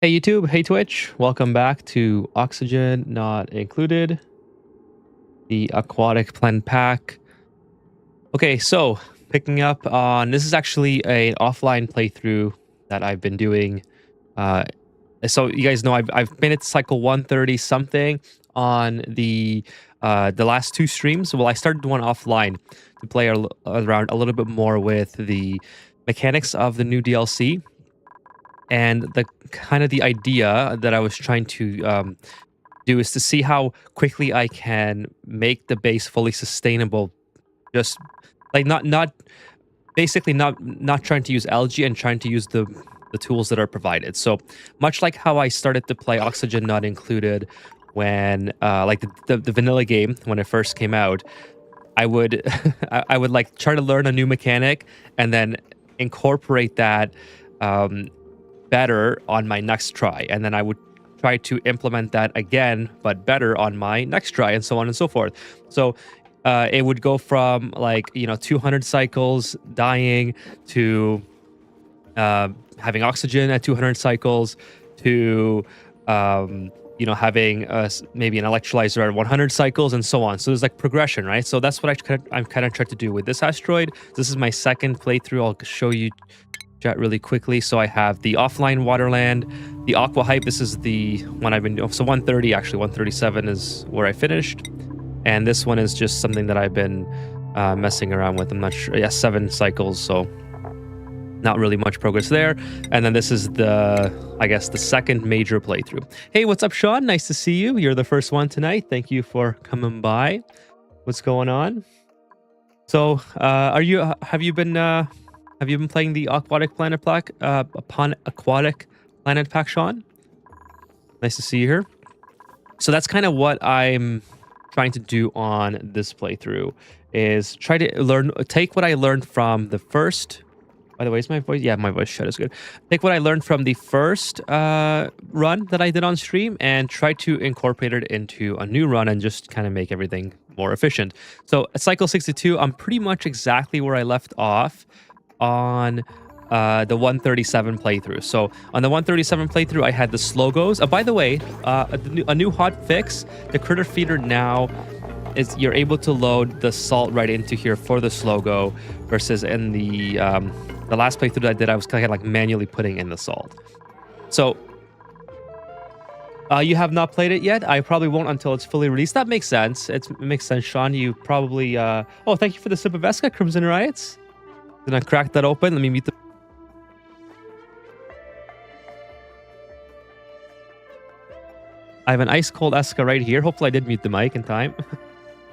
Hey YouTube, hey Twitch, welcome back to Oxygen Not Included, the Aquatic Planet Pack. Okay, so picking up on, this is actually an offline playthrough that I've been doing. So you guys know I've been at cycle 130 something on the last two streams. Well, I started one offline to play around a little bit more with the mechanics of the new DLC. And the kind of the idea that I was trying to do is to see how quickly I can make the base fully sustainable. Just like not basically not trying to use algae and trying to use the tools that are provided. So much like how I started to play Oxygen Not Included when like the vanilla game when it first came out, I would I would like try to learn a new mechanic and then incorporate that better on my next try, and then I would try to implement that again but better on my next try, and so on and so forth. So it would go from, like, 200 cycles dying to having oxygen at 200 cycles to having maybe an electrolyzer at 100 cycles, and so on. So there's like progression, right? So that's what I'm kind of trying to do with this asteroid. This is my second playthrough. I'll show you chat really quickly. So I have the offline waterland, the aqua hype. This is the one I've been doing. So 130, actually 137 is where I finished, and this one is just something that I've been messing around with. I'm not sure. Yeah, 7 cycles, so not really much progress there. And then this is I guess the second major playthrough. Hey, what's up, Sean? Nice to see you. You're the first one tonight. Thank you for coming by. What's going on? So have you been playing the Aquatic Planet Pack, Aquatic Planet Pack, Sean? Nice to see you here. So that's kind of what I'm trying to do on this playthrough, is try to take what I learned from the first. By the way, is my voice? Yeah, my voice shut is good. Take what I learned from the first run that I did on stream and try to incorporate it into a new run and just kind of make everything more efficient. So at cycle 62, I'm pretty much exactly where I left off on the 137 playthrough. So on the 137 playthrough, I had the slogos. By the way, a new hot fix, the critter feeder now is you're able to load the salt right into here for the slogo, versus in the last playthrough that I did, I was kind of like manually putting in the salt. So You have not played it yet? I probably won't until it's fully released. That makes sense. It makes sense, Sean. You probably... Oh, thank you for the sip of Vesca, Crimson Riots. Gonna crack that open. Let me mute the... I have an ice-cold Esca right here. Hopefully I did mute the mic in time.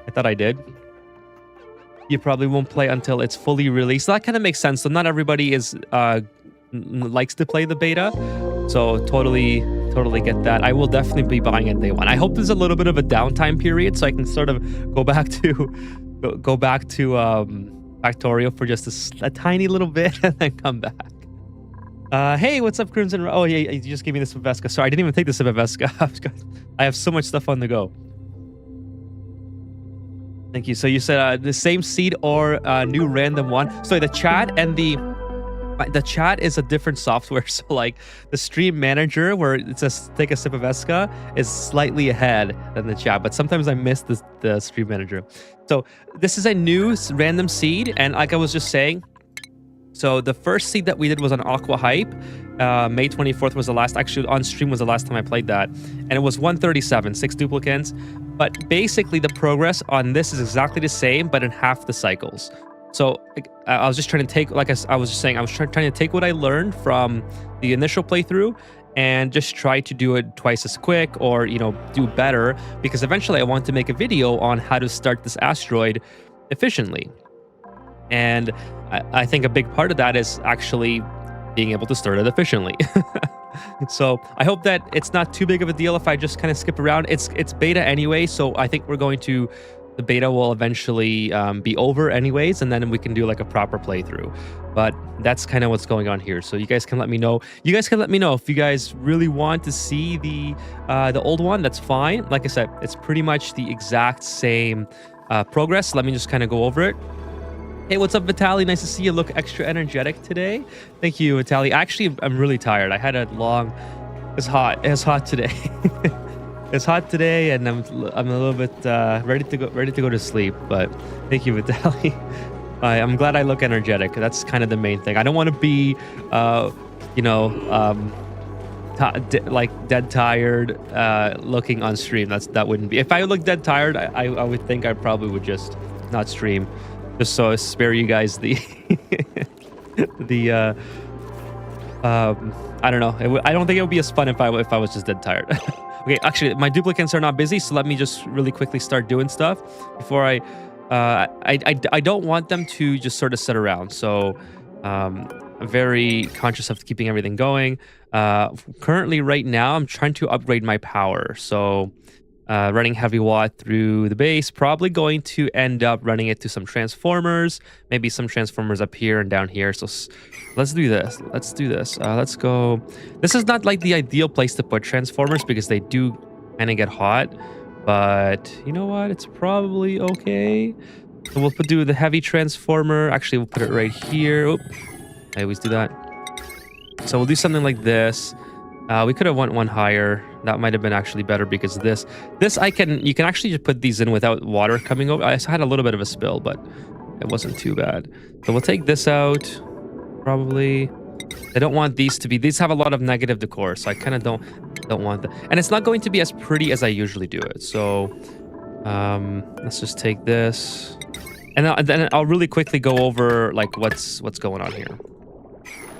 I thought I did. You probably won't play until it's fully released. So that kind of makes sense. So not everybody is likes to play the beta. So totally get that. I will definitely be buying it day one. I hope there's a little bit of a downtime period so I can sort of go back to Factorio for just a tiny little bit and then come back. Hey, what's up, Crimson? Oh yeah, you just gave me this of Vesca. Sorry, I didn't even take this of Vesca. I have so much stuff on the go. Thank you. So you said the same seed or new random one. So the chat and the chat is a different software. So like the stream manager where it says take a sip of Vesca is slightly ahead than the chat, but sometimes I miss the stream manager. So this is a new random seed, and like I was just saying, so the first seed that we did was on Aqua Hype. May 24th was the last, actually on stream was the last time I played that. And it was 137, 6 duplicants. But basically the progress on this is exactly the same, but in half the cycles. So I was just trying to take, like I was just saying, I was trying to take what I learned from the initial playthrough and just try to do it twice as quick or, you know, do better. Because eventually I want to make a video on how to start this asteroid efficiently. And I think a big part of that is actually being able to start it efficiently. So I hope that it's not too big of a deal if I just kind of skip around. It's beta anyway, so I think the beta will eventually be over anyways, and then we can do like a proper playthrough. But that's kind of what's going on here. So you guys can let me know. You guys can let me know if you guys really want to see the old one. That's fine. Like I said, it's pretty much the exact same progress. Let me just kind of go over it. Hey, what's up, Vitaly? Nice to see you look extra energetic today. Thank you, Vitaly. Actually, I'm really tired. I had a long... It's hot. It's hot today. It's hot today, and I'm a little bit ready to go to sleep. But thank you, Vitaly. I'm glad I look energetic. That's kind of the main thing. I don't want to be, like dead tired looking on stream. That wouldn't be. If I look dead tired, I would think I probably would just not stream. Just so I spare you guys the I don't know. I don't think it would be as fun if I was just dead tired. Okay, actually, my duplicants are not busy, so let me just really quickly start doing stuff before I don't want them to just sort of sit around. So I'm very conscious of keeping everything going. Currently, right now, I'm trying to upgrade my power. So running heavy watt through the base, probably going to end up running it to some transformers, maybe some transformers up here and down here. So let's do this. Let's go. This is not like the ideal place to put transformers because they do kind of get hot, but you know what? It's probably okay. So we'll do the heavy transformer. Actually, we'll put it right here. Oop. I always do that. So we'll do something like this. We could have went one higher. That might have been actually better because this you can actually just put these in without water coming over. I had a little bit of a spill, but it wasn't too bad. So we'll take this out, probably. I don't want these to be, these have a lot of negative decor, so I kind of don't want that. And it's not going to be as pretty as I usually do it. So let's just take this. And then I'll really quickly go over like what's going on here.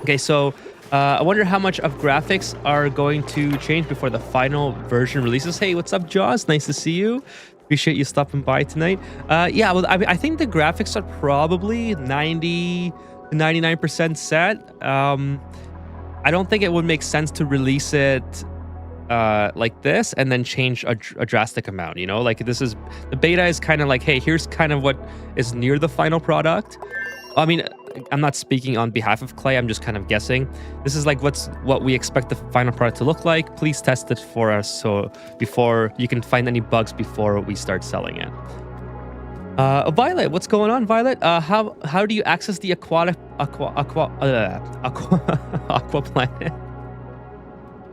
Okay, so I wonder how much of graphics are going to change before the final version releases. Hey, what's up, Jaws? Nice to see you. Appreciate you stopping by tonight. Yeah, well, I think the graphics are probably 90 to 99% set. I don't think it would make sense to release it like this and then change a drastic amount, you know? Like the beta is kind of like, hey, here's kind of what is near the final product. I mean, I'm not speaking on behalf of Clay. I'm just kind of guessing. This is like what we expect the final product to look like. Please test it for us so before you can find any bugs before we start selling it. Violet, what's going on, Violet? How do you access the Aqua Planet?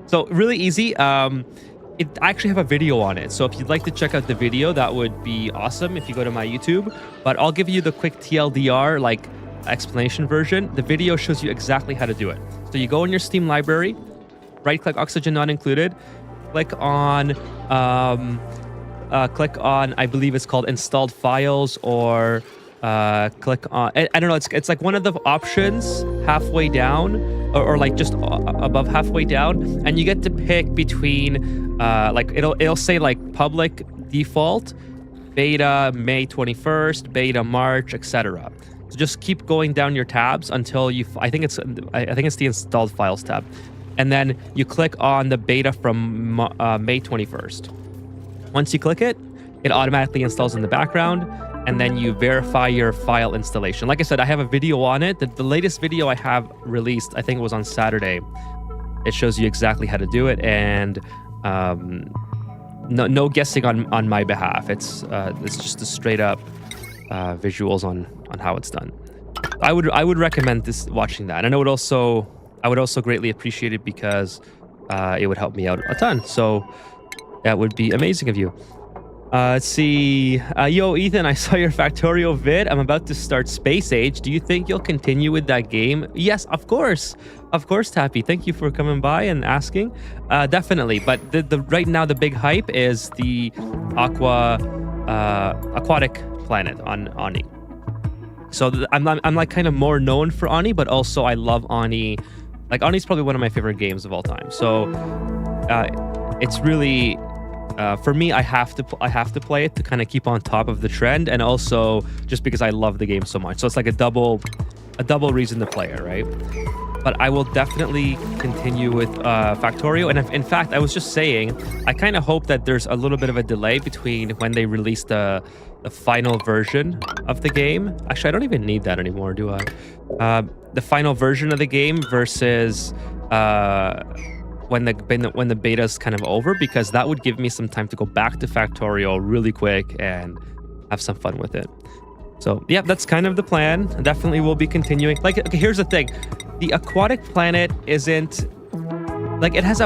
So really easy. I actually have a video on it. So if you'd like to check out the video, that would be awesome if you go to my YouTube. But I'll give you the quick TLDR, like explanation version. The video shows you exactly how to do it. So you go in your Steam library, right click Oxygen Not Included, click on I believe it's called installed files, or click on I don't know, it's like one of the options halfway down, or like just above halfway down, and you get to pick between like it'll say like public default, beta May 21st, beta March, etc. So just keep going down your tabs until I think it's the installed files tab, and then you click on the beta from May 21st. Once you click it, it automatically installs in the background, and then you verify your file installation. Like I said, I have a video on it. The latest video I have released, I think it was on Saturday. It shows you exactly how to do it, and no guessing on my behalf. It's just a straight up visuals on how it's done. I would recommend watching that, and I would also greatly appreciate it because it would help me out a ton. So that would be amazing of you. Let's see. Yo, Ethan, I saw your Factorio vid. I'm about to start Space Age. Do you think you'll continue with that game? Yes, of course. Of course, Tappy. Thank you for coming by and asking. Definitely. But right now, the big hype is the Aquatic Planet on Ani. So I'm like kind of more known for Ani, but also I love Ani. Like, Ani's probably one of my favorite games of all time. So it's really... for me, I have to play it to kind of keep on top of the trend, and also just because I love the game so much. So it's like a double reason to play it, right? But I will definitely continue with Factorio. And in fact, I was just saying, I kind of hope that there's a little bit of a delay between when they release the final version of the game. Actually, I don't even need that anymore, do I? The final version of the game versus when the beta's kind of over, because that would give me some time to go back to Factorio really quick and have some fun with it. So yeah, that's kind of the plan. Definitely will be continuing. Like, okay, here's the thing. The Aquatic Planet isn't like, it has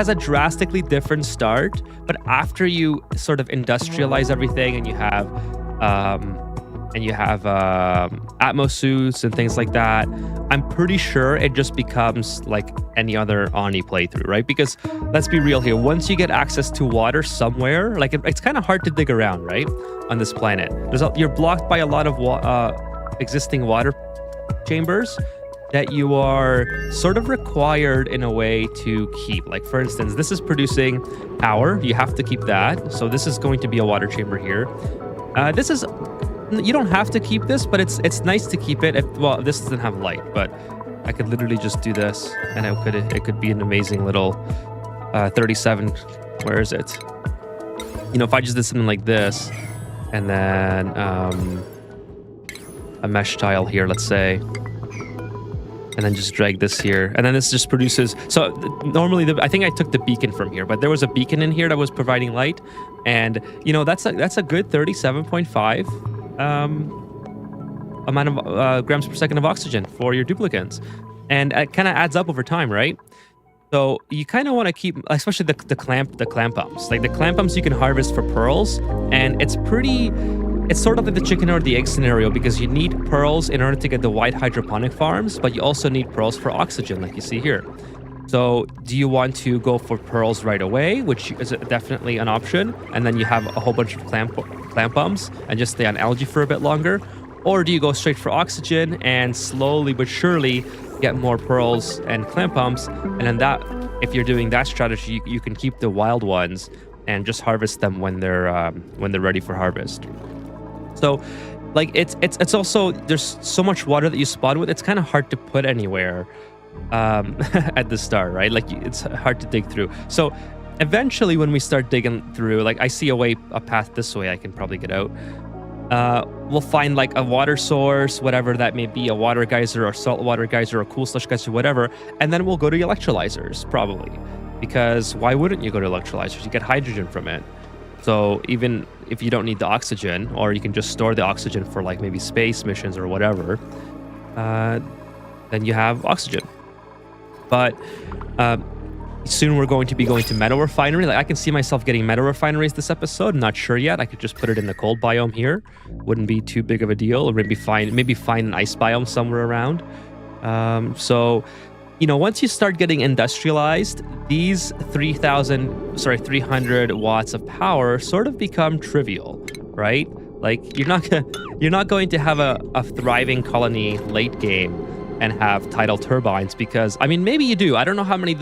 a drastically different start, but after you sort of industrialize everything and you have Atmos suits and things like that, I'm pretty sure it just becomes like any other Ani playthrough, right? Because let's be real here, once you get access to water somewhere, like it's kind of hard to dig around, right? On this planet, you're blocked by a lot of existing water chambers that you are sort of required in a way to keep. Like, for instance, this is producing power. You have to keep that. So this is going to be a water chamber here. You don't have to keep this, but it's nice to keep it. Well, this doesn't have light, but I could literally just do this, and it could be an amazing little 37. Where is it? You know, if I just did something like this, and then a mesh tile here, let's say, and then just drag this here, and then this just produces. So normally, I think I took the beacon from here, but there was a beacon in here that was providing light, and you know that's a good 37.5. Amount of grams per second of oxygen for your duplicants, and it kind of adds up over time, right? So you kind of want to keep, especially the clamp pumps. Like the clamp pumps, you can harvest for pearls, and it's sort of like the chicken or the egg scenario, because you need pearls in order to get the wide hydroponic farms, but you also need pearls for oxygen, like you see here. So do you want to go for pearls right away, which is definitely an option, and then you have a whole bunch of clamp pumps and just stay on algae for a bit longer? Or do you go straight for oxygen and slowly but surely get more pearls and clamp pumps? And then if you're doing that strategy, you can keep the wild ones and just harvest them when they're ready for harvest. So like it's also, there's so much water that you spawn with, it's kind of hard to put anywhere at the start, right? Like it's hard to dig through. So eventually when we start digging through, like I see a path this way I can probably get out. We'll find like a water source, whatever that may be, a water geyser or salt water geyser or cool slush geyser, whatever, and then we'll go to electrolyzers probably, because why wouldn't you go to electrolyzers? You get hydrogen from it. So even if you don't need the oxygen, or you can just store the oxygen for like maybe space missions or whatever, then you have oxygen. But soon we're going to be going to metal refinery. Like I can see myself getting metal refineries this episode. I'm not sure yet. I could just put it in the cold biome here. Wouldn't be too big of a deal. Or maybe find an ice biome somewhere around. So once you start getting industrialized, these 300 watts of power sort of become trivial, right? Like you're not going to have a thriving colony late game and have tidal turbines, because I mean, maybe you do. I don't know how many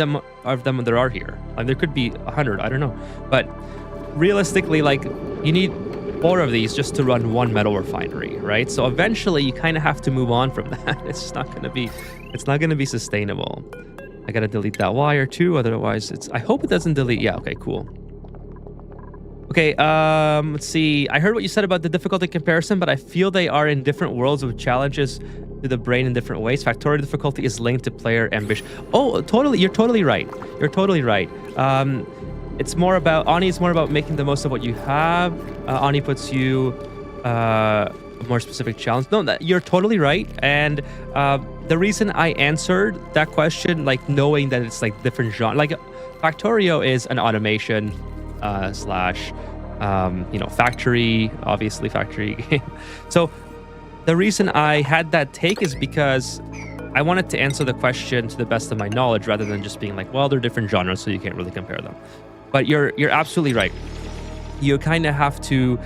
of them there are here. Like there could be 100. I don't know, but realistically, like you need 4 of these just to run 1 metal refinery, right? So eventually, you kind of have to move on from that. It's not going to be sustainable. I gotta delete that wire too, otherwise I hope it doesn't delete. Yeah, okay, cool. Okay, let's see. I heard what you said about the difficulty comparison, but I feel they are in different worlds with challenges to the brain in different ways. Factorial difficulty is linked to player ambition. Oh, totally. You're totally right. It's more about, Ani is more about making the most of what you have. Ani puts you a more specific challenge. No, you're totally right. And the reason I answered that question, like knowing that it's like different genre, like Factorio is an automation slash, factory, obviously factory game. So the reason I had that take is because I wanted to answer the question to the best of my knowledge rather than just being like, well, they're different genres, so you can't really compare them. But you're absolutely right. You kind of have to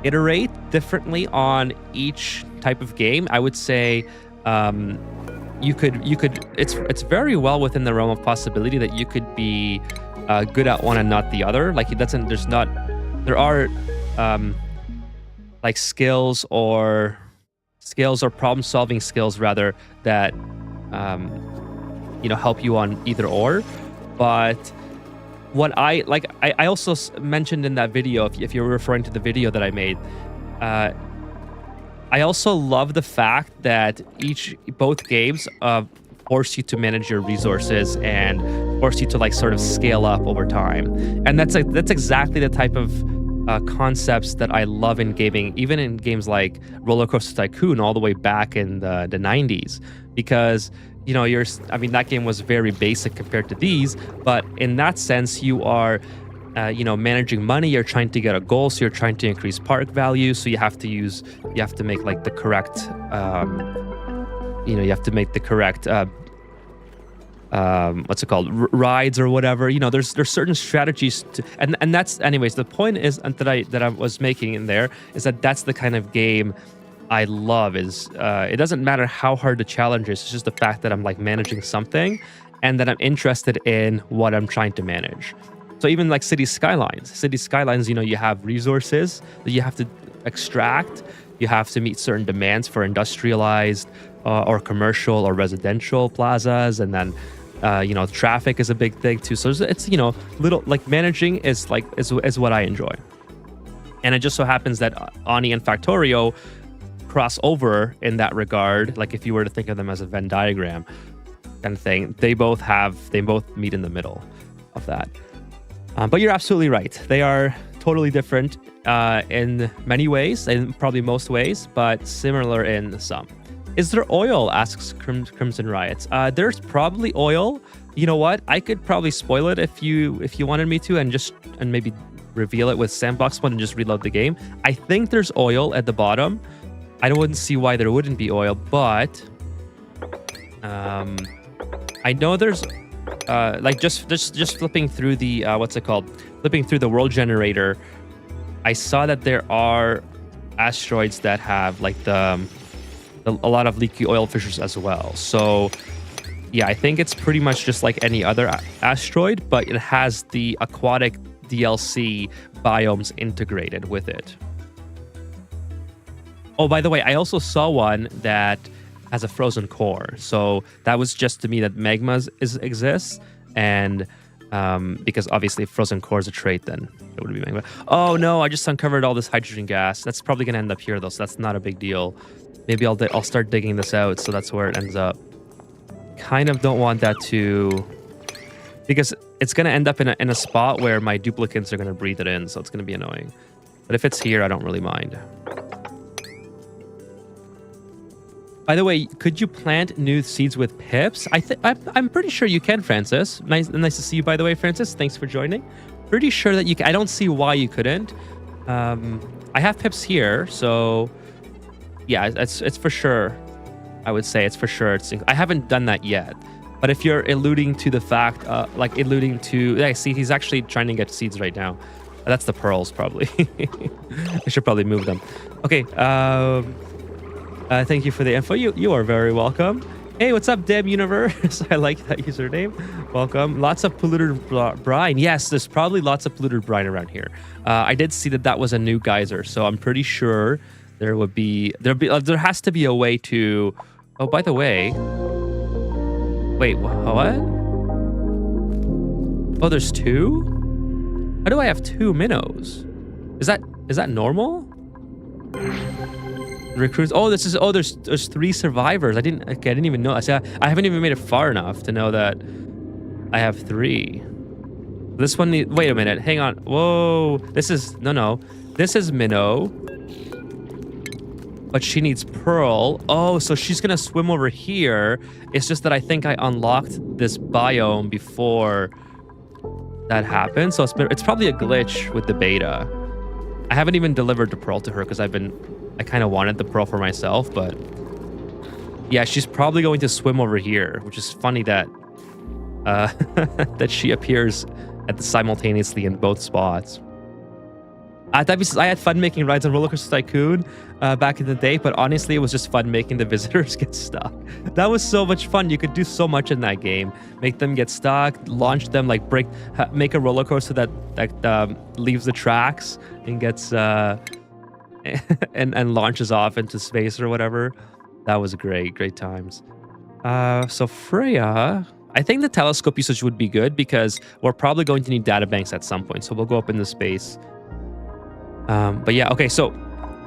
iterate differently on each type of game. I would say you could it's very well within the realm of possibility that you could be good at one and not the other. Like there are like skills or problem solving skills rather that help you on either or. But what I also mentioned in that video, if you're referring to the video that I made, I also love the fact that both games force you to manage your resources and force you to like sort of scale up over time. And that's exactly the type of concepts that I love in gaming, even in games like Roller Coaster Tycoon all the way back in the 90s, because that game was very basic compared to these, but in that sense you are managing money. You're trying to get a goal, so you're trying to increase park value, so you have to make like the correct what's it called, rides or whatever. There's certain strategies to, and that's, anyways, the point is that I was making in there is that that's the kind of game I love. Is it doesn't matter how hard the challenge is, it's just the fact that I'm like managing something and that I'm interested in what I'm trying to manage. So even like City Skylines, you have resources that you have to extract. You have to meet certain demands for industrialized or commercial or residential plazas, and then traffic is a big thing too. So it's little, like managing is what I enjoy. And it just so happens that Ani and Factorio cross over in that regard. Like if you were to think of them as a Venn diagram kind of thing, they both meet in the middle of that. But you're absolutely right. They are totally different in many ways, and probably most ways, but similar in some. Is there oil? Asks Crimson Riots. There's probably oil. You know what? I could probably spoil it if you wanted me to, and maybe reveal it with Sandbox Mode and just reload the game. I think there's oil at the bottom. I wouldn't see why there wouldn't be oil, but I know there's just flipping through the flipping through the world generator. I saw that there are asteroids that have like a lot of leaky oil fissures as well. So yeah, I think it's pretty much just like any other asteroid, but it has the aquatic DLC biomes integrated with it. Oh, by the way, I also saw one that has a frozen core. So that was just to me that magma exists, and because obviously if frozen core is a trait, then it would be magma. Oh no, I just uncovered all this hydrogen gas. That's probably gonna end up here though, so that's not a big deal. Maybe I'll start digging this out, so that's where it ends up. Kind of don't want that to, because it's gonna end up in a spot where my duplicates are gonna breathe it in, so it's gonna be annoying. But if it's here, I don't really mind. By the way, could you plant new seeds with pips? I'm pretty sure you can, Francis. Nice to see you, by the way, Francis. Thanks for joining. Pretty sure that you can. I don't see why you couldn't. I have pips here, so yeah, it's for sure. I would say it's for sure. I haven't done that yet, But if you're alluding to the fact, yeah, see, he's actually trying to get seeds right now. That's the pearls, probably. I should probably move them. Okay. Thank you for the info. You are very welcome. Hey, what's up, Deb Universe? I like that username. Welcome. Lots of polluted brine. Yes, there's probably lots of polluted brine around here. I did see that was a new geyser, so I'm pretty sure there has to be a way to. Oh, by the way. Wait, what? Oh, there's two? How do I have two minnows? Is that normal? Recruits. Oh, there's 3 survivors. I didn't even know. I haven't even made it far enough to know that I have 3. This one wait a minute. Hang on. Whoa. This is no. This is minnow. But she needs pearl. Oh, so she's gonna swim over here. It's just that I think I unlocked this biome before that happened. So it's probably a glitch with the beta. I haven't even delivered the pearl to her because I kind of wanted the pearl for myself, but yeah, she's probably going to swim over here, which is funny that that she appears simultaneously in both spots. I had fun making rides on Roller Coaster Tycoon back in the day, but honestly, it was just fun making the visitors get stuck. That was so much fun. You could do so much in that game. Make them get stuck, launch them, like make a roller coaster that leaves the tracks and gets and launches off into space or whatever. That was great times. So Freya, I think the telescope usage would be good because we're probably going to need data banks at some point. So we'll go up into space. But yeah, okay, so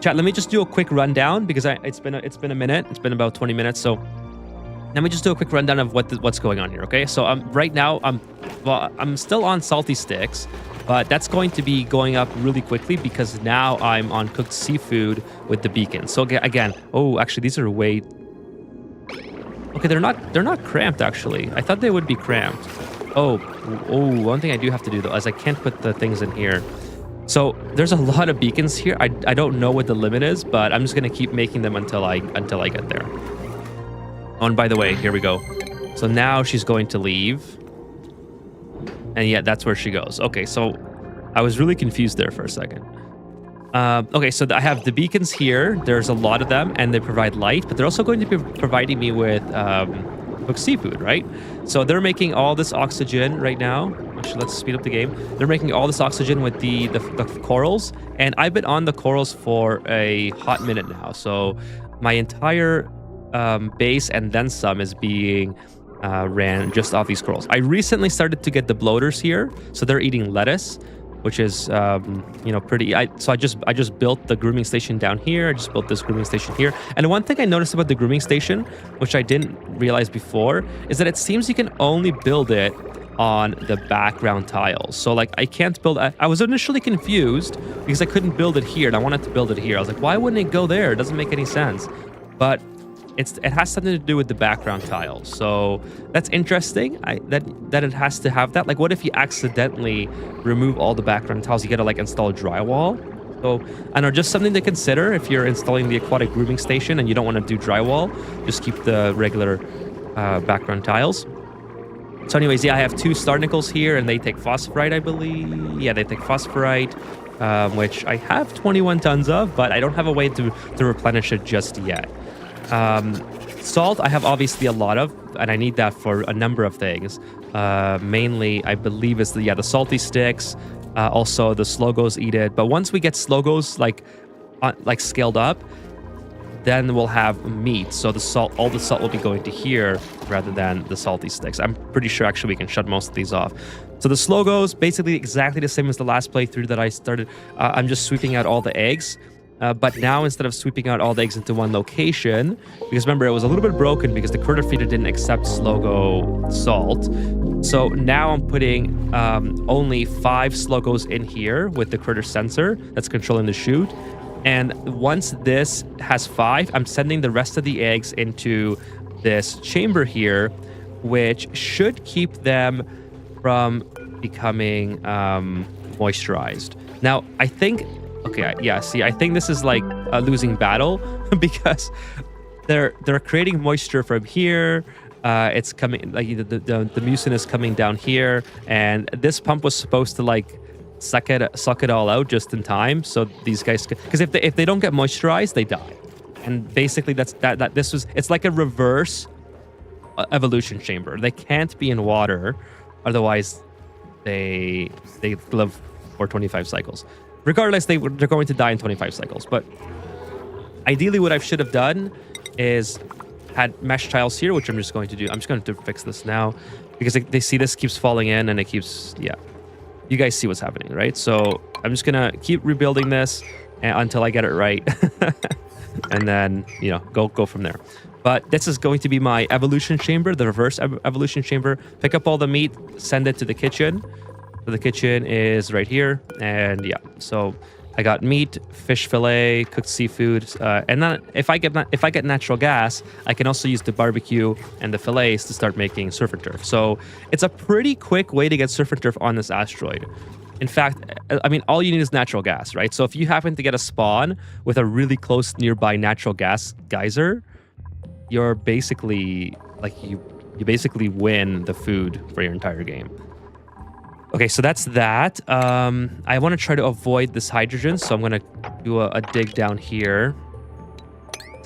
chat, let me just do a quick rundown because it's been a minute. It's been about 20 minutes, so let me just do a quick rundown of what's going on here, okay? So right now I'm still on salty sticks, but that's going to be going up really quickly because now I'm on cooked seafood with the beacon. So again, oh, actually these are way okay, they're not cramped actually. I thought they would be cramped. Oh, one thing I do have to do though is I can't put the things in here. So there's a lot of beacons here. I don't know what the limit is, but I'm just gonna keep making them until I get there. Oh, and by the way, here we go. So now she's going to leave. And yeah, that's where she goes. Okay, so I was really confused there for a second. Okay, so I have the beacons here. There's a lot of them, and they provide light, but they're also going to be providing me with cooked seafood, right? So they're making all this oxygen right now. Actually, let's speed up the game. They're making all this oxygen with the corals, and I've been on the corals for a hot minute now. So my entire base and then some is being ran just off these corals. I recently started to get the bloaters here, so they're eating lettuce, which is pretty. So I just built the grooming station down here. I just built this grooming station here. And one thing I noticed about the grooming station, which I didn't realize before, is that it seems you can only build it on the background tiles. So like I can't build. I was initially confused because I couldn't build it here, and I wanted to build it here. I was like, why wouldn't it go there? It doesn't make any sense. But it has something to do with the background tiles. So that's interesting. That it has to have that. Like, what if you accidentally remove all the background tiles? You gotta like install drywall. So I know, just something to consider if you're installing the aquatic grooming station and you don't want to do drywall. Just keep the regular background tiles. So anyways, yeah, I have 2 starnicles here, and they take phosphorite, I believe. Yeah, they take phosphorite, which I have 21 tons of, but I don't have a way to replenish it just yet. Salt, I have obviously a lot of, and I need that for a number of things. Mainly, I believe is the salty sticks. Also, the slogos eat it. But once we get slogos like scaled up, then we'll have meat. So all the salt will be going to here rather than the salty sticks. I'm pretty sure actually we can shut most of these off. So the slogos, basically exactly the same as the last playthrough that I started. I'm just sweeping out all the eggs. But now instead of sweeping out all the eggs into one location, because remember it was a little bit broken because the critter feeder didn't accept Slogo salt. So now I'm putting only 5 Slogos in here with the critter sensor that's controlling the chute. And once this has 5, I'm sending the rest of the eggs into this chamber here, which should keep them from becoming moisturized. Now, I think... Okay, yeah, see, I think this is like a losing battle because they're creating moisture from here, It's coming like the mucin is coming down here, and this pump was supposed to like suck it all out just in time. So these guys, because if they don't get moisturized, they die. And basically it's like a reverse evolution chamber. They can't be in water, otherwise they live for 25 cycles. Regardless, they're going to die in 25 cycles. But ideally, what I should have done is had mesh tiles here, which I'm just going to do. I'm just going to fix this now because they see this keeps falling in and it keeps, yeah. You guys see what's happening, right? So I'm just going to keep rebuilding this until I get it right. And then, you know, go from there. But this is going to be my evolution chamber, the reverse evolution chamber. Pick up all the meat, send it to the kitchen. So the kitchen is right here. And yeah, so I got meat, fish fillet, cooked seafood, and then if I get natural gas, I can also use the barbecue and the fillets to start making surf and turf. So it's a pretty quick way to get surf and turf on this asteroid. In fact, I mean, all you need is natural gas, right? So if you happen to get a spawn with a really close nearby natural gas geyser, you're basically like you basically win the food for your entire game. Okay, so that's that. I want to try to avoid this hydrogen, so I'm going to do a dig down here.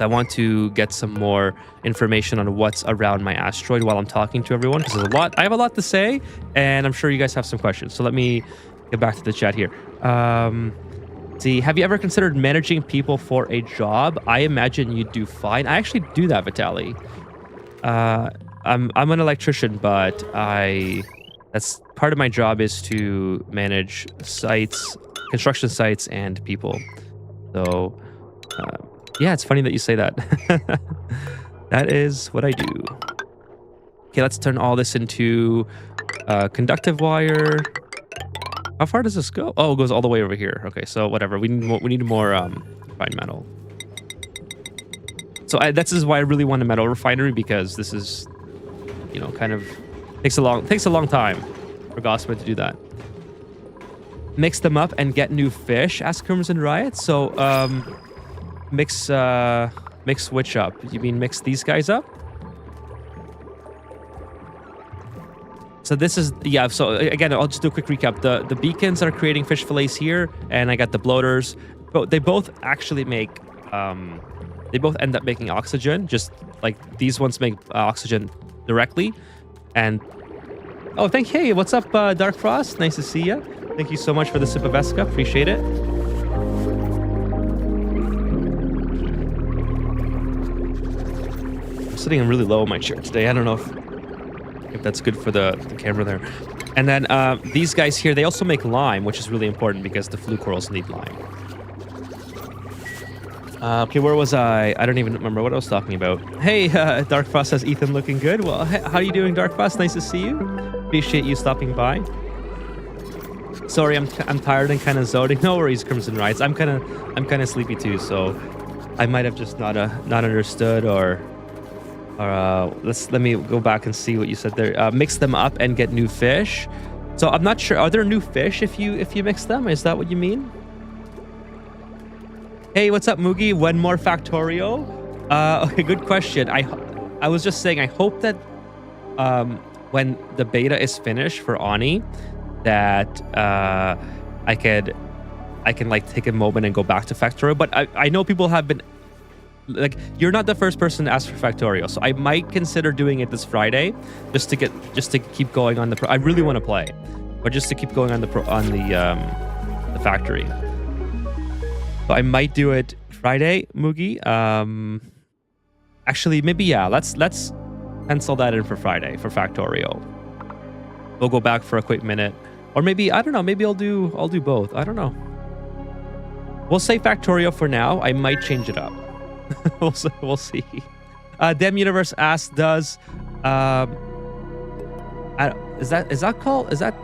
I want to get some more information on what's around my asteroid while I'm talking to everyone, because there's a lot. I have a lot to say, and I'm sure you guys have some questions. So let me get back to the chat here. See, have you ever considered managing people for a job? I imagine you do fine. I actually do that, Vitaly. I'm an electrician, but that's part of my job is to manage sites, construction sites, and people. So, yeah, it's funny that you say that. That is what I do. Okay, let's turn all this into conductive wire. How far does this go? Oh, it goes all the way over here. Okay, so whatever. We need more fine metal. So this is why I really want a metal refinery, because this is, you know, kind of takes a long time for Gossamer to do that. Mix them up and get new fish, ask Crimson Riot. So mix which up? You mean mix these guys up? So this is, yeah, so again, I'll just do a quick recap. The beacons are creating fish fillets here, and I got the bloaters. But they both actually make, they both end up making oxygen, just like these ones make oxygen directly. And, oh, hey, what's up, Dark Frost? Nice to see you. Thank you so much for the sip of Vesca, appreciate it. I'm sitting really low in my chair today. I don't know if that's good for the camera there. And then these guys here, they also make lime, which is really important because the flue corals need lime. Okay, where was I? I don't even remember what I was talking about. Hey, Dark Frost says Ethan looking good. Well, how are you doing, Dark Frost? Nice to see you. Appreciate you stopping by. Sorry, I'm tired and kind of zoning. No worries, Crimson Rides. I'm kind of sleepy too, so I might have just not understood or let me go back and see what you said there. Mix them up and get new fish. So I'm not sure. Are there new fish if you mix them? Is that what you mean? Hey, what's up, Moogie? When more Factorio? Okay, good question. I was just saying, I hope that when the beta is finished for Ani, that I can like take a moment and go back to Factorio. But I know people have been like, you're not the first person to ask for Factorio, so I might consider doing it this Friday just to keep going on the. I really want to play, but just to keep going on the factory. So I might do it Friday, Moogie. Actually, maybe yeah. Let's pencil that in for Friday for Factorio. We'll go back for a quick minute, or maybe I don't know. Maybe I'll do both. I don't know. We'll say Factorio for now. I might change it up. We'll see. Dem Universe asks, does is that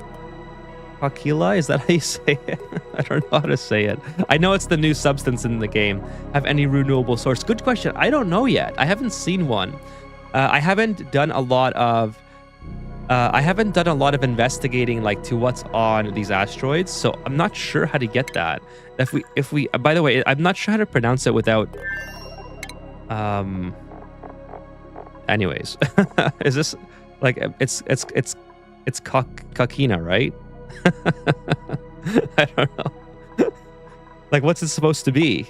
Aquila? Is that how you say it? I don't know how to say it. I know it's the new substance in the game. Have any renewable source? Good question. I don't know yet. I haven't seen one. I haven't done a lot of investigating like to what's on these asteroids, so I'm not sure how to get that. If we by the way, I'm not sure how to pronounce it without Anyways, is this like it's Kakina, right? I don't know. Like, what's it supposed to be?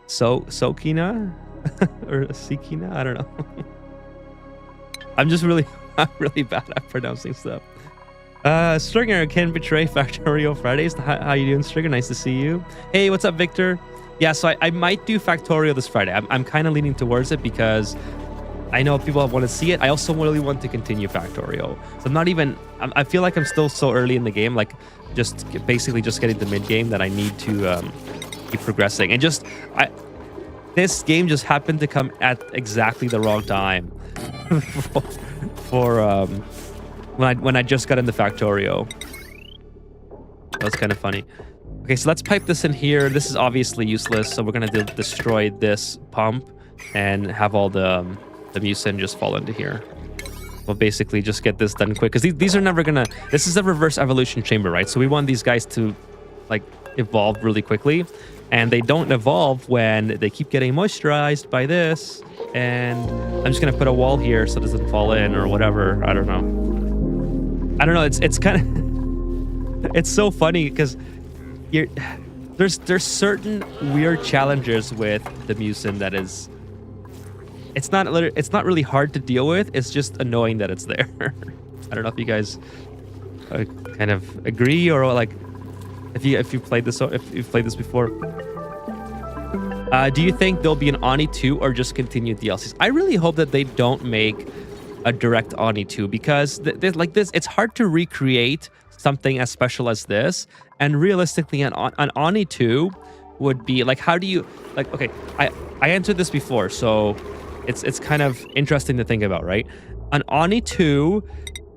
Sokina or Sikina? I don't know. I'm really bad at pronouncing stuff. Stringer can betray Factorio Fridays. How you doing, Stringer? Nice to see you. Hey, what's up, Victor? Yeah, so I might do Factorio this Friday. I'm kind of leaning towards it because I know people want to see it. I also really want to continue Factorio. So I'm not even... I feel like I'm still so early in the game, like basically just getting to mid-game, that I need to keep progressing. And this game just happened to come at exactly the wrong time for when I just got into Factorio. That was kind of funny. Okay, so let's pipe this in here. This is obviously useless, so we're gonna destroy this pump and have all the mucin just fall into here. We'll basically just get this done quick, because these are never gonna... This is a reverse evolution chamber, right? So we want these guys to like evolve really quickly, and they don't evolve when they keep getting moisturized by this. And I'm just gonna put a wall here so it doesn't fall in or whatever. I don't know. It's kind of it's so funny because there's certain weird challenges with the mucin that is... It's not really hard to deal with. It's just annoying that it's there. I don't know if you guys kind of agree, or like if you've played this before. Do you think there'll be an Oni 2 or just continued DLCs? I really hope that they don't make a direct Oni 2, because like this, it's hard to recreate something as special as this. And realistically, an Oni 2 would be like, how do you like? Okay, I answered this before, so it's kind of interesting to think about, right? An Oni 2,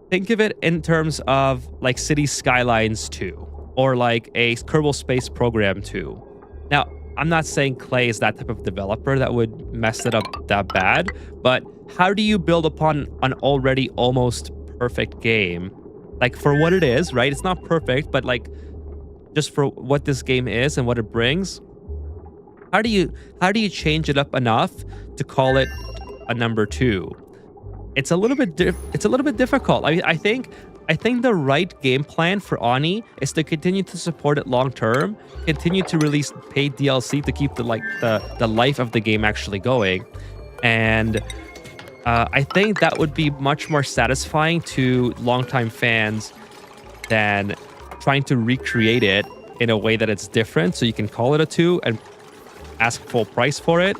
think of it in terms of like City Skylines 2 or like a Kerbal Space Program 2. Now, I'm not saying Clay is that type of developer that would mess it up that bad, but how do you build upon an already almost perfect game? Like, for what it is, right? It's not perfect, but like just for what this game is and what it brings, how do you change it up enough to call it a number 2? It's a little bit difficult. I think the right game plan for Oni is to continue to support it long term, continue to release paid DLC to keep the life of the game actually going, and I think that would be much more satisfying to longtime fans than trying to recreate it in a way that it's different, so you can call it a 2 and ask full price for it,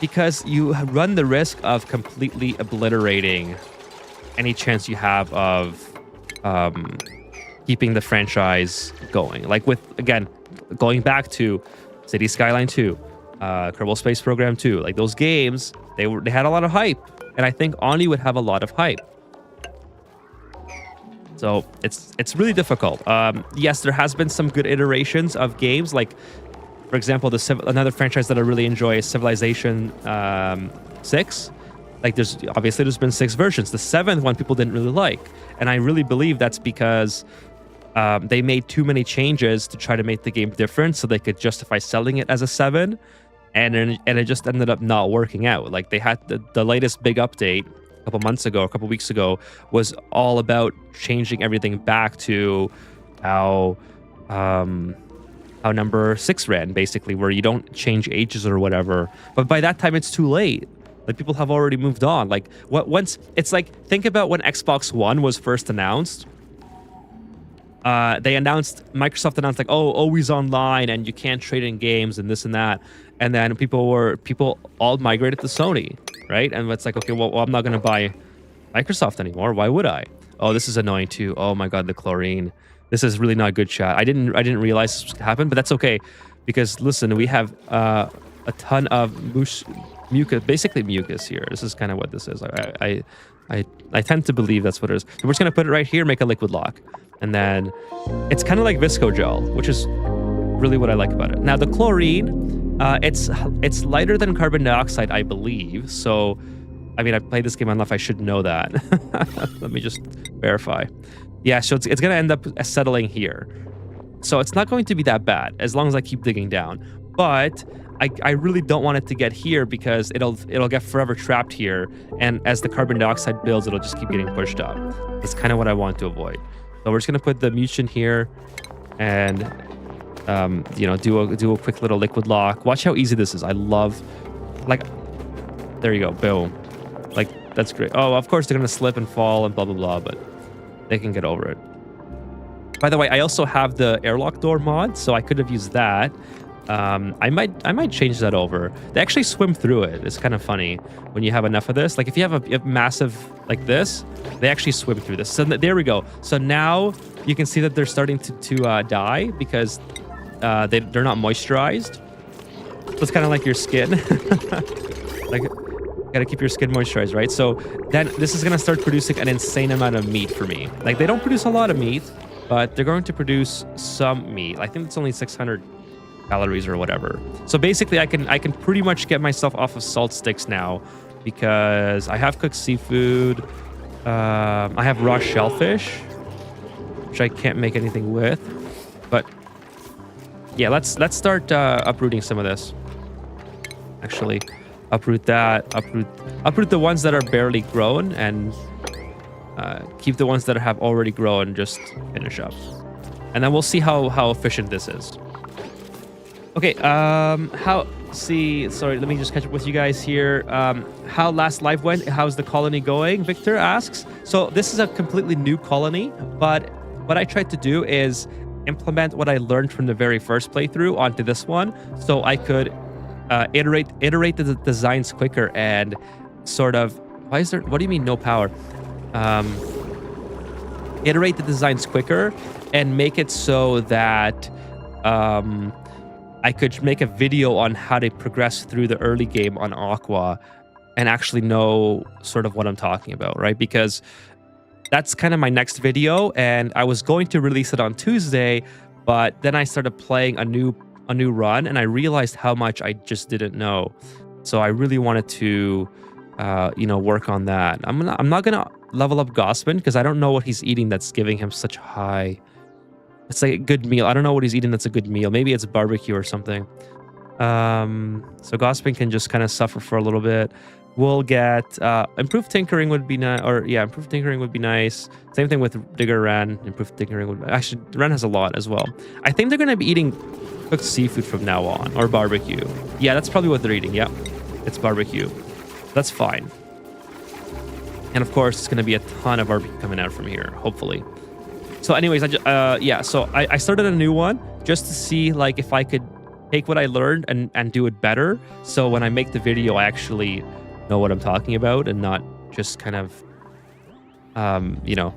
because you run the risk of completely obliterating any chance you have of keeping the franchise going. Like with, again, going back to City Skyline 2, Kerbal Space Program 2, like those games, they had a lot of hype, and I think Oni would have a lot of hype. So it's really difficult. Yes, there has been some good iterations of games, like, for example, another franchise that I really enjoy is Civilization 6. Like, there's been 6 versions. The 7th one people didn't really like, and I really believe that's because they made too many changes to try to make the game different, so they could justify selling it as a 7, and it just ended up not working out. Like, they had the latest big update a couple weeks ago, was all about changing everything back to how number 6 ran, basically, where you don't change ages or whatever. But by that time, it's too late. Like, people have already moved on. Like, it's like, think about when Xbox One was first announced. Microsoft announced like, oh, always online, and you can't trade in games and this and that. And then people all migrated to Sony, right? And it's like, okay, well, I'm not going to buy Microsoft anymore. Why would I? Oh, this is annoying too. Oh my God, the chlorine. This is really not good, chat. I didn't realize this happened, but that's okay, because listen, we have a ton of mucus, basically mucus here. This is kind of what this is. I tend to believe that's what it is. So we're just gonna put it right here, make a liquid lock, and then it's kind of like visco gel, which is really what I like about it. Now the chlorine, it's lighter than carbon dioxide, I believe. So, I mean, I played this game enough, I should know that. Let me just verify. Yeah, so it's going to end up settling here. So it's not going to be that bad as long as I keep digging down. but I really don't want it to get here because it'll get forever trapped here, and as the carbon dioxide builds, it'll just keep getting pushed up. That's kind of what I want to avoid. So we're just gonna put the mute in here, and you know, do a quick little liquid lock. Watch how easy this is. I love, like, there you go, boom. Like, that's great. Oh, of course they're gonna slip and fall and blah blah blah, but they can get over it. By the way, I also have the Airlock Door mod, so I could have used that. I might change that over. They actually swim through it. It's kind of funny when you have enough of this. Like if you have a massive like this, they actually swim through this. So there we go. So now you can see that they're starting to die because they're not moisturized. So it's kind of like your skin. Like, you gotta keep your skin moisturized, right? So then this is gonna start producing an insane amount of meat for me. Like they don't produce a lot of meat, but they're going to produce some meat. I think it's only 600 calories or whatever. So basically I can pretty much get myself off of salt sticks now because I have cooked seafood. I have raw shellfish, which I can't make anything with. But yeah, let's start uprooting some of this. Actually, uproot that, uproot the ones that are barely grown, and keep the ones that have already grown, just finish up. And then we'll see how efficient this is. Okay, sorry, let me just catch up with you guys here. How last live went, how's the colony going? Victor asks. So this is a completely new colony, but what I tried to do is implement what I learned from the very first playthrough onto this one, so I could iterate the designs quicker and sort of, what do you mean no power? Iterate the designs quicker and make it so that I could make a video on how to progress through the early game on Aqua and actually know sort of what I'm talking about, right? Because that's kind of my next video, and I was going to release it on Tuesday, but then I started playing a new run, and I realized how much I just didn't know. So I really wanted to, you know, work on that. I'm not gonna level up Gospin because I don't know what he's eating that's giving him such high. It's like a good meal. I don't know what he's eating that's a good meal. Maybe it's barbecue or something. So Gospin can just kind of suffer for a little bit. We'll get improved tinkering would be nice, or yeah, improved tinkering would be nice. Same thing with Digger Ren. Improved tinkering would actually, Ren has a lot as well. I think they're gonna be eating cooked seafood from now on, or barbecue. Yeah, that's probably what they're eating. Yep, it's barbecue. That's fine. And of course, it's gonna be a ton of barbecue coming out from here, hopefully. So anyways, I started a new one just to see like if I could take what I learned and do it better. So when I make the video, I actually know what I'm talking about and not just kind of, you know,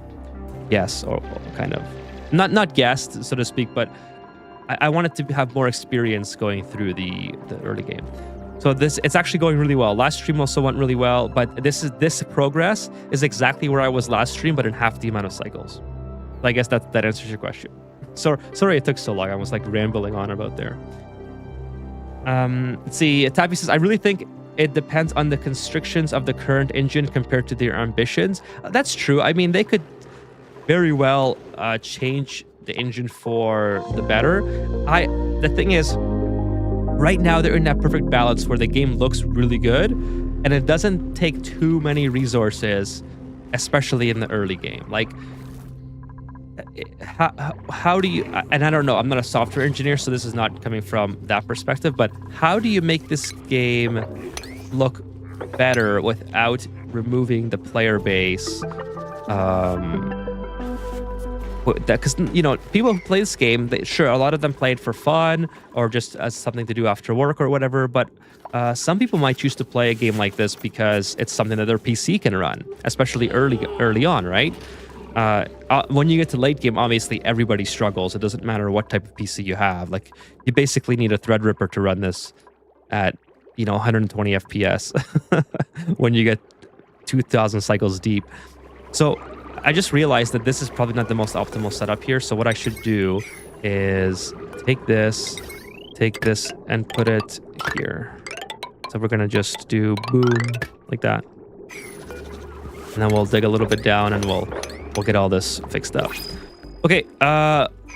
guess or kind of not guessed, so to speak, but I wanted to have more experience going through the early game. So it's actually going really well. Last stream also went really well, but this progress is exactly where I was last stream, but in half the amount of cycles. I guess that answers your question. Sorry it took so long. I was like rambling on about there. Let's see. Taffy says, I really think it depends on the constrictions of the current engine compared to their ambitions. That's true. I mean, they could very well change the engine for the better. The thing is, right now they're in that perfect balance where the game looks really good and it doesn't take too many resources, especially in the early game. Like, how do you, and I don't know, I'm not a software engineer, so this is not coming from that perspective, but how do you make this game look better without removing the player base? Because, you know, people who play this game, sure, a lot of them play it for fun or just as something to do after work or whatever, but some people might choose to play a game like this because it's something that their PC can run, especially early on, right? When you get to late game, obviously everybody struggles. It doesn't matter what type of PC you have. Like, you basically need a Threadripper to run this at, you know, 120 FPS when you get 2,000 cycles deep. So I just realized that this is probably not the most optimal setup here. So what I should do is take this, and put it here. So we're gonna just do boom, like that. And then we'll dig a little bit down and we'll get all this fixed up. Okay,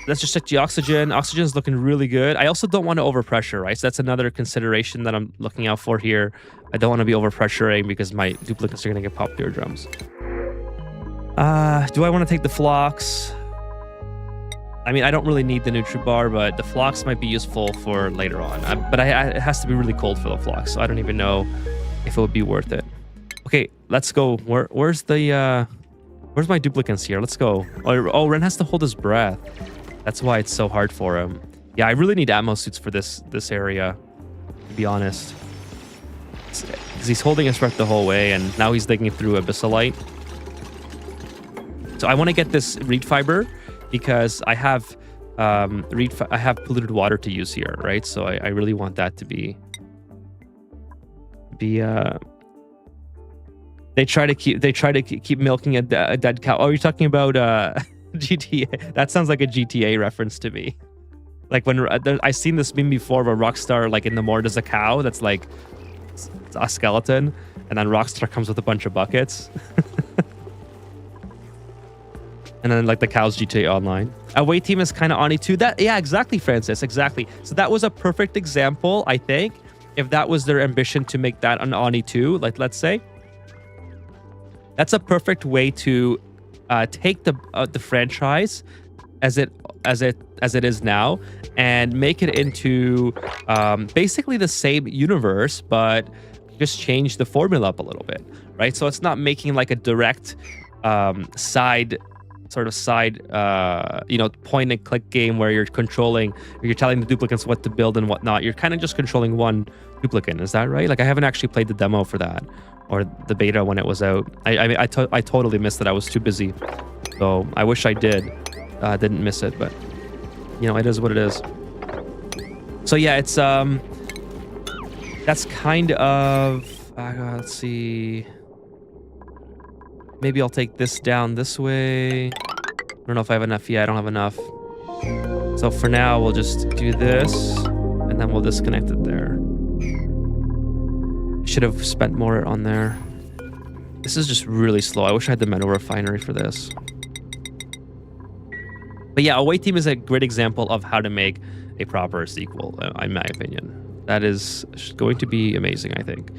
let's just check the oxygen. Oxygen is looking really good. I also don't want to overpressure, right? So that's another consideration that I'm looking out for here. I don't want to be overpressuring because my duplicates are going to get popped eardrums. Do I want to take the flocks? I mean, I don't really need the Nutribar, but the flocks might be useful for later on. But it has to be really cold for the flocks, so I don't even know if it would be worth it. Okay, let's go. Where's my duplicants here? Let's go. Oh, Ren has to hold his breath. That's why it's so hard for him. Yeah, I really need ammo suits for this area, to be honest. Because he's holding his breath the whole way, and now he's digging through abyssalite. So I want to get this reed fiber because I have polluted water to use here, right? So I really want that to be. They try to keep milking a dead cow. Oh, you're talking about GTA. That sounds like a GTA reference to me. Like when I've seen this meme before, where Rockstar, like in the morgue, there's a cow that's like a skeleton, and then Rockstar comes with a bunch of buckets. And then like the cow's GTA Online. Away team is kind of Ani too. Yeah, exactly, Francis. Exactly. So that was a perfect example, I think. If that was their ambition to make that an Ani 2, like let's say, that's a perfect way to take the franchise as it is now and make it into basically the same universe, but just change the formula up a little bit, right? So it's not making like a direct side point and click game where you're telling the duplicates what to build and whatnot. You're kind of just controlling one duplicate. Is that right? Like I haven't actually played the demo for that or the beta when it was out. I totally missed it. I was too busy. So I wish I didn't miss it, but you know, it is what it is. So yeah, it's that's kind of let's see. Maybe I'll take this down this way. I don't know if I have enough. Yeah, I don't have enough. So for now, we'll just do this, and then we'll disconnect it there. Should have spent more on there. This is just really slow. I wish I had the metal refinery for this. But yeah, Away Team is a great example of how to make a proper sequel, in my opinion. That is going to be amazing, I think.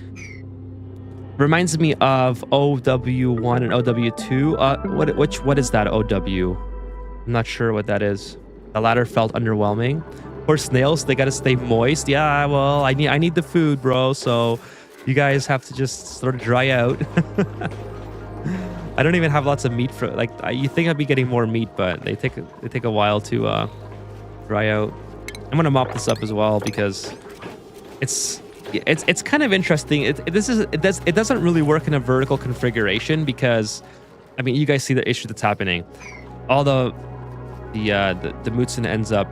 Reminds me of OW1 and OW2. What is that OW? I'm not sure what that is. The latter felt underwhelming. For snails, they gotta stay moist. Yeah, well, I need the food, bro. So you guys have to just sort of dry out. I don't even have lots of meat for like. You think I'd be getting more meat, but they take a while to dry out. I'm gonna mop this up as well because it's kind of interesting. It doesn't really work in a vertical configuration because, I mean, you guys see the issue that's happening. All the Mutsun ends up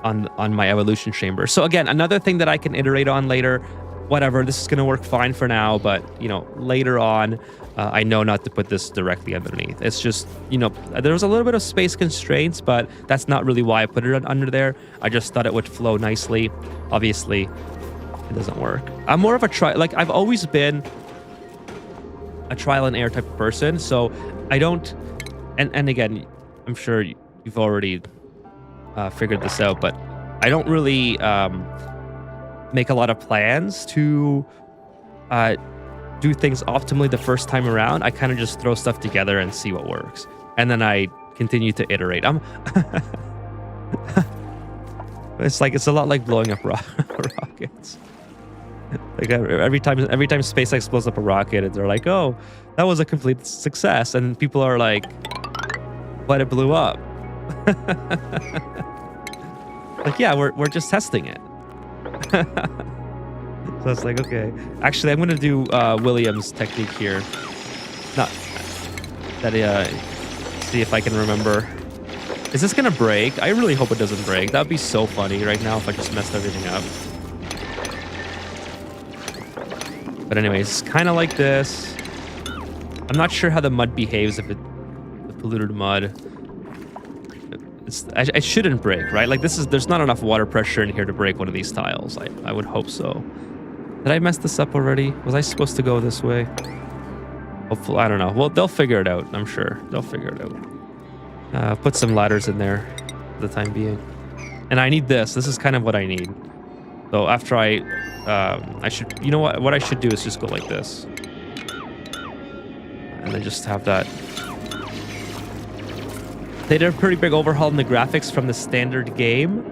on my evolution chamber. So again, another thing that I can iterate on later. Whatever, this is gonna work fine for now, but you know, later on, I know not to put this directly underneath. It's just, you know, there was a little bit of space constraints, but that's not really why I put it under there. I just thought it would flow nicely. Obviously, it doesn't work. I'm more of a like I've always been a trial and error type of person, so I don't. And again, I'm sure you've already figured this out, but I don't really make a lot of plans to do things optimally the first time around. I kind of just throw stuff together and see what works, and then I continue to iterate. It's a lot like blowing up rockets. Like every time SpaceX blows up a rocket, they're like, "Oh, that was a complete success," and people are like, "But it blew up." Like, yeah, we're just testing it. So it's like, okay. Actually, I'm gonna do William's technique here. Not that. See if I can remember. Is this gonna break? I really hope it doesn't break. That would be so funny right now if I just messed everything up. But anyways, it's kind of like this. I'm not sure how the mud behaves if the polluted mud. It shouldn't break, right? Like there's not enough water pressure in here to break one of these tiles. I would hope so. Did I mess this up already? Was I supposed to go this way? Hopefully, I don't know. Well, they'll figure it out. I'm sure they'll figure it out. Put some ladders in there. for the time being. And I need this. This is kind of what I need. So after I should, you know what I should do is just go like this. And then just have that. They did a pretty big overhaul in the graphics from the standard game.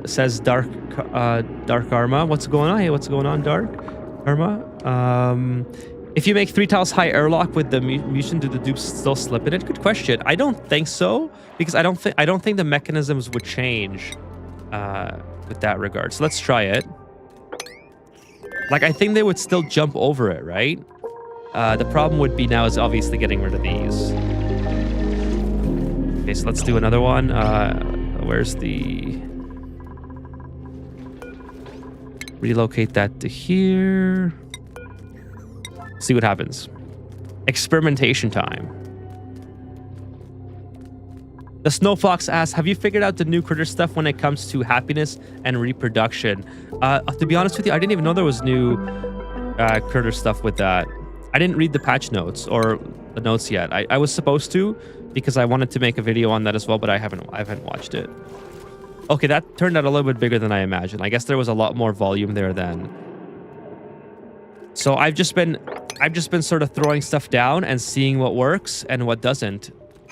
Says Dark Arma. What's going on? Hey, what's going on, Dark Arma? If you make 3 tiles high airlock with the mutation, do the dupes still slip in it? Good question. I don't think so, because I don't think the mechanisms would change with that regard. So let's try it. Like, I think they would still jump over it, right? The problem would be now is obviously getting rid of these. Okay, so let's do another one. Where's the... Relocate that to here. See what happens. Experimentation time. The Snow Fox asks, have you figured out the new critter stuff when it comes to happiness and reproduction? To be honest with you, I didn't even know there was new critter stuff with that. I didn't read the patch notes or the notes yet. I was supposed to, because I wanted to make a video on that as well, but I haven't watched it. Okay, that turned out a little bit bigger than I imagined. I guess there was a lot more volume there then. So I've just been sort of throwing stuff down and seeing what works and what doesn't.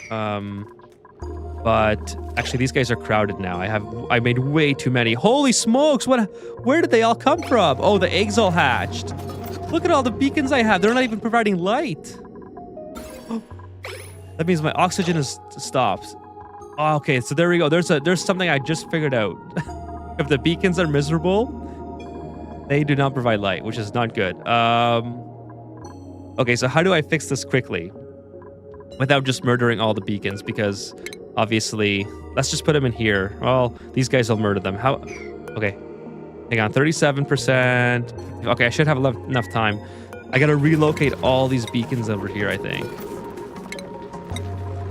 But actually these guys are crowded now. I made way too many. Holy smokes, where did they all come from? Oh, the eggs all hatched. Look at all the beacons I have. They're not even providing light. That means my oxygen is stopped. Oh, okay, so there we go. There's something I just figured out. If the beacons are miserable, they do not provide light, which is not good. Okay, so how do I fix this quickly without just murdering all the beacons? Because obviously, let's just put them in here. Well, these guys will murder them. How? Okay, hang on, 37%. Okay, I should have enough time. I gotta relocate all these beacons over here, I think.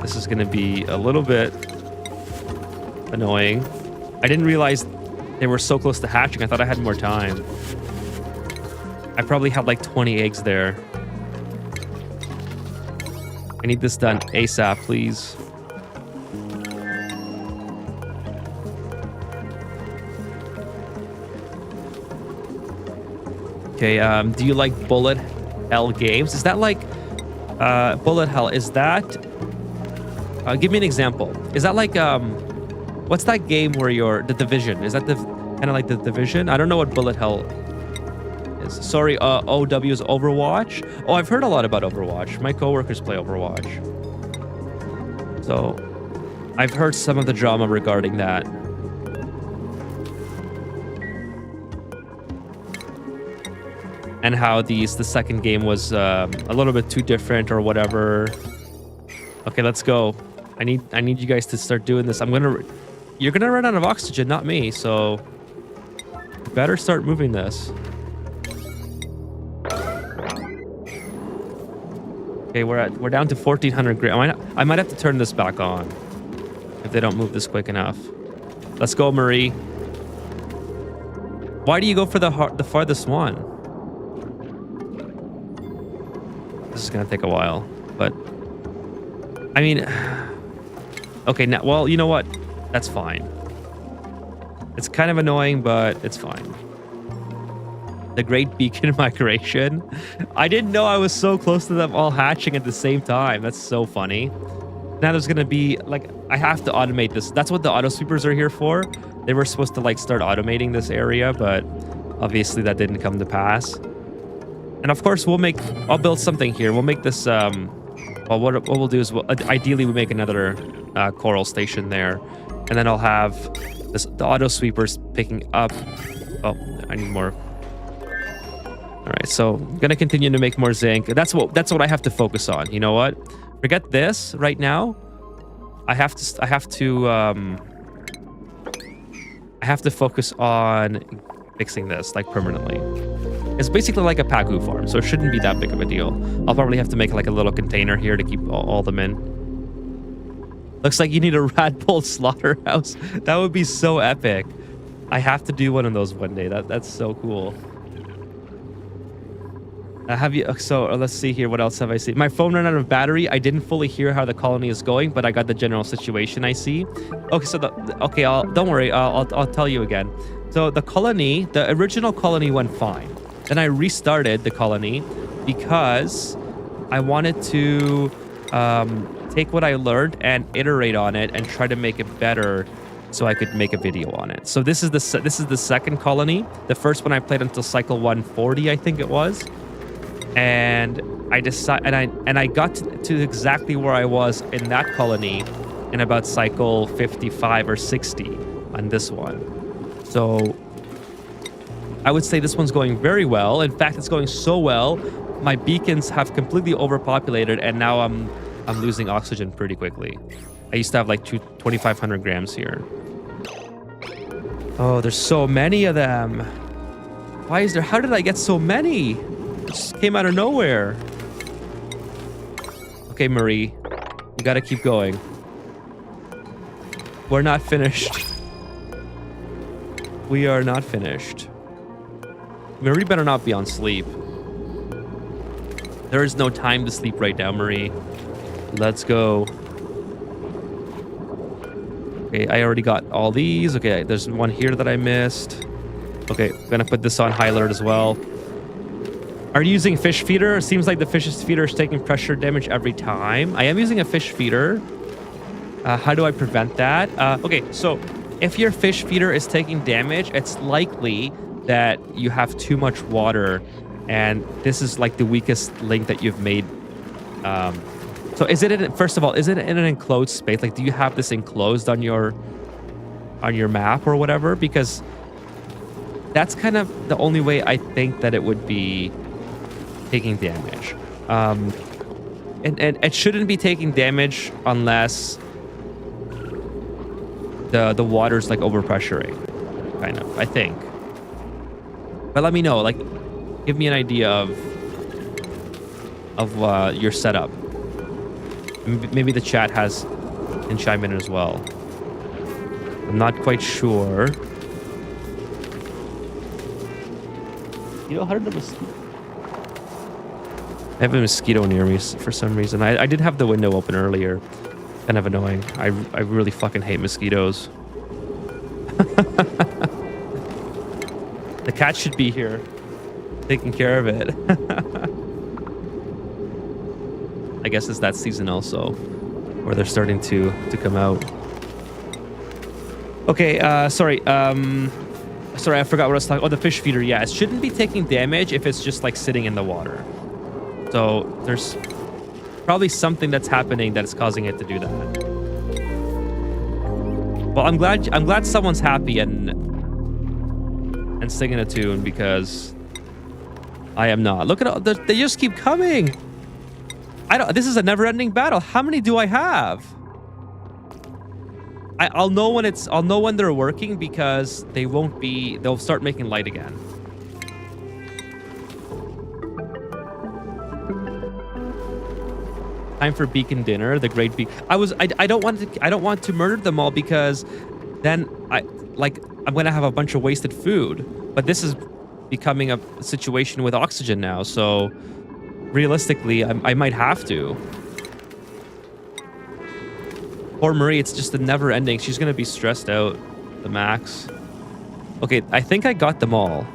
This is gonna be a little bit annoying. I didn't realize they were so close to hatching. I thought I had more time. I probably had like 20 eggs there. I need this done ASAP, please. Okay, do you like bullet hell games? Is that like bullet hell? Is that give me an example. Is that like what's that game where you're the Division? Is that the kind of like the Division? I don't know what bullet hell is. Sorry, OW is Overwatch. Oh, I've heard a lot about Overwatch. My coworkers play Overwatch, so I've heard some of the drama regarding that. And how the second game was a little bit too different or whatever. Okay, let's go. I need you guys to start doing this. You're gonna run out of oxygen, not me. So you better start moving this. Okay, we're down to 1,400 grit. I might have to turn this back on if they don't move this quick enough. Let's go, Marie. Why do you go for the farthest one? This is gonna take a while, but I mean, okay, now, well, you know what? That's fine. It's kind of annoying, but it's fine. The Great Beacon Migration. I didn't know I was so close to them all hatching at the same time. That's so funny. Now there's gonna be like, I have to automate this. That's what the auto sweepers are here for. They were supposed to like start automating this area, but obviously that didn't come to pass. And of course I'll build something here. We'll make this, well, what we'll do is ideally we make another coral station there. And then I'll have the auto sweepers picking up. Oh, I need more. All right, so I'm gonna continue to make more zinc. That's what I have to focus on. You know what? Forget this right now. I have to focus on fixing this like permanently. It's basically like a Pagu farm, so it shouldn't be that big of a deal. I'll probably have to make like a little container here to keep all them in. Looks like you need a Radbull slaughterhouse. That would be so epic. I have to do one of those one day. That's so cool. Have you? So let's see here. What else have I seen? My phone ran out of battery. I didn't fully hear how the colony is going, but I got the general situation. I see. Okay, so okay. Don't worry. I'll tell you again. So the original colony went fine. Then I restarted the colony because I wanted to take what I learned and iterate on it and try to make it better, so I could make a video on it. So this is the second colony. The first one I played until cycle 140, I think it was. And I decided, and I got to exactly where I was in that colony in about cycle 55 or 60 on this one. So I would say this one's going very well. In fact, it's going so well, my beacons have completely overpopulated, and now I'm losing oxygen pretty quickly. I used to have like 2,500 grams here. Oh, there's so many of them. Why is there? How did I get so many? It just came out of nowhere. Okay, Marie, you gotta keep going. We're not finished. We are not finished. Marie better not be on sleep. There is no time to sleep right now, Marie. Let's go. Okay, I already got all these. Okay, there's one here that I missed. Okay, I'm gonna put this on high alert as well. Are you using fish feeder? It seems like the fish feeder is taking pressure damage every time. I am using a fish feeder. How do I prevent that? Okay, so if your fish feeder is taking damage, it's likely that you have too much water, and this is like the weakest link that you've made. So is it first of all, is it in an enclosed space? Like, do you have this enclosed on your map or whatever? Because that's kind of the only way I think that it would be taking damage. And it shouldn't be taking damage unless the water's like overpressuring, kind of, I think. But let me know, like, give me an idea of your setup. Maybe the chat can chime in as well. I'm not quite sure. You know, how did the mosquito? I have a mosquito near me for some reason. I did have the window open earlier. Kind of annoying. I really fucking hate mosquitoes. The cat should be here, taking care of it. I guess it's that season also, where they're starting to come out. Okay, sorry. Sorry, I forgot what I was talking. Oh, the fish feeder. Yeah, it shouldn't be taking damage if it's just like sitting in the water. So there's probably something that's happening that is causing it to do that. Well, I'm glad someone's happy and singing a tune, because I am not. Look at all, they just keep coming. This is a never-ending battle. How many do I have? I'll know when they're working, because they'll start making light again. Time for beacon dinner, the great beacon. I don't want to murder them all, because then I'm gonna have a bunch of wasted food. But this is becoming a situation with oxygen now, so realistically, I might have to. Poor Marie, it's just a never ending. She's gonna be stressed out, the max. Okay, I think I got them all.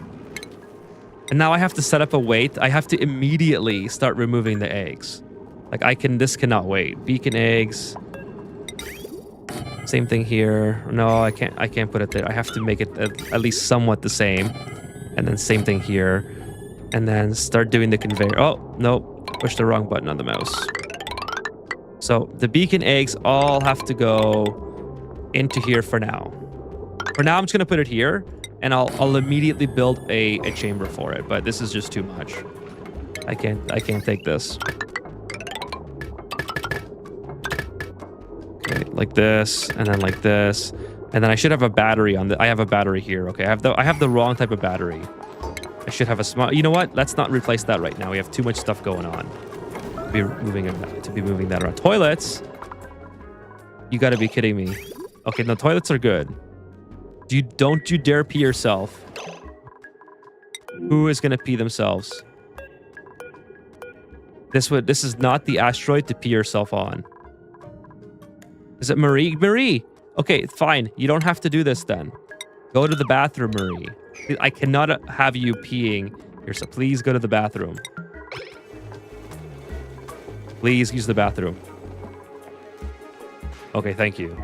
And now I have to set up a wait. I have to immediately start removing the eggs. Like, this cannot wait. Beacon eggs. Same thing here. No, I can't put it there. I have to make it at least somewhat the same. And then same thing here. And then start doing the conveyor. Oh, no. Push the wrong button on the mouse. So the beacon eggs all have to go into here for now. For now, I'm just going to put it here. And I'll immediately build a chamber for it. But this is just too much. I can't take this. Okay, like this, and then like this, and then I should have a battery on I have a battery here. Okay, I have the wrong type of battery. I should have a small. You know what? Let's not replace that right now. We have too much stuff going on. To be moving that around. Toilets. You got to be kidding me. Okay, no, toilets are good. Don't you dare pee yourself. Who is gonna pee themselves? This is not the asteroid to pee yourself on. Is it Marie? Marie! Okay, fine. You don't have to do this then. Go to the bathroom, Marie. I cannot have you peeing yourself. Please go to the bathroom. Please use the bathroom. Okay, thank you.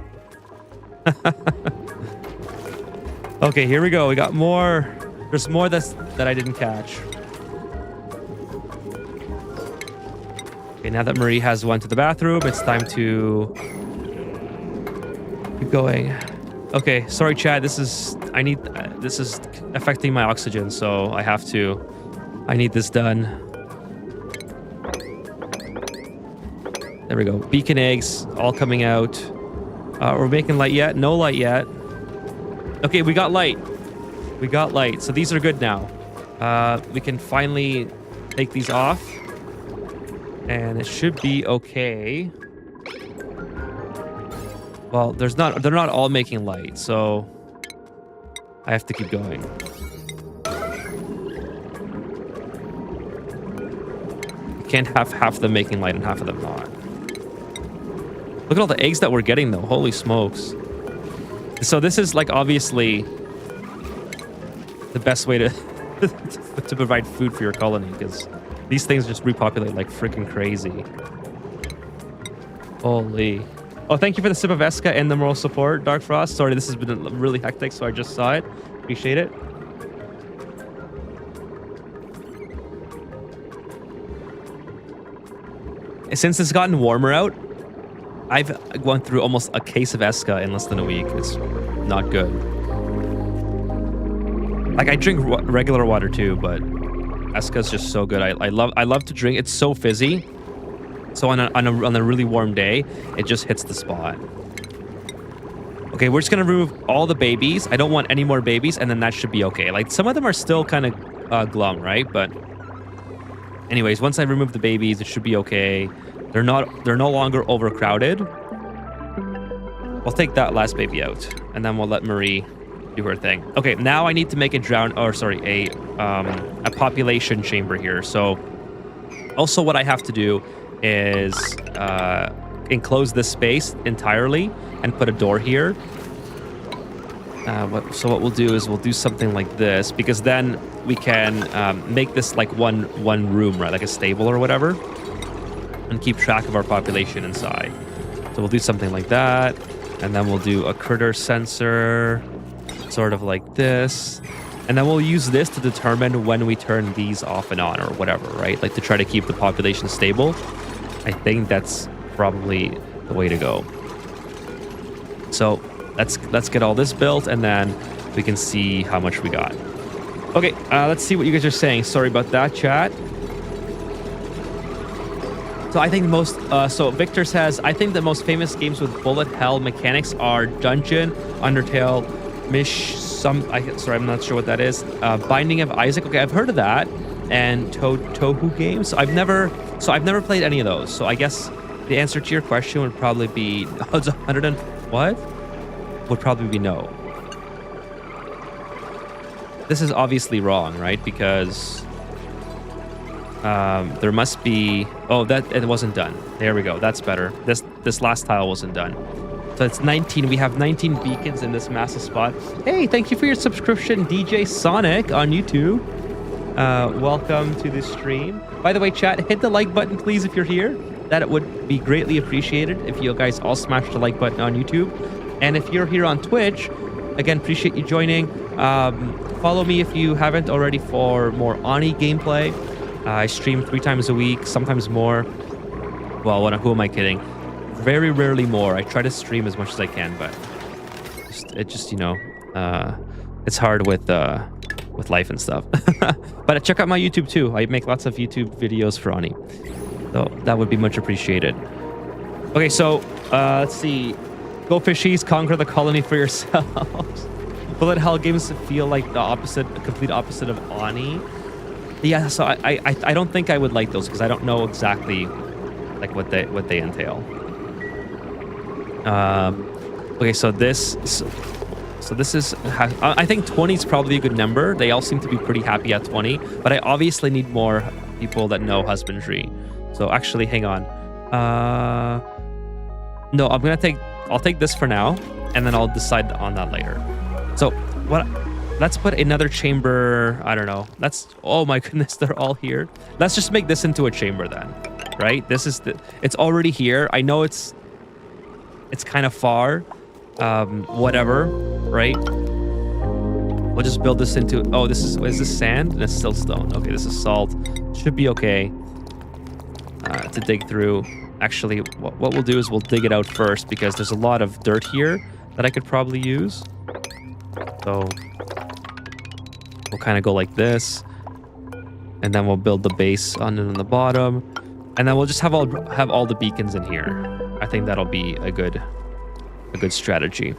Okay, here we go. We got more. There's more that I didn't catch. Okay, now that Marie has went to the bathroom, it's time to keep going. Okay, sorry, Chad. This is affecting my oxygen, so I need this done. There we go. Beacon eggs all coming out. We're making light yet? No light yet. Okay, we got light. We got light. So these are good now. We can finally take these off. And it should be okay. Well, they're not all making light, so I have to keep going. You can't have half of them making light and half of them not. Look at all the eggs that we're getting, though. Holy smokes. So this is, like, obviously the best way to to provide food for your colony, because these things just repopulate like freaking crazy. Holy. Oh, thank you for the sip of Eska and the moral support, Dark Frost. Sorry, this has been really hectic, so I just saw it. Appreciate it. Since it's gotten warmer out, I've gone through almost a case of Eska in less than a week. It's not good. Like, I drink regular water too, but Eska's just so good. I love to drink. It's so fizzy. So on a really warm day, it just hits the spot. Okay, we're just gonna remove all the babies. I don't want any more babies, and then that should be okay. Like, some of them are still kind of glum, right? But anyways, once I remove the babies, it should be okay. They're no longer overcrowded. I'll take that last baby out, and then we'll let Marie do her thing. Okay, now I need to make a a population chamber here. So also what I have to do is enclose this space entirely and put a door here. So what we'll do is we'll do something like this, because then we can make this like one room, right? Like a stable or whatever, and keep track of our population inside. So we'll do something like that, and then we'll do a critter sensor, sort of like this. And then we'll use this to determine when we turn these off and on or whatever, right? Like, to try to keep the population stable. I think that's probably the way to go. So let's get all this built, and then we can see how much we got. Okay, let's see what you guys are saying. Sorry about that, chat. So I think so Victor says, I think the most famous games with bullet hell mechanics are Dungeon, Undertale, sorry, I'm not sure what that is. Binding of Isaac. Okay, I've heard of that. And Tohu games. I've never played any of those. So I guess the answer to your question would probably be 100 and what? Would probably be no. This is obviously wrong, right? Because there must be. Oh, that it wasn't done. There we go. That's better. This last tile wasn't done. So it's 19. We have 19 beacons in this massive spot. Hey, thank you for your subscription, DJ Sonic on YouTube. Welcome to the stream. By the way, chat, hit the like button, please, if you're here. That would be greatly appreciated if you guys all smash the like button on YouTube. And if you're here on Twitch, again, appreciate you joining. Follow me if you haven't already for more Ani gameplay. I stream 3 times a week, sometimes more. Well, who am I kidding? Very rarely more. I try to stream as much as I can, but it's hard with life and stuff. But check out my YouTube too. I make lots of YouTube videos for Ani, so that would be much appreciated. Okay, so let's see. Go fishies, conquer the colony for yourselves. Bullet hell games feel like the complete opposite of Ani. Yeah, so I don't think I would like those, because I don't know exactly like what they entail. Okay, so this is, I think 20 is probably a good number. They all seem to be pretty happy at 20, but I obviously need more people that know husbandry. So actually, hang on. No, I'll take this for now, and then I'll decide on that later. So let's put another chamber. I don't know. Oh my goodness, they're all here. Let's just make this into a chamber then, right? It's already here. I know it's kind of far. Whatever, right? We'll just build this into, is this sand? And it's still stone. Okay, this is salt. Should be okay to dig through. Actually, what we'll do is we'll dig it out first because there's a lot of dirt here that I could probably use. So we'll kind of go like this, and then we'll build the base on the bottom, and then we'll just have all the beacons in here. I think that'll be a good strategy.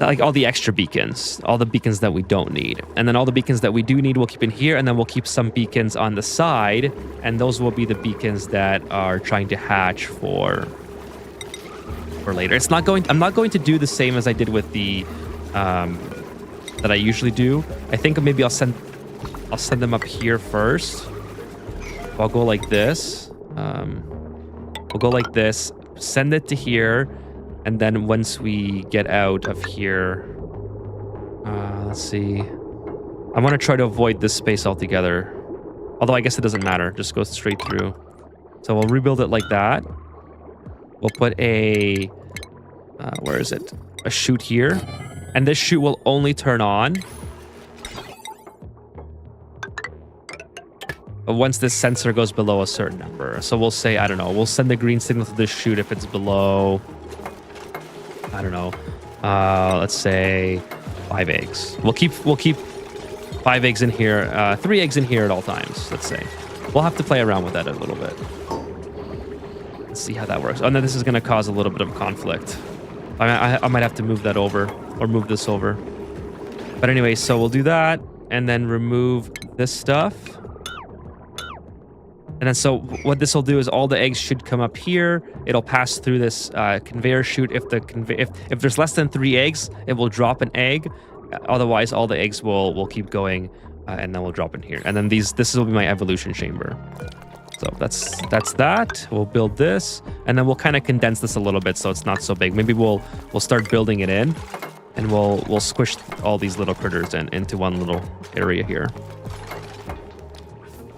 Like all the extra beacons, all the beacons that we don't need. And then all the beacons that we do need, we'll keep in here, and then we'll keep some beacons on the side, and those will be the beacons that are trying to hatch for later. I'm not going to do the same as I did with the that I usually do. I think maybe I'll send them up here first. I'll go like this. We'll go like this, send it to here. And then once we get out of here, let's see. I want to try to avoid this space altogether. Although I guess it doesn't matter. Just go straight through. So we'll rebuild it like that. We'll put a, where is it? A chute here. And this chute will only turn on once this sensor goes below a certain number. So we'll say, I don't know, we'll send the green signal to this chute if it's below, I don't know, let's say 5 eggs. We'll keep 5 eggs in here, 3 eggs in here at all times, let's say. We'll have to play around with that a little bit. Let's see how that works. Oh no, this is going to cause a little bit of conflict. I might have to move that over, or move this over. But anyway, so we'll do that, and then remove this stuff. And then so what this will do is all the eggs should come up here. It'll pass through this conveyor chute. If there's less than 3 eggs, it will drop an egg. Otherwise, all the eggs will keep going, and then we'll drop in here. And then this will be my evolution chamber. So that's that. We'll build this, and then we'll kind of condense this a little bit so it's not so big. Maybe we'll start building it in, and we'll squish all these little critters into one little area here.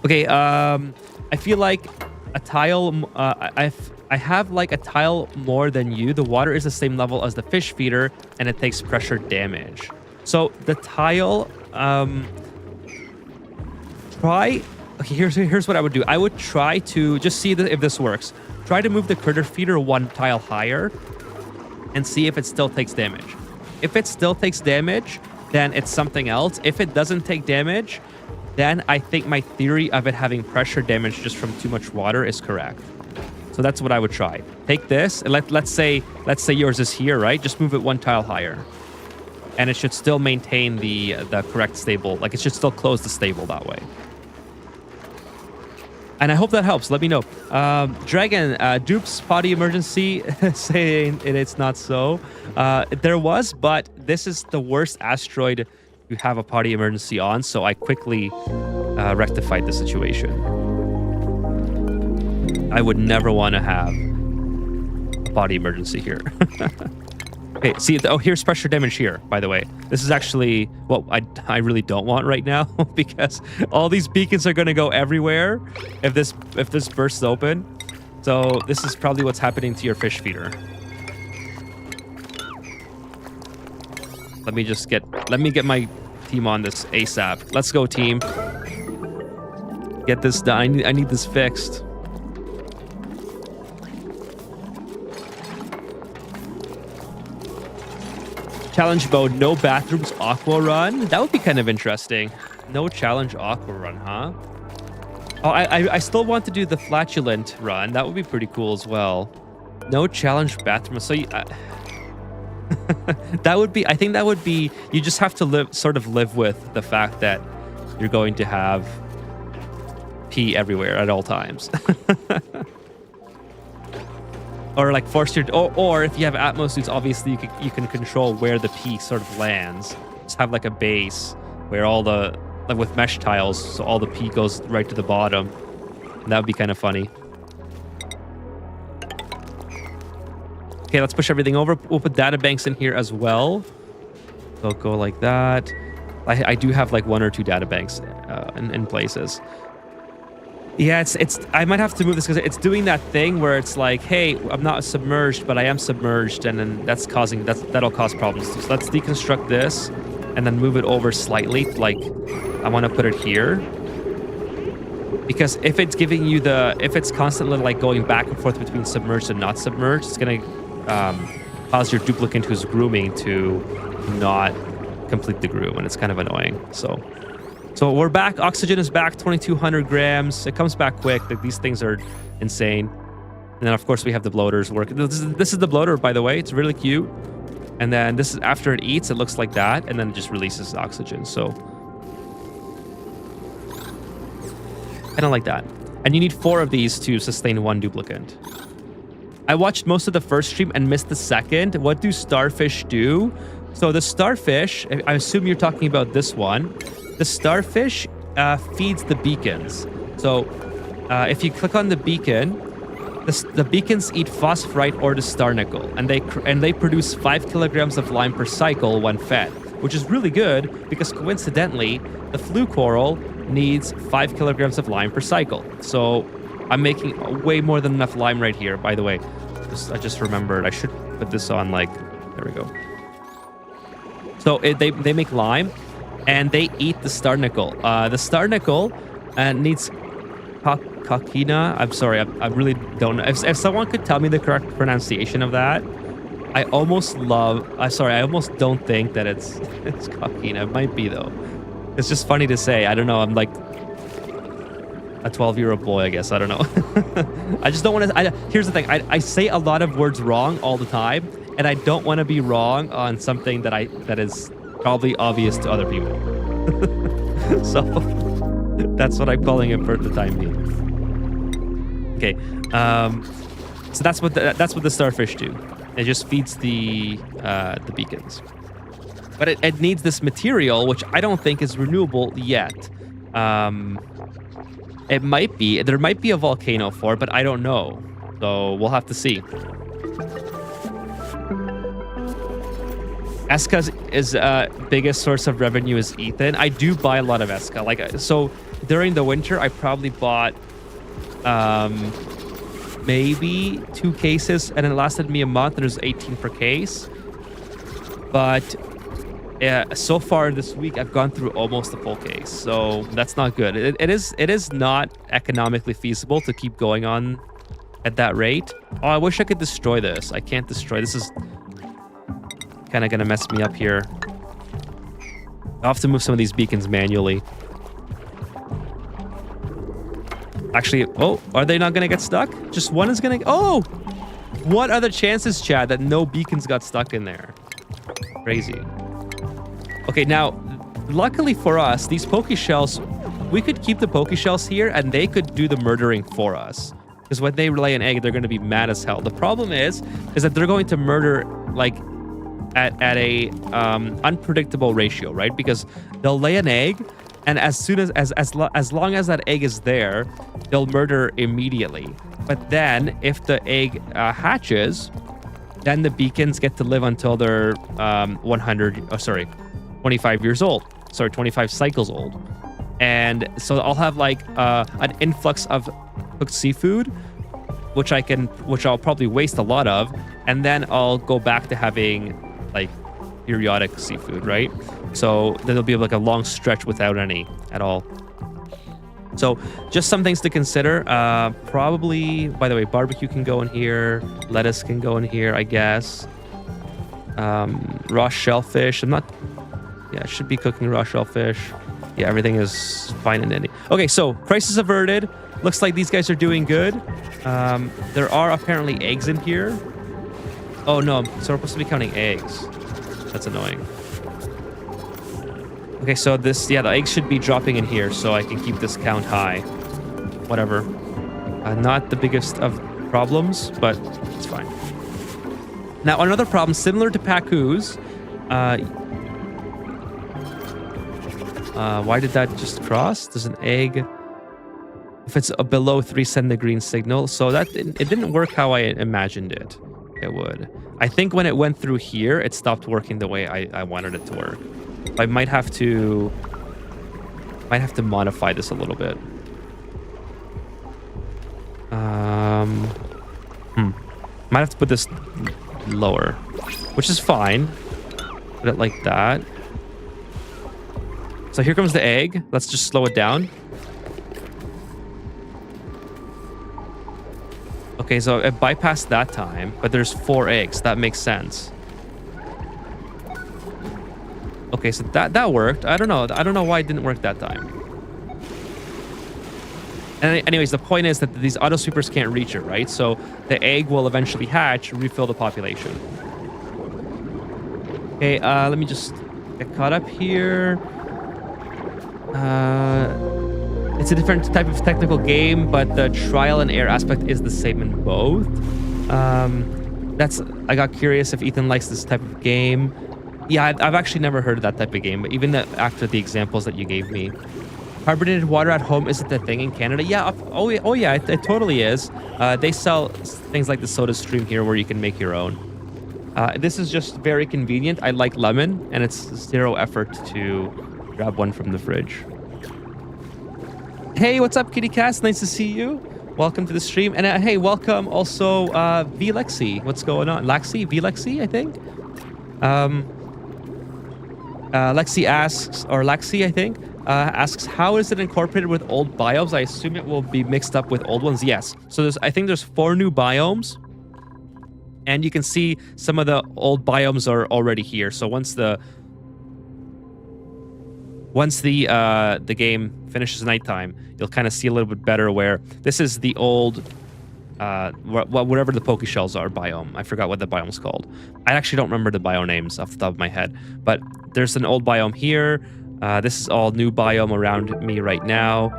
Okay. I feel like a tile. I have like a tile more than you. The water is the same level as the fish feeder, and it takes pressure damage. So the tile. Try. Okay, here's what I would do. I would try to just see if this works. Try to move the critter feeder 1 tile higher, and see if it still takes damage. If it still takes damage, then it's something else. If it doesn't take damage, then I think my theory of it having pressure damage just from too much water is correct. So that's what I would try. Take this, and let's say yours is here, right? Just move it 1 tile higher, and it should still maintain the correct stable. Like it should still close the stable that way. And I hope that helps. Let me know. Dragon, Dupes potty emergency saying it's not so. There was, but this is the worst asteroid you have a potty emergency on, so I quickly rectified the situation. I would never want to have a potty emergency here. Okay, see, here's pressure damage here, by the way. This is actually what I really don't want right now because all these beacons are going to go everywhere if this bursts open. So this is probably what's happening to your fish feeder. Let me get my team on this ASAP. Let's go, team. Get this done. I need this fixed. Challenge mode, no bathrooms, aqua run. That would be kind of interesting. No challenge aqua run, huh? Oh, I still want to do the flatulent run. That would be pretty cool as well. No challenge bathroom. So that would be. I think that would be. You just have to live with the fact that you're going to have pee everywhere at all times. Or like force your, or if you have Atmos suits, obviously you can control where the pee sort of lands. Just have like a base where all the, like with mesh tiles, so all the pee goes right to the bottom. That would be kind of funny. Okay, let's push everything over. We'll put data banks in here as well. They'll go like that. I do have like 1 or 2 data banks in places. Yeah, I might have to move this because it's doing that thing where it's like, hey, I'm not submerged, but I am submerged, and then that'll cause problems too. So let's deconstruct this and then move it over slightly. Like, I want to put it here. Because if it's giving you if it's constantly like going back and forth between submerged and not submerged, it's gonna cause your duplicant who's grooming to not complete the groom, and it's kind of annoying. So we're back. Oxygen is back, 2,200 grams. It comes back quick. Like, these things are insane. And then, of course, we have the bloaters working. This is the bloater, by the way. It's really cute. And then this is after it eats, it looks like that, and then it just releases oxygen. So kind of like that. And you need 4 of these to sustain 1 duplicant. I watched most of the first stream and missed the second. What do starfish do? So the starfish, I assume you're talking about this one. The starfish feeds the beacons. So if you click on the beacon, the beacons eat phosphorite or the star nickel, and they produce 5 kilograms of lime per cycle when fed, which is really good because coincidentally, the flue coral needs 5 kilograms of lime per cycle. So I'm making way more than enough lime right here, by the way. I just remembered. I should put this on like, there we go. So they make lime, and they eat the star nickel. The star nickel needs coquina. I'm sorry, I really don't know. If someone could tell me the correct pronunciation of that, I almost don't think that it's coquina. It might be though. It's just funny to say. I don't know. I'm like a 12-year-old boy, I guess. I don't know. I just don't want to. Here's the thing. I say a lot of words wrong all the time, and I don't want to be wrong on something that is probably obvious to other people. So that's what I'm calling it for the time being. Okay. So that's what the starfish do. It just feeds the beacons. But it needs this material, which I don't think is renewable yet. It might be. There might be a volcano for it, but I don't know. So we'll have to see. Esca's biggest source of revenue is Ethan. I do buy a lot of Esca. Like, so during the winter, I probably bought maybe 2 cases, and it lasted me a month, and it was 18 per case. But so far this week, I've gone through almost a full case, so that's not good. It is not economically feasible to keep going on at that rate. Oh, I wish I could destroy this. I can't destroy. This is kind of gonna mess me up here. I'll have to move some of these beacons manually. Actually, oh, are they not gonna get stuck? Just one is gonna. Oh, what are the chances, Chad, that no beacons got stuck in there? Crazy. Okay, now, luckily for us, these Pokeshells, we could keep the Pokeshells here, and they could do the murdering for us. Because when they lay an egg, they're going to be mad as hell. The problem is that they're going to murder, like, at a unpredictable ratio, right? Because they'll lay an egg, and as long as that egg is there, they'll murder immediately. But then, if the egg hatches, then the beacons get to live until they're 25 years old. Sorry, 25 cycles old. And so I'll have like an influx of cooked seafood, which I'll probably waste a lot of, and then I'll go back to having like periodic seafood, right? So then there'll be like a long stretch without any at all. So just some things to consider. Probably, by the way, barbecue can go in here, lettuce can go in here, I guess. Raw shellfish. Yeah, I should be cooking raw shellfish. Yeah, everything is fine and dandy. Okay, so crisis averted. Looks like these guys are doing good. There are apparently eggs in here. Oh no, so we're supposed to be counting eggs. That's annoying. Okay, so the eggs should be dropping in here so I can keep this count high. Whatever. Not the biggest of problems, but it's fine. Now, another problem similar to Paku's. Why did that just cross? There's an egg. if it's a below 3, send the green signal. So that it didn't work how I imagined it would. I think when it went through here, it stopped working the way I wanted it to work. I might have to modify this a little bit. Might have to put this lower, which is fine. Put it like that. So here comes the egg. Let's just slow it down. Okay, so it bypassed that time, but there's 4 eggs. That makes sense. Okay, so that worked. I don't know why it didn't work that time. And anyways, the point is that these auto sweepers can't reach it, right? So the egg will eventually hatch, refill the population. Okay, let me just get caught up here. It's a different type of technical game, but the trial and error aspect is the same in both. I got curious if Ethan likes this type of game. Yeah, I've actually never heard of that type of game, but even after the examples that you gave me. Carbonated water at home isn't a thing in Canada. Yeah, oh yeah, it totally is. They sell things like the Soda Stream here where you can make your own. This is just very convenient. I like lemon, and it's 0 effort to grab one from the fridge. Hey, what's up, Kitty Cats? Nice to see you. Welcome to the stream. And hey, welcome also V Lexi. What's going on? Lexi? V Lexi, I think? Lexi asks, or Lexi, I think, asks, how is it incorporated with old biomes? I assume it will be mixed up with old ones. Yes. So I think there's 4 new biomes. And you can see some of the old biomes are already here. So once the game finishes nighttime, you'll kind of see a little bit better where this is the old, whatever the Poke Shells are biome. I forgot what the biome's called. I actually don't remember the bio names off the top of my head, but there's an old biome here. This is all new biome around me right now.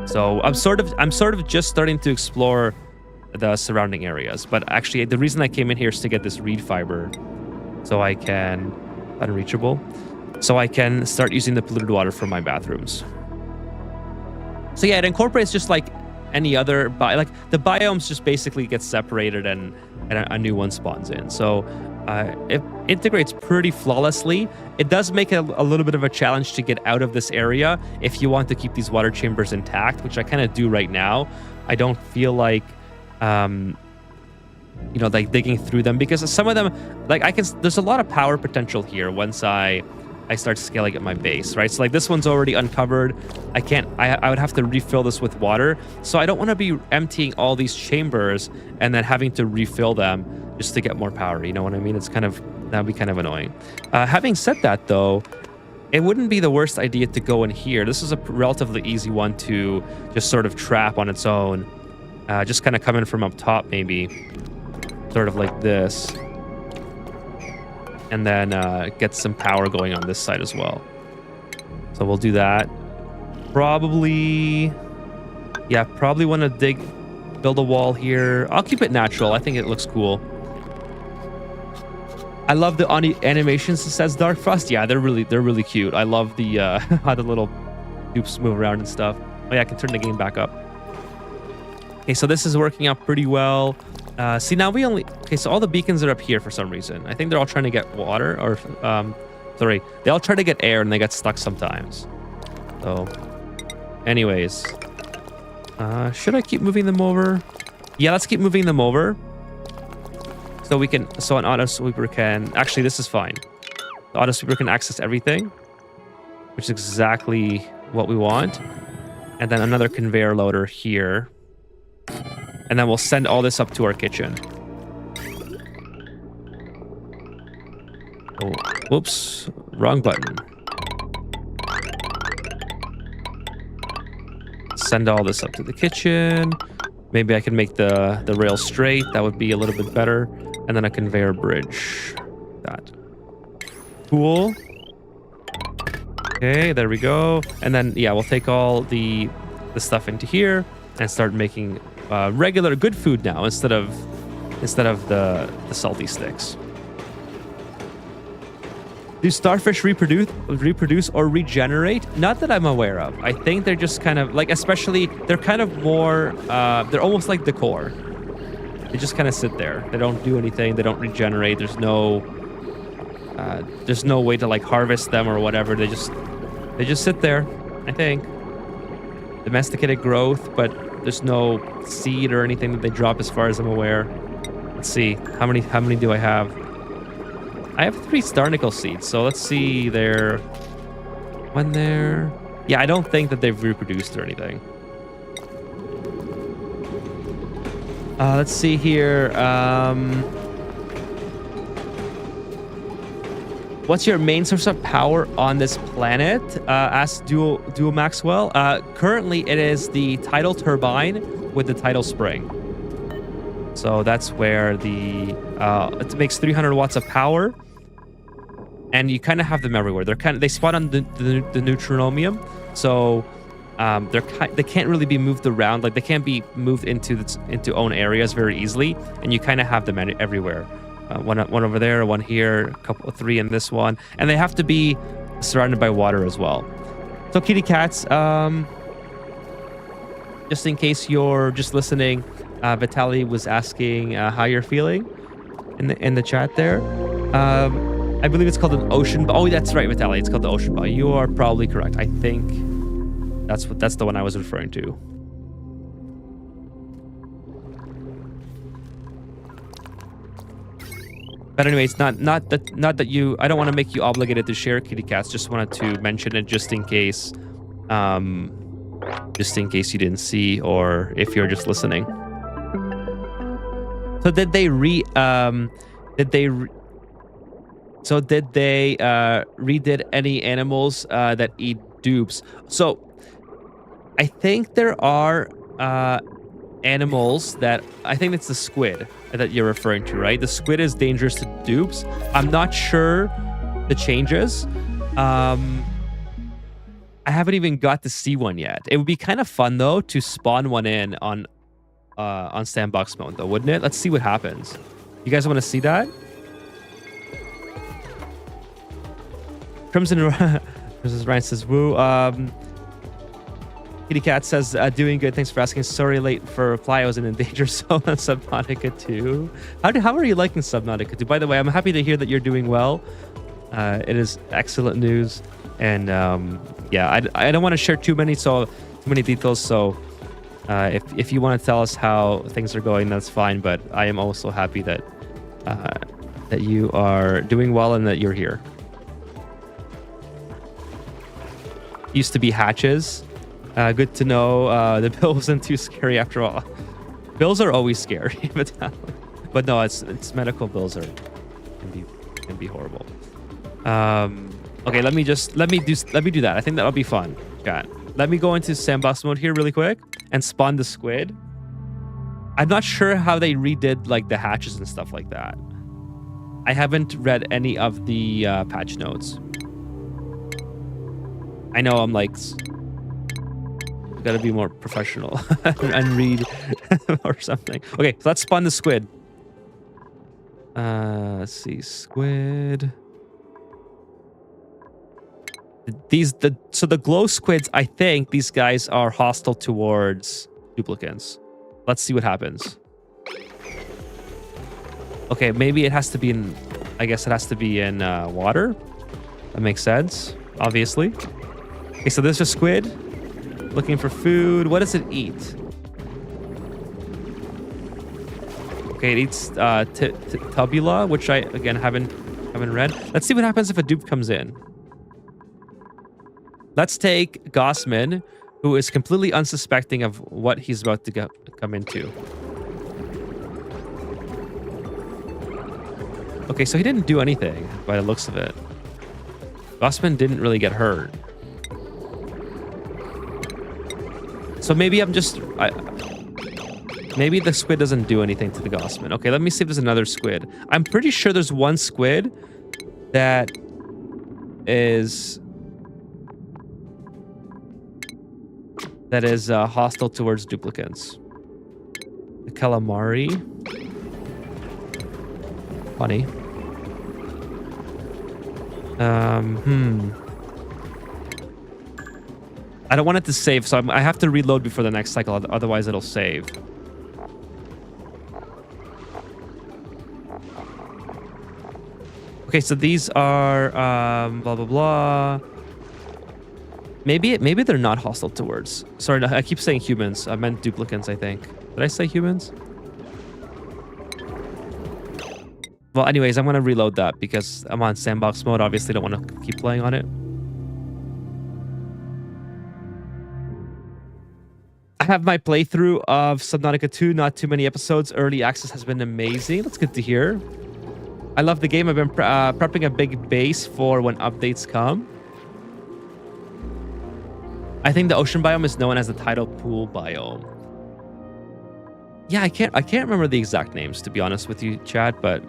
So I'm sort of just starting to explore the surrounding areas. But actually, the reason I came in here is to get this reed fiber, so I can unreachable. So I can start using the polluted water from my bathrooms. So yeah, it incorporates just like any other like the biomes just basically get separated and a new one spawns in. So it integrates pretty flawlessly. It does make it a little bit of a challenge to get out of this area if you want to keep these water chambers intact, which I kind of do right now. I don't feel like like digging through them, because some of them, like there's a lot of power potential here once I start scaling at my base, right? So like this one's already uncovered. I would have to refill this with water. So I don't want to be emptying all these chambers and then having to refill them just to get more power. You know what I mean? That'd be kind of annoying. Having said that though, it wouldn't be the worst idea to go in here. This is a relatively easy one to just sort of trap on its own. Just kind of come in from up top maybe. Sort of like this. And then get some power going on this side as well. So we'll do that. Probably want to build a wall here. I'll keep it natural. I think it looks cool. I love the animations, says Dark Frost. Yeah, they're really cute. I love the how the little hoops move around and stuff. Oh yeah, I can turn the game back up. Okay, so this is working out pretty well. See, now so all the beacons are up here for some reason. I think they're all trying to get water, or sorry, they all try to get air and they get stuck sometimes. So anyways, should I keep moving them over? Yeah, let's keep moving them over. So an auto sweeper can, actually this is fine. The auto sweeper can access everything, which is exactly what we want. And then another conveyor loader here. And then we'll send all this up to our kitchen. Oh, whoops, wrong button. Send all this up to the kitchen. Maybe I can make the rail straight. That would be a little bit better. And then a conveyor bridge. That. Cool. Okay, there we go. And then, yeah, we'll take all the stuff into here and start making regular good food now instead of the salty sticks. Do starfish reproduce or regenerate? Not that I'm aware of. I think they're just kind of like, especially they're kind of more they're almost like decor. They just kind of sit there. They don't do anything. They don't regenerate. There's no way to like harvest them or whatever. They just sit there, I think. Domesticated growth, but there's no seed or anything that they drop as far as I'm aware. Let's see. How many do I have? I have 3 Starnicle seeds, so let's see there. When they're... Yeah, I don't think that they've reproduced or anything. Let's see here. What's your main source of power on this planet? Asked Dual Maxwell. Currently, it is the tidal turbine with the tidal spring. So that's where the it makes 300 watts of power, and you kind of have them everywhere. They spawn on the neutronomium, so they can't really be moved around. Like they can't be moved into own areas very easily, and you kind of have them everywhere. One over there, one here, three in this one, and they have to be surrounded by water as well. So kitty cats, just in case you're just listening, Vitaly was asking how you're feeling in the chat there. I believe it's called an ocean. Oh, that's right, Vitaly. It's called the ocean ball. You are probably correct. I think that's the one I was referring to. But anyways, not that you. I don't want to make you obligated to share kitty cats. Just wanted to mention it just in case you didn't see, or if you're just listening. So did they redid any animals that eat dupes? So I think there are animals that, I think it's the squid that you're referring to, right? The squid is dangerous to dupes. I'm not sure the changes. I haven't even got to see one yet. It would be kind of fun though to spawn one in on sandbox mode though, wouldn't it? Let's see what happens. You guys want to see that? Crimson versus Ryan says woo. Kitty Cat says doing good. Thanks for asking. Sorry late for reply. I was in danger zone on Subnautica 2. How are you liking Subnautica 2? By the way, I'm happy to hear that you're doing well. It is excellent news. And yeah, I don't want to share too many details. So if you want to tell us how things are going, that's fine. But I am also happy that you are doing well and that you're here. Used to be hatches. Good to know. The bill wasn't too scary after all. Bills are always scary, but no, it's medical bills can be horrible. Okay, let me do that. I think that'll be fun. Chat. Let me go into sandbox mode here really quick and spawn the squid. I'm not sure how they redid like the hatches and stuff like that. I haven't read any of the patch notes. I know I'm like gotta be more professional and read or something. Okay, so let's spawn the squid. Let's see, squid. So the glow squids, I think these guys are hostile towards duplicants. Let's see what happens. Okay, maybe it has to be in, I guess it has to be in water. That makes sense, obviously. Okay, so there's a squid looking for food. What does it eat? Okay, it eats tubula, which I again haven't read. Let's see what happens if a dupe comes in. Let's take Gossman, who is completely unsuspecting of what he's about to come into. Okay, so he didn't do anything by the looks of it. Gossman didn't really get hurt. So maybe maybe the squid doesn't do anything to the Gossman. Okay, let me see if there's another squid. I'm pretty sure there's one squid that is hostile towards duplicants. The calamari. Funny. Hmm. I don't want it to save, so I have to reload before the next cycle. Otherwise, it'll save. Okay, so these are blah blah blah. Maybe they're not hostile towards. Sorry, no, I keep saying humans. I meant duplicants, I think. Did I say humans? Well, anyways, I'm gonna reload that because I'm on sandbox mode. Obviously, don't want to keep playing on it. I have my playthrough of Subnautica 2. Not too many episodes. Early access has been amazing. That's good to hear. I love the game. I've been prepping a big base for when updates come. I think the ocean biome is known as the tidal pool biome. Yeah, I can't remember the exact names, to be honest with you, Chad, but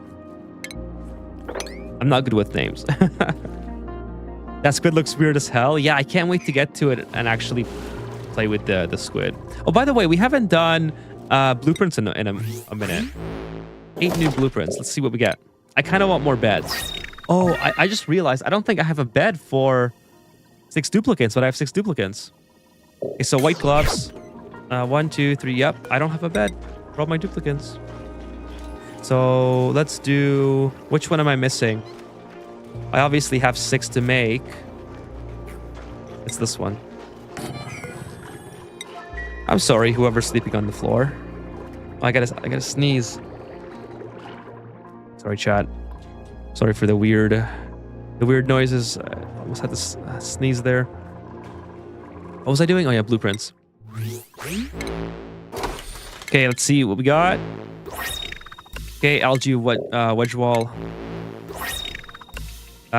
I'm not good with names. That squid looks weird as hell. Yeah, I can't wait to get to it and actually play with the squid. Oh, by the way, we haven't done blueprints in a minute. 8 new blueprints. Let's see what we get. I kind of want more beds. Oh, I just realized I don't think I have a bed for 6 duplicates, but I have 6 duplicates. Okay, so white gloves. 1, 2, 3. Yep, I don't have a bed for all my duplicates. So let's do... Which one am I missing? I obviously have 6 to make. It's this one. I'm sorry, whoever's sleeping on the floor. Oh, I gotta sneeze. Sorry, chat. Sorry for the weird noises. I almost had to sneeze there. What was I doing? Oh yeah, blueprints. Okay, let's see what we got. Okay, algae wedge wall.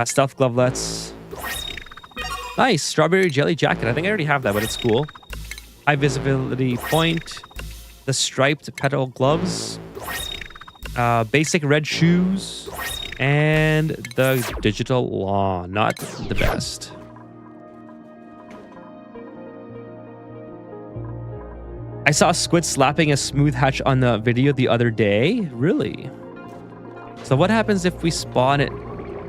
Stealth glovelets. Nice, strawberry jelly jacket. I think I already have that, but it's cool. High visibility point. The striped petal gloves. Basic red shoes. And the digital law. Not the best. I saw a squid slapping a smooth hatch on the video the other day. Really? So what happens if we spawn it?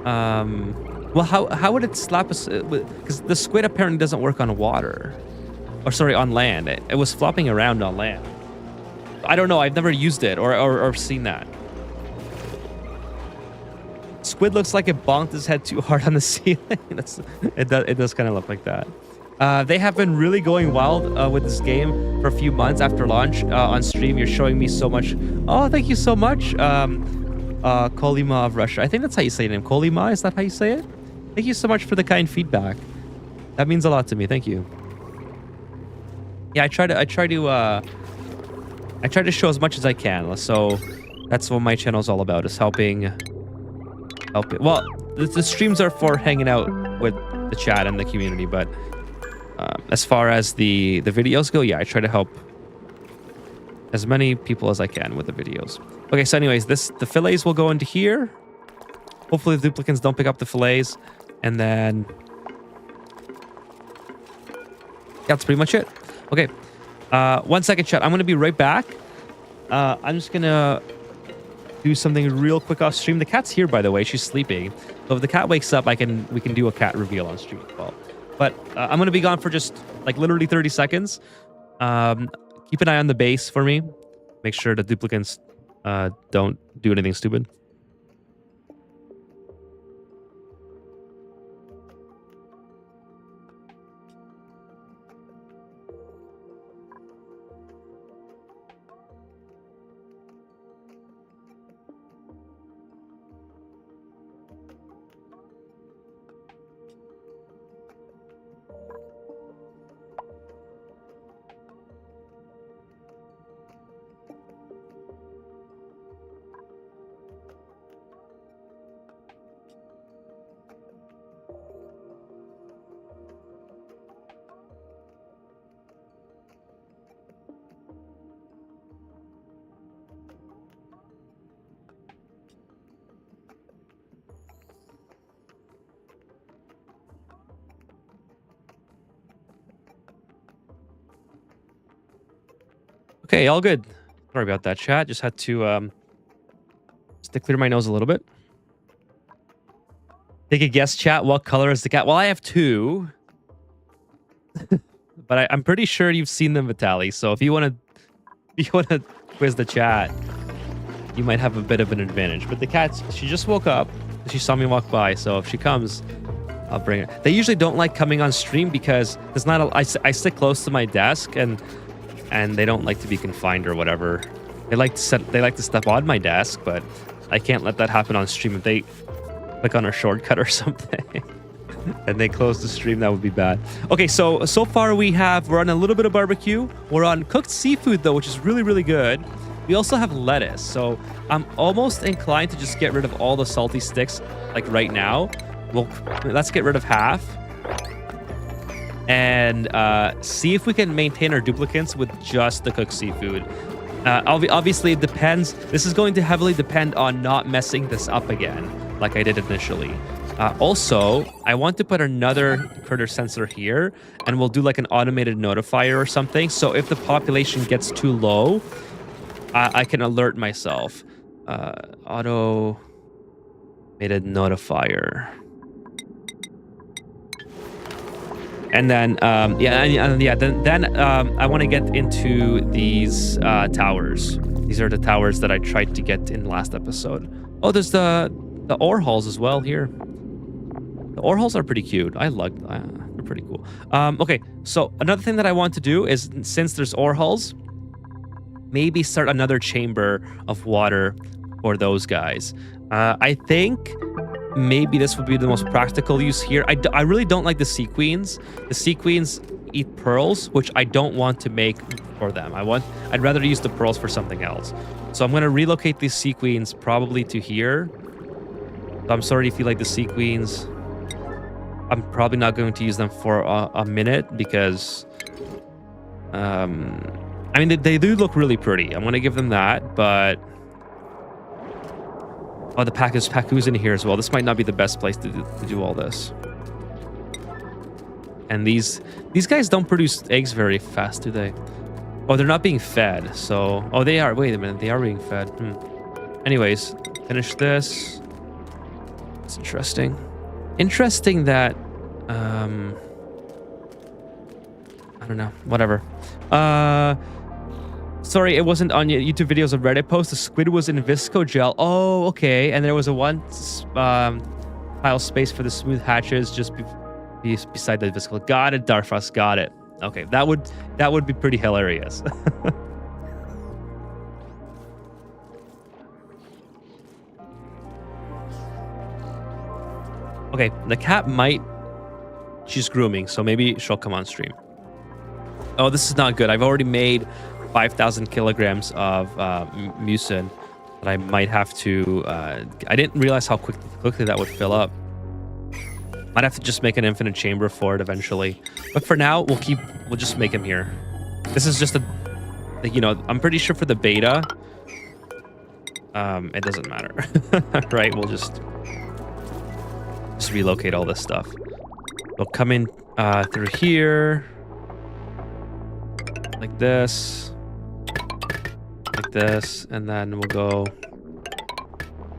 Well, how would it slap us? Because the squid apparently doesn't work on water. Or sorry, on land. It was flopping around on land. I don't know. I've never used it or seen that. Squid looks like it bonked his head too hard on the ceiling. It does kind of look like that. They have been really going wild with this game for a few months after launch. On stream, you're showing me so much. Oh, thank you so much. Kolima of Russia. I think that's how you say your name. Kolima, is that how you say it? Thank you so much for the kind feedback. That means a lot to me. Thank you. Yeah, I try to show as much as I can. So that's what my channel is all about, is helping. Well, the streams are for hanging out with the chat and the community, but as far as the videos go, yeah, I try to help as many people as I can with the videos. Okay, so anyways, the fillets will go into here. Hopefully the duplicants don't pick up the fillets, and then that's pretty much it. Okay, 1 second, chat. I'm gonna be right back. I'm just gonna do something real quick off stream. The cat's here, by the way. She's sleeping. So if the cat wakes up, we can do a cat reveal on stream as well. But I'm gonna be gone for just like literally 30 seconds. Keep an eye on the base for me. Make sure the duplicants don't do anything stupid. Okay, all good. Sorry about that, chat. Just had to clear my nose a little bit. Take a guess, chat. What color is the cat? Well, I have two, but I'm pretty sure you've seen them, Vitaly. So if you want to quiz the chat, you might have a bit of an advantage. But the cat, she just woke up. She saw me walk by, so if she comes, I'll bring her. They usually don't like coming on stream because there's not a, I sit close to my desk and they don't like to be confined or whatever. They like to step on my desk, but I can't let that happen on stream. If they click on a shortcut or something and they close the stream, that would be bad. Okay, so far we're on a little bit of barbecue. We're on cooked seafood though, which is really, really good. We also have lettuce, so I'm almost inclined to just get rid of all the salty sticks like right now. Let's get rid of half and see if we can maintain our duplicates with just the cooked seafood. Obviously, it depends. This is going to heavily depend on not messing this up again, like I did initially. Also, I want to put another critter sensor here, and we'll do like an automated notifier or something. So if the population gets too low, I can alert myself. Automated notifier. And then, then I want to get into these towers. These are the towers that I tried to get in last episode. Oh, there's the ore halls as well here. The ore halls are pretty cute. They're pretty cool. Okay, so another thing that I want to do is, since there's ore halls, maybe start another chamber of water for those guys. I think maybe this would be the most practical use here. I really don't like the sea queens. The sea queens eat pearls, which I don't want to make for them. I'd rather use the pearls for something else. So I'm going to relocate these sea queens probably to here. So I'm sorry if you like the sea queens. I'm probably not going to use them for a minute because I mean, they do look really pretty. I'm going to give them that, but oh, the Paku's in here as well. This might not be the best place to do all this. And these guys don't produce eggs very fast, do they? Oh, they're not being fed. So, oh, they are. Wait a minute, they are being fed. Anyways, finish this. It's interesting. Interesting that I don't know. Whatever. Sorry, it wasn't on YouTube videos of Reddit post. The squid was in Visco gel. Oh, okay. And there was a one tile space for the smooth hatches just beside the Visco. Got it, Darfus. Got it. Okay, that would be pretty hilarious. Okay, the cat might. She's grooming, so maybe she'll come on stream. Oh, this is not good. I've already made 5,000 kilograms of mucin that I might have to. I didn't realize how quickly that would fill up. Might have to just make an infinite chamber for it eventually. But for now, we'll just make him here. This is just I'm pretty sure for the beta, it doesn't matter, right? We'll just relocate all this stuff. We'll come in through here, like this, and then we'll go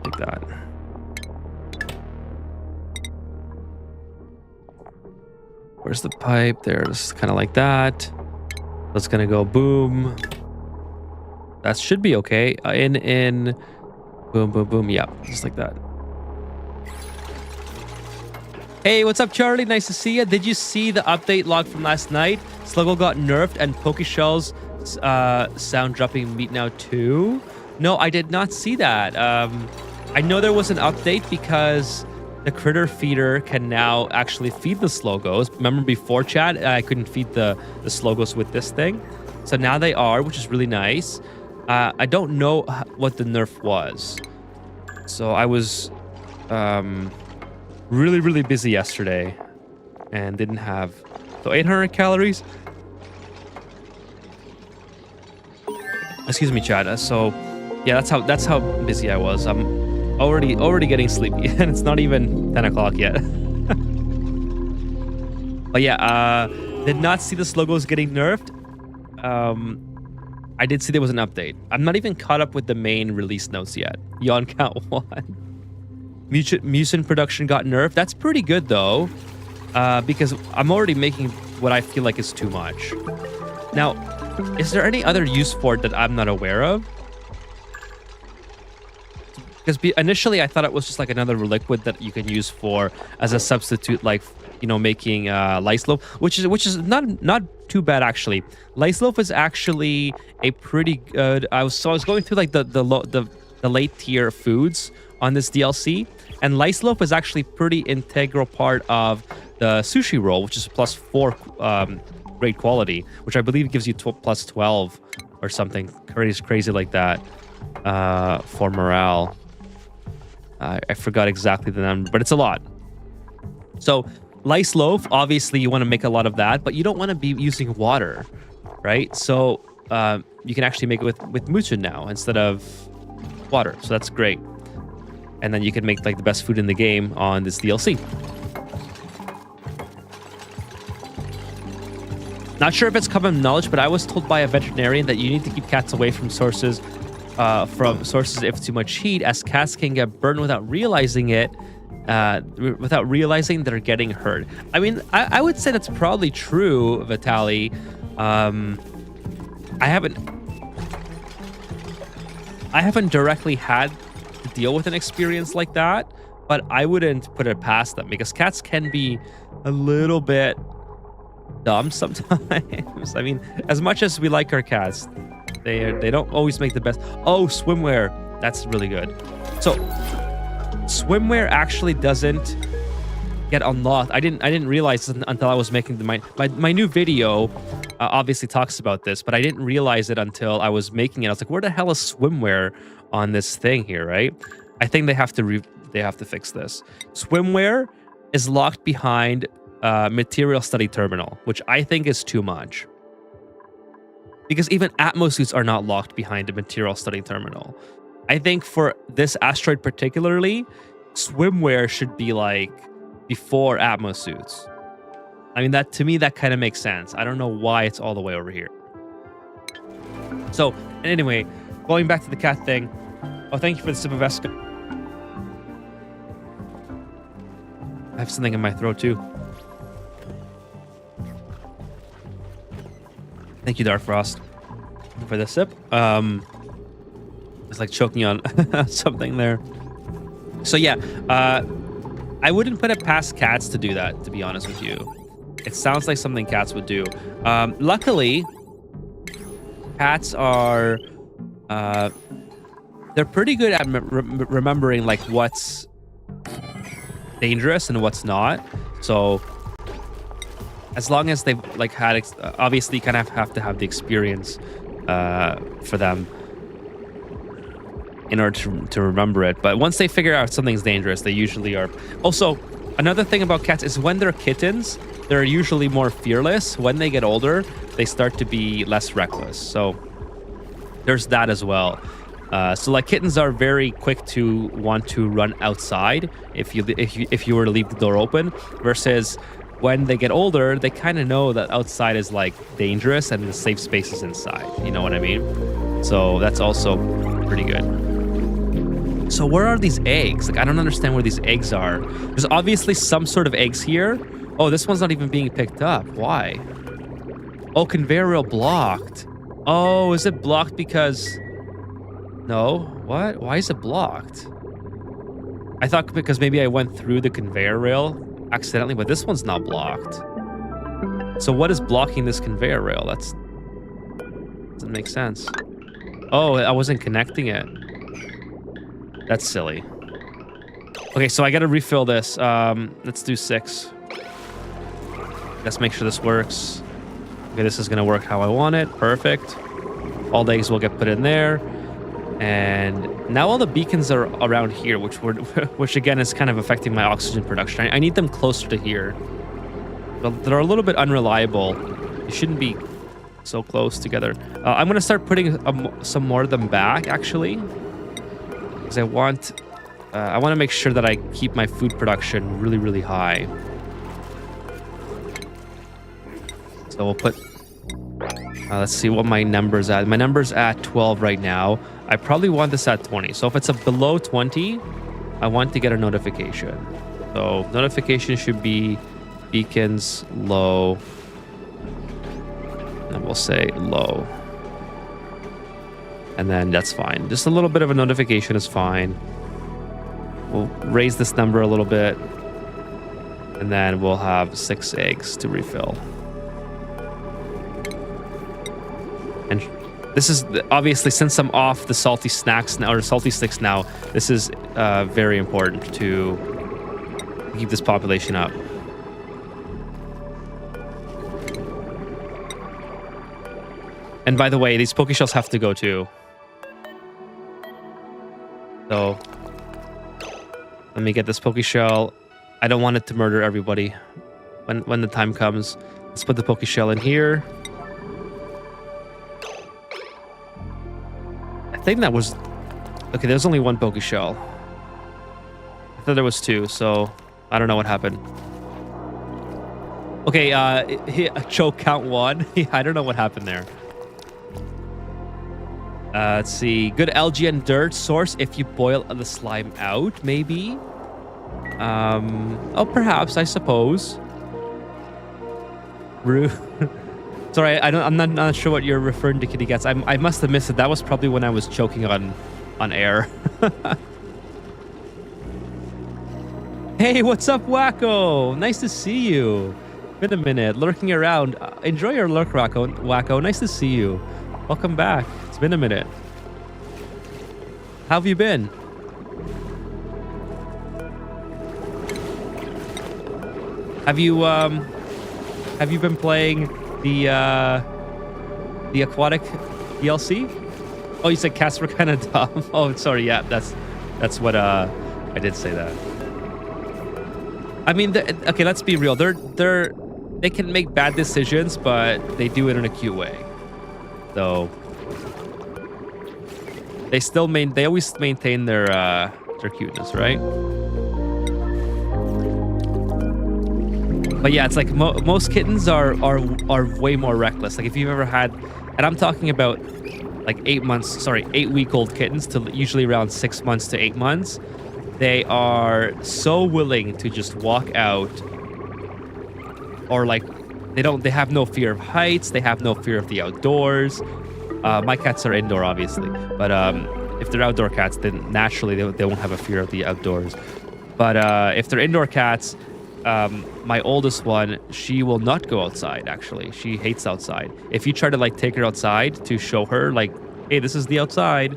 like that. Where's the pipe? There's kind of like that. That's gonna go boom. That should be okay. In boom, boom, boom. Yeah, just like that. Hey, what's up, Charlie? Nice to see you. Did you see the update log from last night? Sluggo got nerfed and Pokeshells sound dropping meat now too. No, I did not see that. I know there was an update because the critter feeder can now actually feed the Sluggos. Remember before, chat, I couldn't feed the Sluggos with this thing. So now they are, which is really nice. I don't know what the nerf was. So I was really, really busy yesterday and didn't have... So 800 calories. Excuse me, chat. So yeah, that's how busy I was. I'm already getting sleepy and it's not even 10 o'clock yet. But yeah, did not see the Sluggos getting nerfed. I did see there was an update. I'm not even caught up with the main release notes yet. Yawn count 1. Mucin production got nerfed. That's pretty good though, because I'm already making what I feel like is too much. Now, is there any other use for it that I'm not aware of? Because initially I thought it was just like another liquid that you can use for as a substitute, like, you know, making lice loaf, which is not too bad actually. Lice loaf is actually a pretty good. I was going through like the late tier foods on this DLC, and lice loaf is actually pretty integral part of the sushi roll, which is +4 great quality, which I believe gives you +12 or something crazy like that for morale. I forgot exactly the number, but it's a lot. So lice loaf, obviously you want to make a lot of that, but you don't want to be using water, right? So you can actually make it with mucin now instead of water. So that's great. And then you can make like the best food in the game on this DLC. Not sure if it's common knowledge, but I was told by a veterinarian that you need to keep cats away from sources if too much heat, as cats can get burned without realizing it. Without realizing they're getting hurt. I mean, I would say that's probably true, Vitaly. I haven't directly had to deal with an experience like that, but I wouldn't put it past them because cats can be a little bit dumb sometimes. I mean, as much as we like our cats, they don't always make the best. Oh, swimwear. That's really good. So swimwear actually doesn't get unlocked. I didn't realize until I was making my new video. Obviously talks about this, but I didn't realize it until I was making it. I was like, where the hell is swimwear on this thing here, right? I think they have to fix this. Swimwear is locked behind material study terminal, which I think is too much. Because even Atmos suits are not locked behind a material study terminal. I think for this asteroid particularly, swimwear should be like before Atmos suits. I mean, that to me, that kind of makes sense. I don't know why it's all the way over here. So, anyway, going back to the cat thing. Oh, thank you for the sip of Esca. I have something in my throat too. Thank you, Dark Frost, for the sip. It's like choking on something there. So yeah, I wouldn't put it past cats to do that, to be honest with you. It sounds like something cats would do. Luckily, cats are they're pretty good at remembering like what's dangerous and what's not. So as long as they've like had obviously kind of have to have the experience for them in order to remember it. But once they figure out something's dangerous, they usually are. Also, another thing about cats is when they're kittens, they're usually more fearless. When they get older, they start to be less reckless. So there's that as well. So like kittens are very quick to want to run outside if you were to leave the door open, versus when they get older, they kind of know that outside is like dangerous and the safe space is inside. You know what I mean? So that's also pretty good. So where are these eggs? Like, I don't understand where these eggs are. There's obviously some sort of eggs here. Oh, this one's not even being picked up. Why? Oh, conveyor rail blocked. Oh, is it blocked because... No, what? Why is it blocked? I thought because maybe I went through the conveyor rail accidentally, but this one's not blocked. So what is blocking this conveyor rail? That's doesn't make sense. Oh, I wasn't connecting it. That's silly. Okay, so I gotta refill this. Let's do 6. Let's make sure this works. Okay, this is gonna work how I want it. Perfect. All the eggs will get put in there. And now all the beacons are around here, which again is kind of affecting my oxygen production. I need them closer to here. They're a little bit unreliable. They shouldn't be so close together. I'm gonna start putting some more of them back, actually, because I want to make sure that I keep my food production really, really high. So we'll put. Let's see what my number's at. My number's at 12 right now. I probably want this at 20. So if it's below 20, I want to get a notification. So notification should be beacons low. And we'll say low. And then that's fine. Just a little bit of a notification is fine. We'll raise this number a little bit. And then we'll have 6 eggs to refill. And this is obviously, since I'm off the salty snacks now, or salty sticks now, this is very important to keep this population up. And by the way, these Pokeshells have to go too. So let me get this Pokeshell. I don't want it to murder everybody when the time comes. Let's put the Pokeshell in here. I think that was... Okay, there's only one Pokeshell. I thought there was 2, so I don't know what happened. Okay, choke count 1. I don't know what happened there. Let's see. Good LGN dirt source if you boil the slime out, maybe. Oh, perhaps, I suppose. Sorry, I'm not sure what you're referring to, Kitty Cats. I must have missed it. That was probably when I was choking on air. Hey, what's up, Wacko? Nice to see you. Been a minute, lurking around. Enjoy your lurk, Wacko. Nice to see you. Welcome back. It's been a minute. How have you been? Have you been playing the aquatic DLC? Oh, you said cats were kind of dumb. Oh, sorry. Yeah, that's what I did say that. I mean, okay, let's be real. They can make bad decisions, but they do it in a cute way. So they always maintain their cuteness, right? But yeah, it's like most kittens are way more reckless. Like if you've ever had, and I'm talking about like 8-week-old kittens to usually around 6 months to 8 months. They are so willing to just walk out, or like they have no fear of heights. They have no fear of the outdoors. My cats are indoor, obviously, but if they're outdoor cats, then naturally they won't have a fear of the outdoors. But if they're indoor cats, my oldest one, she will not go outside. Actually, she hates outside. If you try to like take her outside to show her like, hey, this is the outside,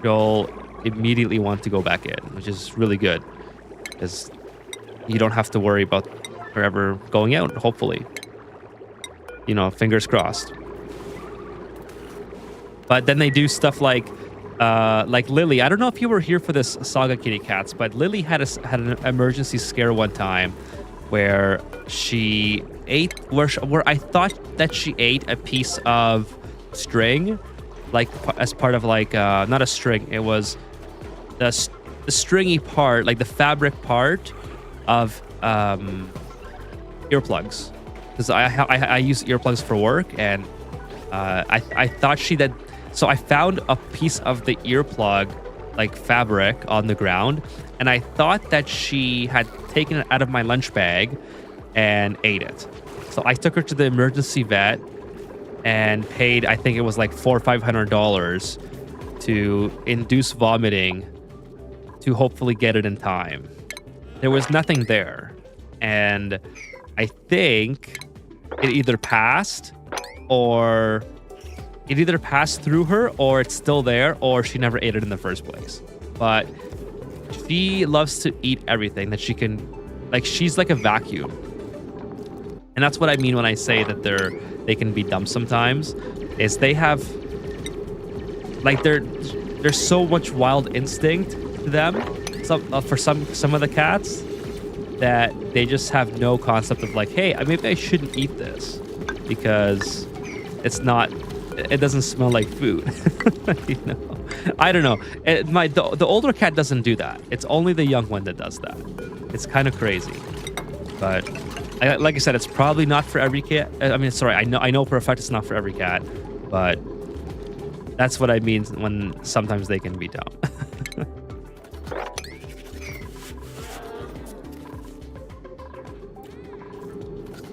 she'll immediately want to go back in, which is really good because you don't have to worry about her ever going out. Hopefully, you know, fingers crossed. But then they do stuff like Lily. I don't know if you were here for this Saga Kitty Cats, but Lily had an emergency scare one time where she ate where I thought that she ate a piece of string, like as part of like not a string. It was the stringy part, like the fabric part of earplugs, because I use earplugs for work, and I thought she did. So I found a piece of the earplug, like fabric, on the ground, and I thought that she had taken it out of my lunch bag and ate it. So I took her to the emergency vet and paid, I think it was like $400 or $500 to induce vomiting to hopefully get it in time. There was nothing there, and I think it either passed through her, or it's still there, or she never ate it in the first place. But she loves to eat everything that she can. Like, she's like a vacuum. And that's what I mean when I say that they can be dumb sometimes, is they have, like, there's so much wild instinct to them, for some of the cats, that they just have no concept of like, hey, maybe I shouldn't eat this because it doesn't smell like food. You know, I don't know. The older cat doesn't do that. It's only the young one that does that. It's kind of crazy. But like I said, it's probably not for every cat. I mean, sorry, I know for a fact it's not for every cat, but that's what I mean when sometimes they can be dumb.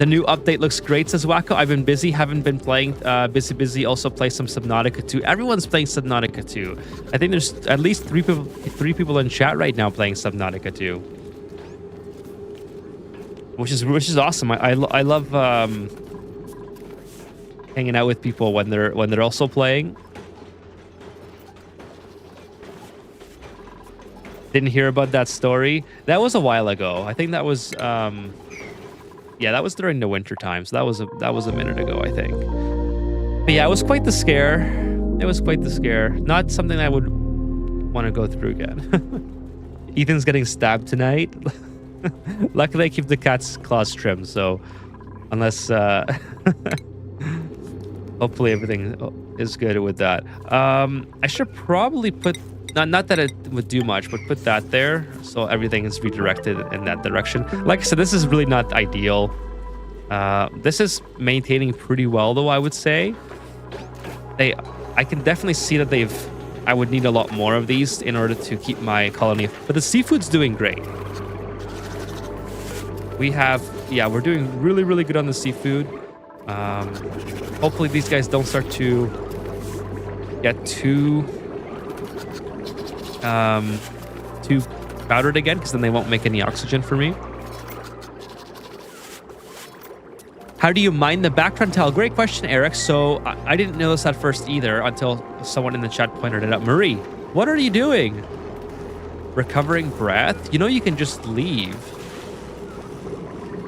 The new update looks great, says Wacko. I've been busy, haven't been playing. Busy. Also play some Subnautica 2. Everyone's playing Subnautica 2. I think there's at least three people in chat right now playing Subnautica 2, which is awesome. I love hanging out with people when they're also playing. Didn't hear about that story. That was a while ago. I think that was yeah, that was during the winter time. So that was a minute ago, I think. But yeah, it was quite the scare. It was quite the scare. Not something I would want to go through again. Ethan's getting stabbed tonight. Luckily, I keep the cat's claws trimmed, so unless hopefully everything is good with that. I should probably put not that it would do much, but put that there so everything is redirected in that direction. Like I said, this is really not ideal. This is maintaining pretty well, though, I would say. I can definitely see that I would need a lot more of these in order to keep my colony. But the seafood's doing great. We're doing really, really good on the seafood. Hopefully these guys don't start to get too crowded again, because then they won't make any oxygen for me. How do you mine the background tile? Great question, Eric. So I didn't know this at first either until someone in the chat pointed it out. Marie, what are you doing? Recovering breath? You know you can just leave.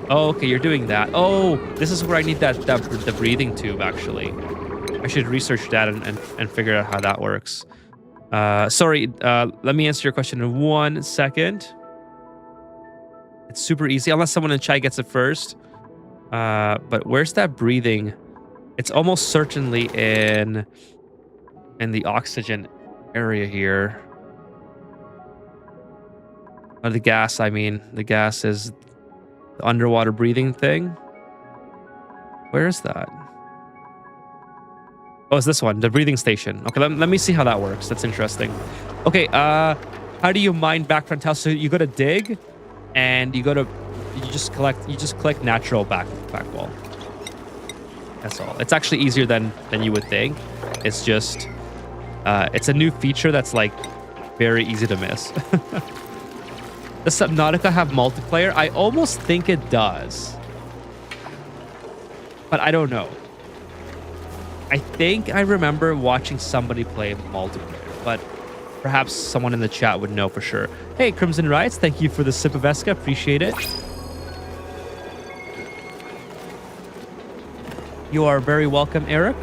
Oh, okay, you're doing that. Oh, this is where I need the breathing tube, actually. I should research that and figure out how that works. Sorry, let me answer your question in 1 second. It's super easy, unless someone in chat gets it first. But where's that breathing? It's almost certainly in the oxygen area here. Or the gas, I mean. The gas is the underwater breathing thing. Where is that? Oh, it's this one, the breathing station. Okay, let me see how that works. That's interesting. Okay, how do you mine background tiles? So you go to dig, and you just collect natural back wall. That's all. It's actually easier than you would think. It's just, it's a new feature that's like very easy to miss. Does Subnautica have multiplayer? I almost think it does, but I don't know. I think I remember watching somebody play multiplayer, but perhaps someone in the chat would know for sure. Hey, Crimson Riots, thank you for the sip of Esca. Appreciate it. You are very welcome, Eric.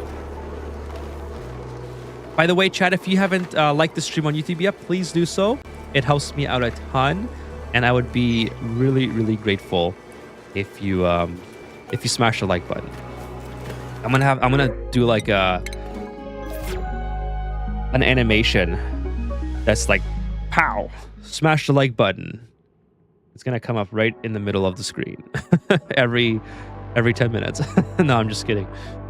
By the way, chat, if you haven't liked the stream on YouTube yet, please do so. It helps me out a ton, and I would be really, really grateful if you smash the like button. I'm gonna do like an animation that's like, pow, smash the like button. It's gonna come up right in the middle of the screen every 10 minutes. No, I'm just kidding.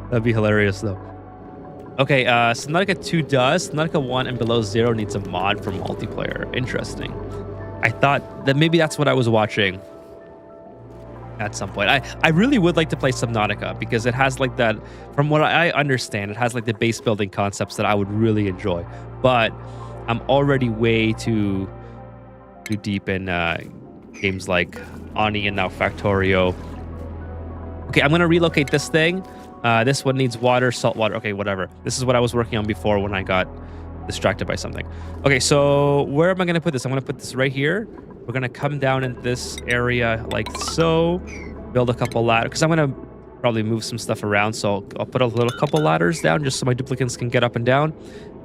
That'd be hilarious though. Okay, Subnautica 2 does. Subnautica 1 and below 0 needs a mod for multiplayer. Interesting. I thought that maybe that's what I was watching at some point. I really would like to play Subnautica because it has like that, from what I understand, it has like the base building concepts that I would really enjoy. But I'm already way too deep in games like Ani and now Factorio. Okay, I'm gonna relocate this thing. This one needs water, salt water. Okay, whatever. This is what I was working on before when I got distracted by something. Okay, so where am I gonna put this? I'm gonna put this right here. We're gonna come down in this area like so, build a couple ladders, because I'm gonna probably move some stuff around. So I'll put a couple ladders down just so my duplicants can get up and down.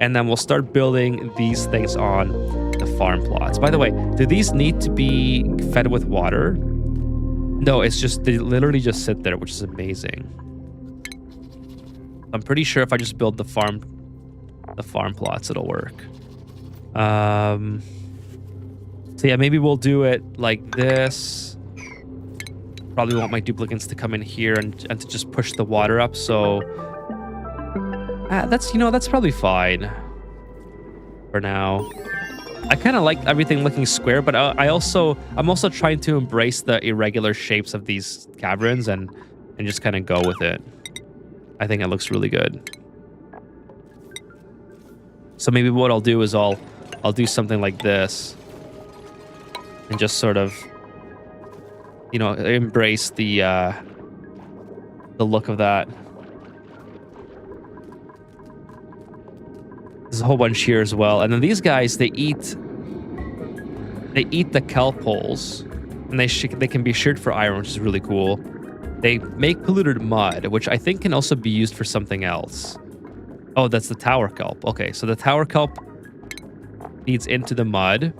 And then we'll start building these things on the farm plots. By the way, do these need to be fed with water? No, it's just, they literally just sit there, which is amazing. I'm pretty sure if I just build the farm plots, it'll work. So yeah, maybe we'll do it like this. Probably want my duplicants to come in here and to just push the water up. So that's, that's probably fine for now. I kind of like everything looking square, but I'm also trying to embrace the irregular shapes of these caverns and just kind of go with it. I think it looks really good. So maybe what I'll do is I'll do something like this and just sort of, you know, embrace the look of that. There's a whole bunch here as well, and then these guys, they eat the kelp holes, and they can be sheared for iron, which is really cool. They make polluted mud, which I think can also be used for something else. Oh, that's the tower kelp. Okay, so the tower kelp feeds into the mud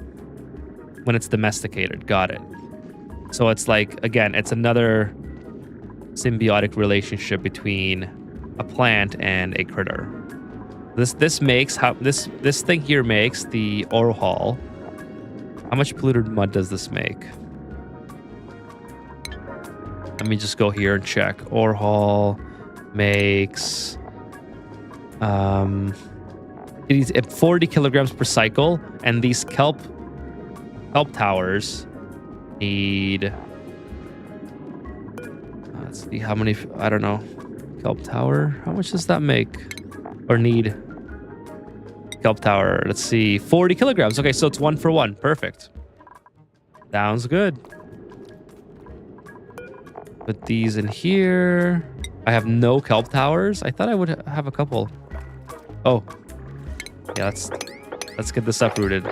when it's domesticated. Got it. So it's like, again, it's another symbiotic relationship between a plant and a critter. This makes this thing here makes the ore hall. How much polluted mud does this make? Let me just go here and check. Ore hall makes it is at 40 kilograms per cycle, and these kelp towers need. Let's see how many. I don't know. Kelp tower. How much does that make? Or need? Kelp tower. Let's see. 40 kilograms. Okay, so it's 1 for 1. Perfect. Sounds good. Put these in here. I have no kelp towers. I thought I would have a couple. Oh. Yeah, let's get this uprooted.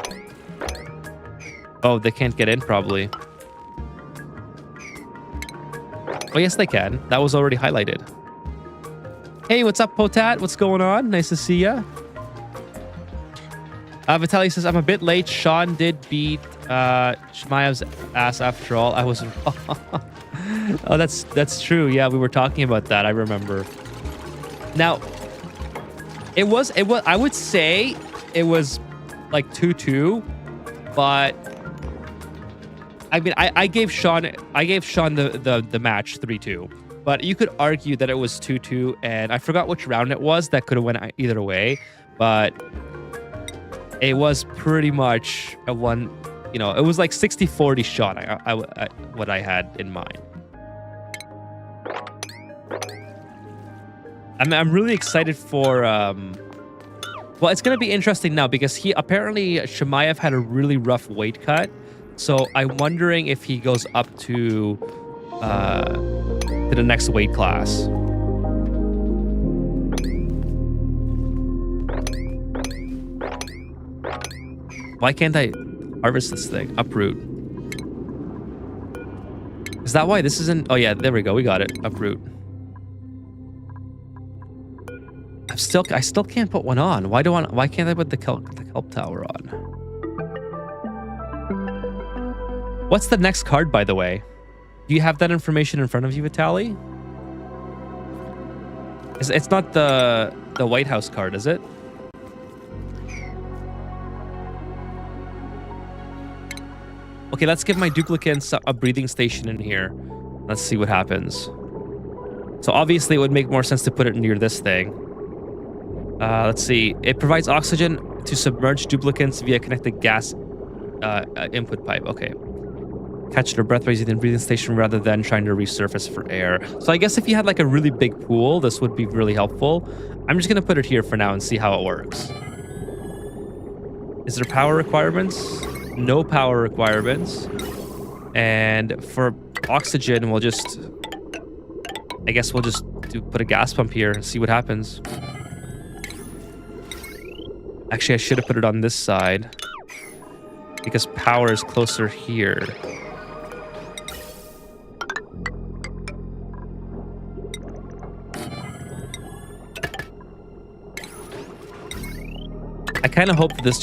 Oh, they can't get in probably. Oh, yes, they can. That was already highlighted. Hey, what's up, Potat? What's going on? Nice to see ya. Vitaly says, I'm a bit late. Sean did beat Shmaev's ass after all. I was wrong. Oh, that's true. Yeah, we were talking about that. I remember. Now, it was I would say it was like 2-2, but I mean, I gave Sean the match 3-2. But you could argue that it was 2-2, and I forgot which round it was. That could have went either way, but it was pretty much a one. You know, it was like 60-40 shot. What I had in mind. I'm really excited for. Well, it's gonna be interesting now because apparently Shemaev had a really rough weight cut, so I'm wondering if he goes up to the next weight class. Why can't I harvest this thing? Uproot. Is that why this isn't? Oh yeah, there we go. We got it. Uproot. I still can't put one on. Why can't I put the kelp tower on? What's the next card, by the way? Do you have that information in front of you, Vitaly? It's not the White House card, is it? Okay, let's give my duplicants a breathing station in here. Let's see what happens. So obviously it would make more sense to put it near this thing. Let's see. It provides oxygen to submerged duplicants via connected gas input pipe. Okay. Catch their breath raising the breathing station rather than trying to resurface for air. So I guess if you had like a really big pool, this would be really helpful. I'm just going to put it here for now and see how it works. Is there power requirements? No power requirements. And for oxygen, we'll just... I guess we'll just put a gas pump here and see what happens. Actually, I should have put it on this side because power is closer here. I kind of hope that this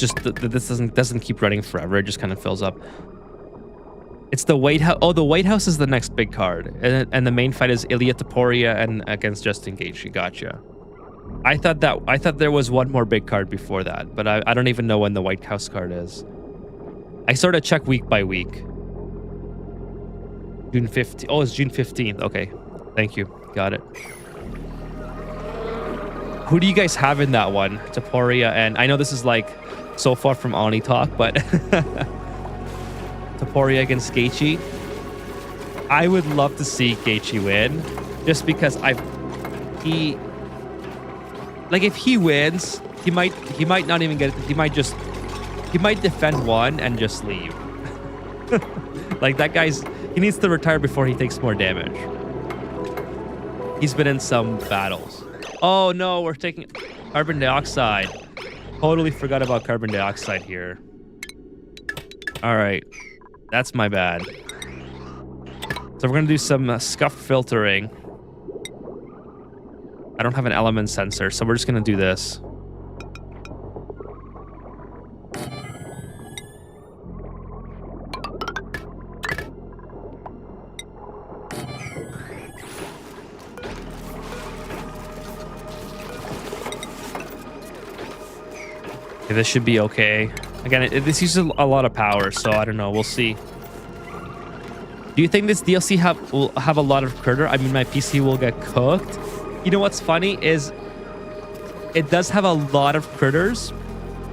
doesn't keep running forever. It just kind of fills up. It's the White House. Oh, the White House is the next big card, and the main fight is Ilya Taporia and against Justin Gaethje. Gotcha. I thought there was one more big card before that, but I don't even know when the White House card is. I sort of check week by week. June 15th. Oh, it's June 15th. Okay, thank you. Got it. Who do you guys have in that one? Taporia, and I know this is like so far from Oni talk, but Taporia against Geichi. I would love to see Geichi win, just because if he wins, he might not even get it. He might defend one and just leave. Like that he needs to retire before he takes more damage. He's been in some battles. Oh no, we're taking carbon dioxide. Totally forgot about carbon dioxide here. All right, that's my bad. So we're gonna do some scuff filtering. I don't have an element sensor, so we're just gonna do this. Okay, this should be okay. Again, this uses a lot of power, so I don't know. We'll see. Do you think this DLC will have a lot of critter? I mean, my PC will get cooked. You know what's funny is it does have a lot of critters,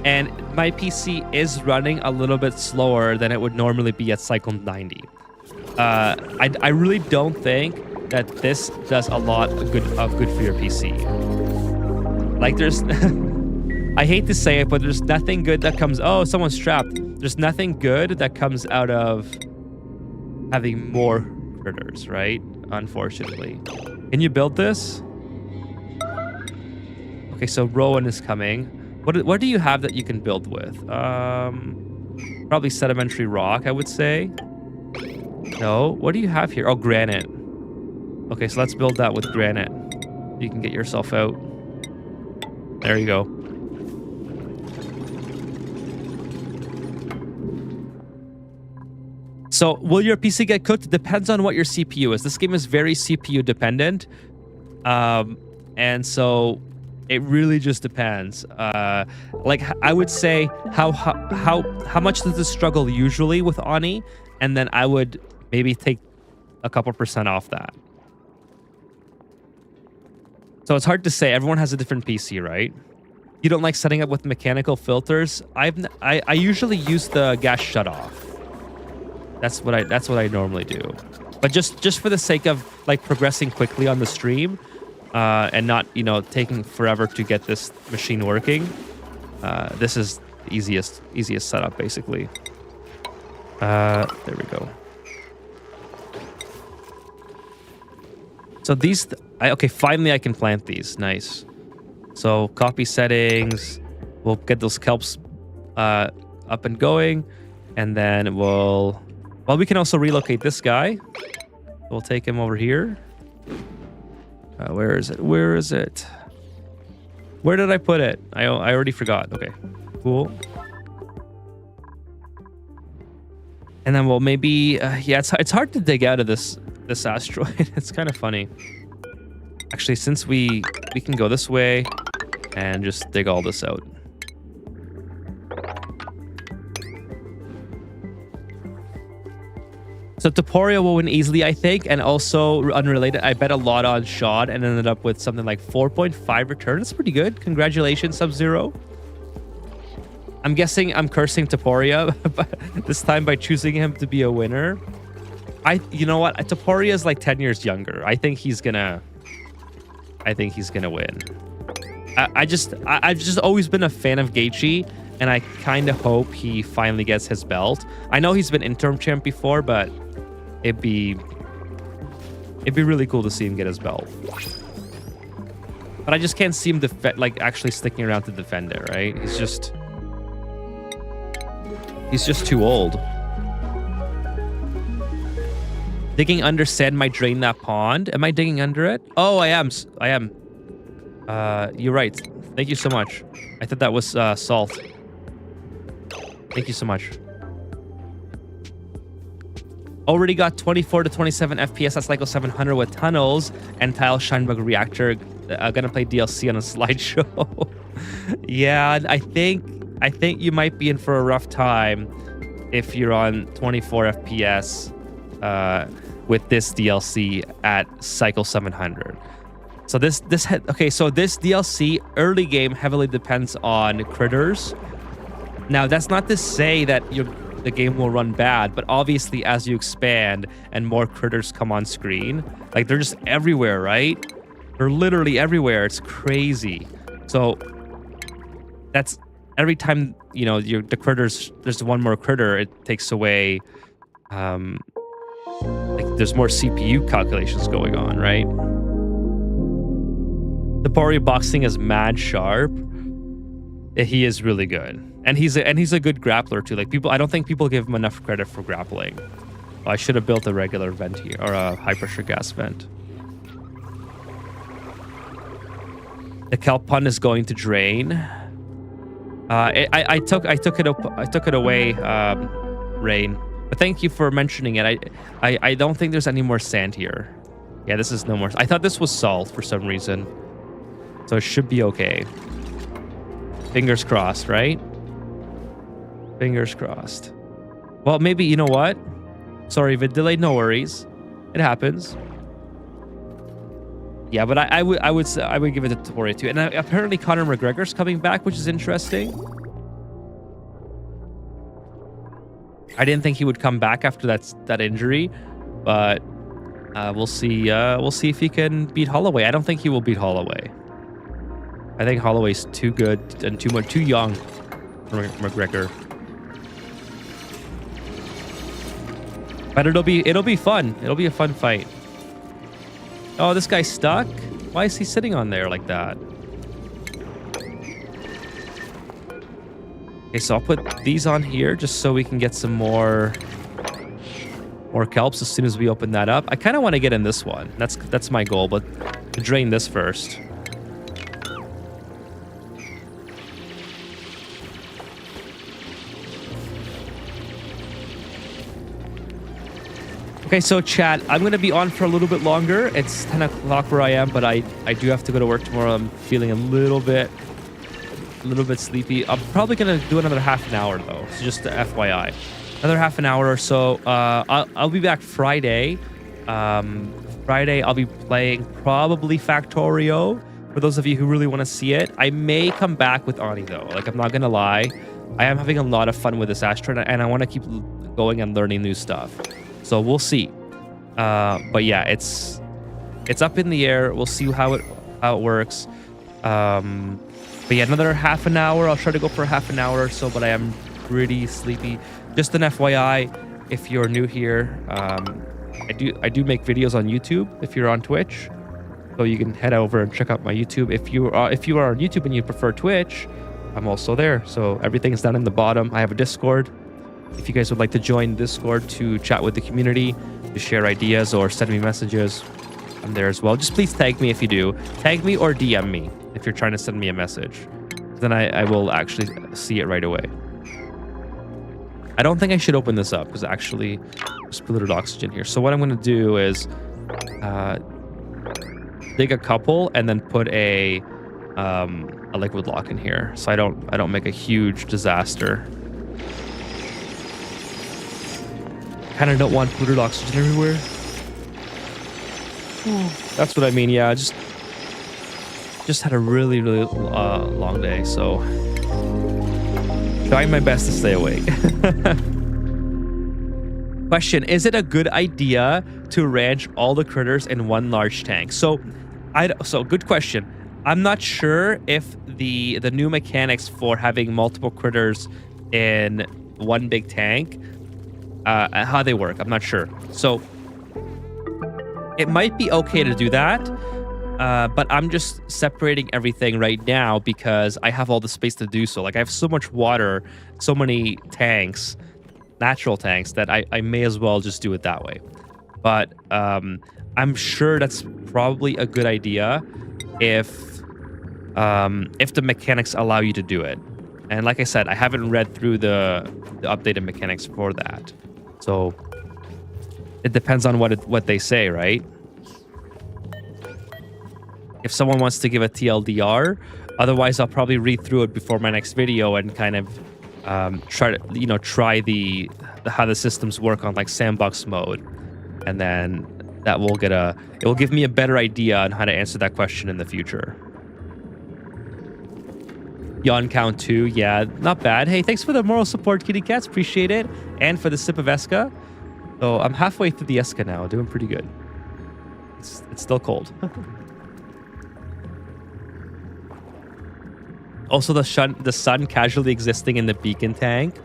and my PC is running a little bit slower than it would normally be at cycle 90. I really don't think that this does a lot of good for your PC. Like there's, I hate to say it, but there's nothing good that comes. Oh, someone's trapped. There's nothing good that comes out of having more critters, right? Unfortunately. Can you build this? Okay, so Rowan is coming. What do you have that you can build with? Probably sedimentary rock, I would say. No, what do you have here? Oh, granite. Okay, so let's build that with granite. You can get yourself out. There you go. So will your PC get cooked? It depends on what your CPU is. This game is very CPU dependent. And so it really just depends. Like I would say how much does this struggle usually with Oni? And then I would maybe take a couple % off that. So it's hard to say. Everyone has a different PC, right? You don't like setting up with mechanical filters? I usually use the gas shutoff. That's what I normally do. But just for the sake of like progressing quickly on the stream, and not, you know, taking forever to get this machine working, this is the easiest setup basically. There we go. So these, okay, finally I can plant these. Nice. So copy settings. We'll get those kelps up and going, and then well, we can also relocate this guy. We'll take him over here. Where is it? Where is it? Where did I put it? I already forgot. Okay, cool. And then we'll maybe, yeah, it's hard to dig out of this asteroid. It's kind of funny. Actually, since we can go this way and just dig all this out. So Taporia will win easily, I think, and also unrelated, I bet a lot on Shad and ended up with something like 4.5 return. That's pretty good. Congratulations, Sub-Zero. I'm guessing I'm cursing Taporia this time by choosing him to be a winner. You know what? Taporia is like 10 years younger. I think he's gonna win. I've just always been a fan of Geichi, and I kind of hope he finally gets his belt. I know he's been interim champ before, but it'd be really cool to see him get his belt. But I just can't see him like actually sticking around to defend it, right? He's just too old. Digging under sand might drain that pond. Am I digging under it? Oh, I am. You're right. Thank you so much. I thought that was salt. Thank you so much. Already got 24 to 27 FPS at cycle 700 with tunnels and tile shinebug reactor. Gonna play DLC on a slideshow. Yeah, I think you might be in for a rough time if you're on 24 FPS with this DLC at cycle 700. So this DLC early game heavily depends on critters. Now, that's not to say that the game will run bad, but obviously as you expand and more critters come on screen, like they're just everywhere, right? They're literally everywhere. It's crazy. So that's every time, you know, the critters, there's one more critter, it takes away, like there's more CPU calculations going on, right? The Pori boxing is mad sharp. He is really good. And he's a good grappler too. Like I don't think people give him enough credit for grappling. I should have built a regular vent here, or a high pressure gas vent. The kelp pond is going to drain. I took it away, Rain. But thank you for mentioning it. I don't think there's any more sand here. Yeah, this is no more. I thought this was salt for some reason. So it should be okay. Fingers crossed, right? Fingers crossed. Well, maybe, you know what? Sorry, vid delay, no worries. It happens. Yeah, but I would give it a Toria too. And apparently Conor McGregor's coming back, which is interesting. I didn't think he would come back after that injury, but we'll see. We'll see if he can beat Holloway. I don't think he will beat Holloway. I think Holloway's too good and too young for McGregor. But it'll be fun. It'll be a fun fight. Oh, this guy's stuck? Why is he sitting on there like that? Okay, so I'll put these on here just so we can get some more kelps as soon as we open that up. I kind of want to get in this one. That's my goal, but to drain this first. Okay, so chat, I'm going to be on for a little bit longer. It's 10 o'clock where I am, but I do have to go to work tomorrow. I'm feeling a little bit sleepy. I'm probably going to do another half an hour, though. So just FYI. Another half an hour or so. I'll be back Friday. Friday, I'll be playing probably Factorio. For those of you who really want to see it. I may come back with Ani, though. Like, I'm not going to lie. I am having a lot of fun with this Astra, and I want to keep going and learning new stuff. So we'll see. But yeah, it's up in the air. We'll see how it works. But yeah, another half an hour. I'll try to go for half an hour or so, but I am pretty sleepy. Just an FYI, if you're new here, I do make videos on YouTube if you're on Twitch. So you can head over and check out my YouTube. If you are on YouTube and you prefer Twitch, I'm also there. So everything's down in the bottom. I have a Discord. If you guys would like to join Discord to chat with the community, to share ideas or send me messages, I'm there as well. Just please tag me if you do. Tag me or DM me if you're trying to send me a message. Then I will actually see it right away. I don't think I should open this up because actually there's polluted oxygen here. So what I'm going to do is dig a couple and then put a liquid lock in here, so I don't make a huge disaster. Kind of don't want polluted oxygen everywhere. That's what I mean. Yeah, just had a really long day, so trying my best to stay awake. Question: is it a good idea to ranch all the critters in one large tank? So good question. I'm not sure if the new mechanics for having multiple critters in one big tank, how they work. I'm not sure. So it might be okay to do that, but I'm just separating everything right now because I have all the space to do so. Like, I have so much water, so many tanks, natural tanks, that I may as well just do it that way. But I'm sure that's probably a good idea if the mechanics allow you to do it. And like I said, I haven't read through the updated mechanics for that. So it depends on what they say, right? If someone wants to give a TLDR, otherwise I'll probably read through it before my next video and kind of try how the systems work on like sandbox mode, and then that will it will give me a better idea on how to answer that question in the future. Yawn count 2. Yeah, not bad. Hey, thanks for the moral support, kitty cats. Appreciate it. And for the sip of Esca. So I'm halfway through the Esca now. Doing pretty good. It's still cold. Also, the sun casually existing in the beacon tank.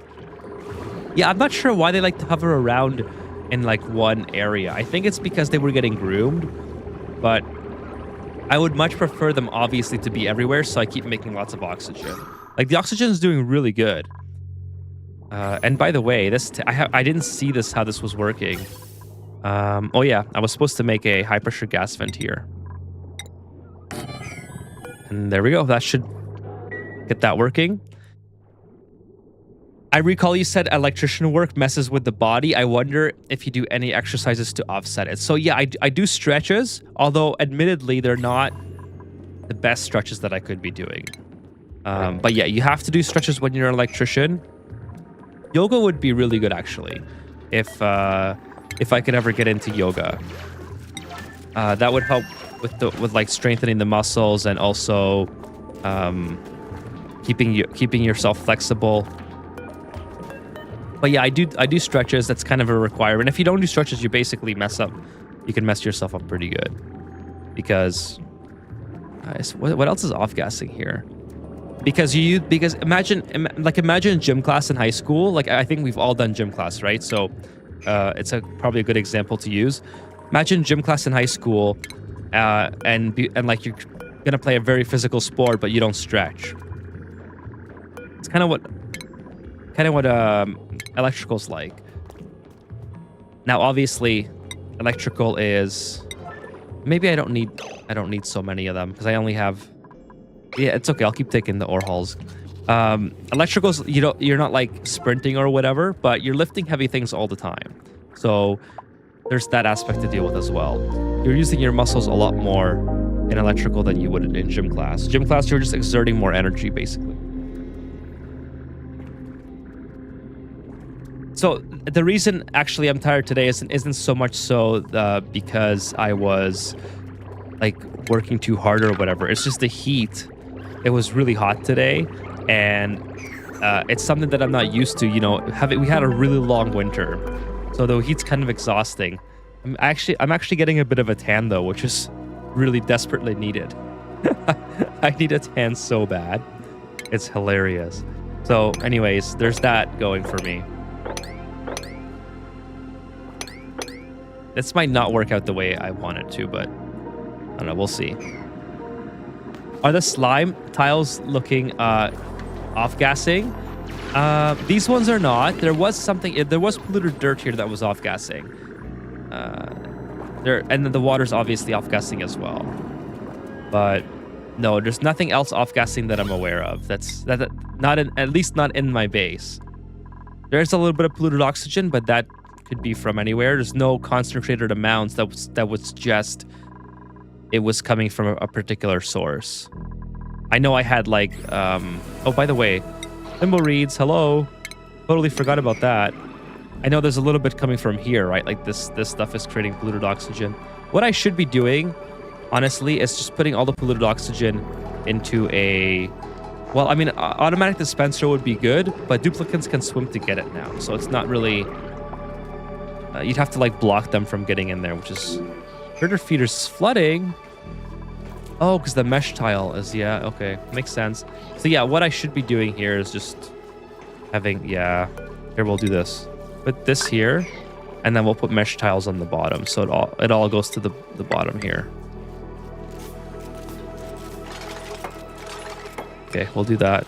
Yeah, I'm not sure why they like to hover around in like one area. I think it's because they were getting groomed, but I would much prefer them obviously to be everywhere, so I keep making lots of oxygen. Like the oxygen is doing really good. And by the way, I didn't see how this was working. Oh yeah, I was supposed to make a high pressure gas vent here. And there we go. That should get that working. I recall you said electrician work messes with the body. I wonder if you do any exercises to offset it. So yeah, I do stretches, although admittedly they're not the best stretches that I could be doing. But yeah, you have to do stretches when you're an electrician. Yoga would be really good actually, if I could ever get into yoga. That would help with like strengthening the muscles and also keeping yourself flexible. But yeah, I do stretches. That's kind of a requirement. If you don't do stretches, you basically mess up. You can mess yourself up pretty good. Because what else is off-gassing here? Because imagine gym class in high school. Like I think we've all done gym class, right? So it's probably a good example to use. Imagine gym class in high school, and like you're gonna play a very physical sport, but you don't stretch. It's kind of what electrical's like. Now, obviously, electrical is maybe I don't need so many of them because I only have. Yeah, it's okay. I'll keep taking the ore hauls. Electricals, you're not like sprinting or whatever, but you're lifting heavy things all the time. So there's that aspect to deal with as well. You're using your muscles a lot more in electrical than you would in gym class. Gym class, you're just exerting more energy, basically. So the reason actually I'm tired today isn't so much so because I was like working too hard or whatever. It's just the heat. It was really hot today, and it's something that I'm not used to. We had a really long winter, so the heat's kind of exhausting. I'm actually getting a bit of a tan though, which is really desperately needed. I need a tan so bad. It's hilarious. So anyways, there's that going for me. This might not work out the way I want it to, but I don't know. We'll see. Are the slime tiles looking off-gassing? These ones are not. There was polluted dirt here that was off-gassing. And then the water's obviously off-gassing as well. But no, there's nothing else off-gassing that I'm aware of. At least not in my base. There's a little bit of polluted oxygen, but that could be from anywhere. There's no concentrated amounts that was just it was coming from a particular source. I know I had like oh, by the way, Limbo reads, hello. Totally forgot about that. I know there's a little bit coming from here, right? Like this stuff is creating polluted oxygen. What I should be doing, honestly, is just putting all the polluted oxygen into a well, I mean, automatic dispenser would be good, but duplicates can swim to get it now. So it's not really you'd have to like block them from getting in there, which is Herder feeder's flooding. Oh, because the mesh tile is, yeah, okay, makes sense. So yeah, what I should be doing here is just having, yeah, here we'll do this. Put this here, and then we'll put mesh tiles on the bottom, so it all goes to the bottom here. Okay, we'll do that.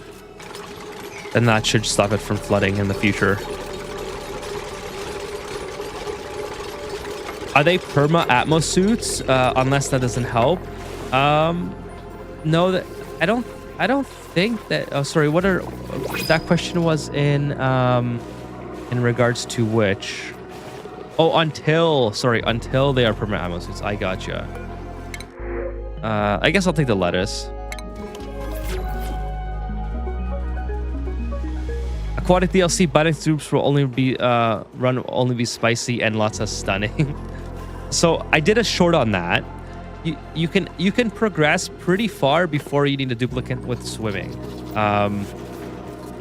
And that should stop it from flooding in the future. Are they perma Atmos suits? Unless that doesn't help. No, I don't think that. Oh, sorry. That question was in regards to which? Oh, until they are perma Atmos suits. I gotcha. I guess I'll take the lettuce. Aquatic DLC biting soups will only be spicy and lots of stunning. So I did a short on that. you can progress pretty far before you need a duplicate with swimming,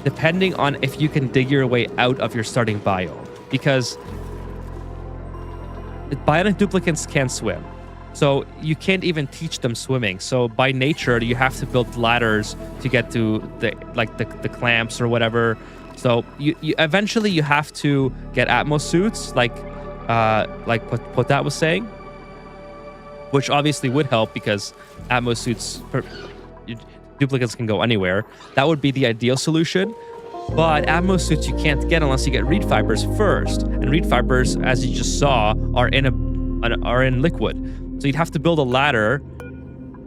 depending on if you can dig your way out of your starting biome, because bionic duplicates can't swim. So you can't even teach them swimming. So by nature, you have to build ladders to get to the clamps or whatever. So you eventually you have to get Atmos suits, like what that was saying, which obviously would help because Atmos suits duplicates can go anywhere. That would be the ideal solution. But Atmos suits you can't get unless you get reed fibers first, and reed fibers, as you just saw, are in liquid. So you'd have to build a ladder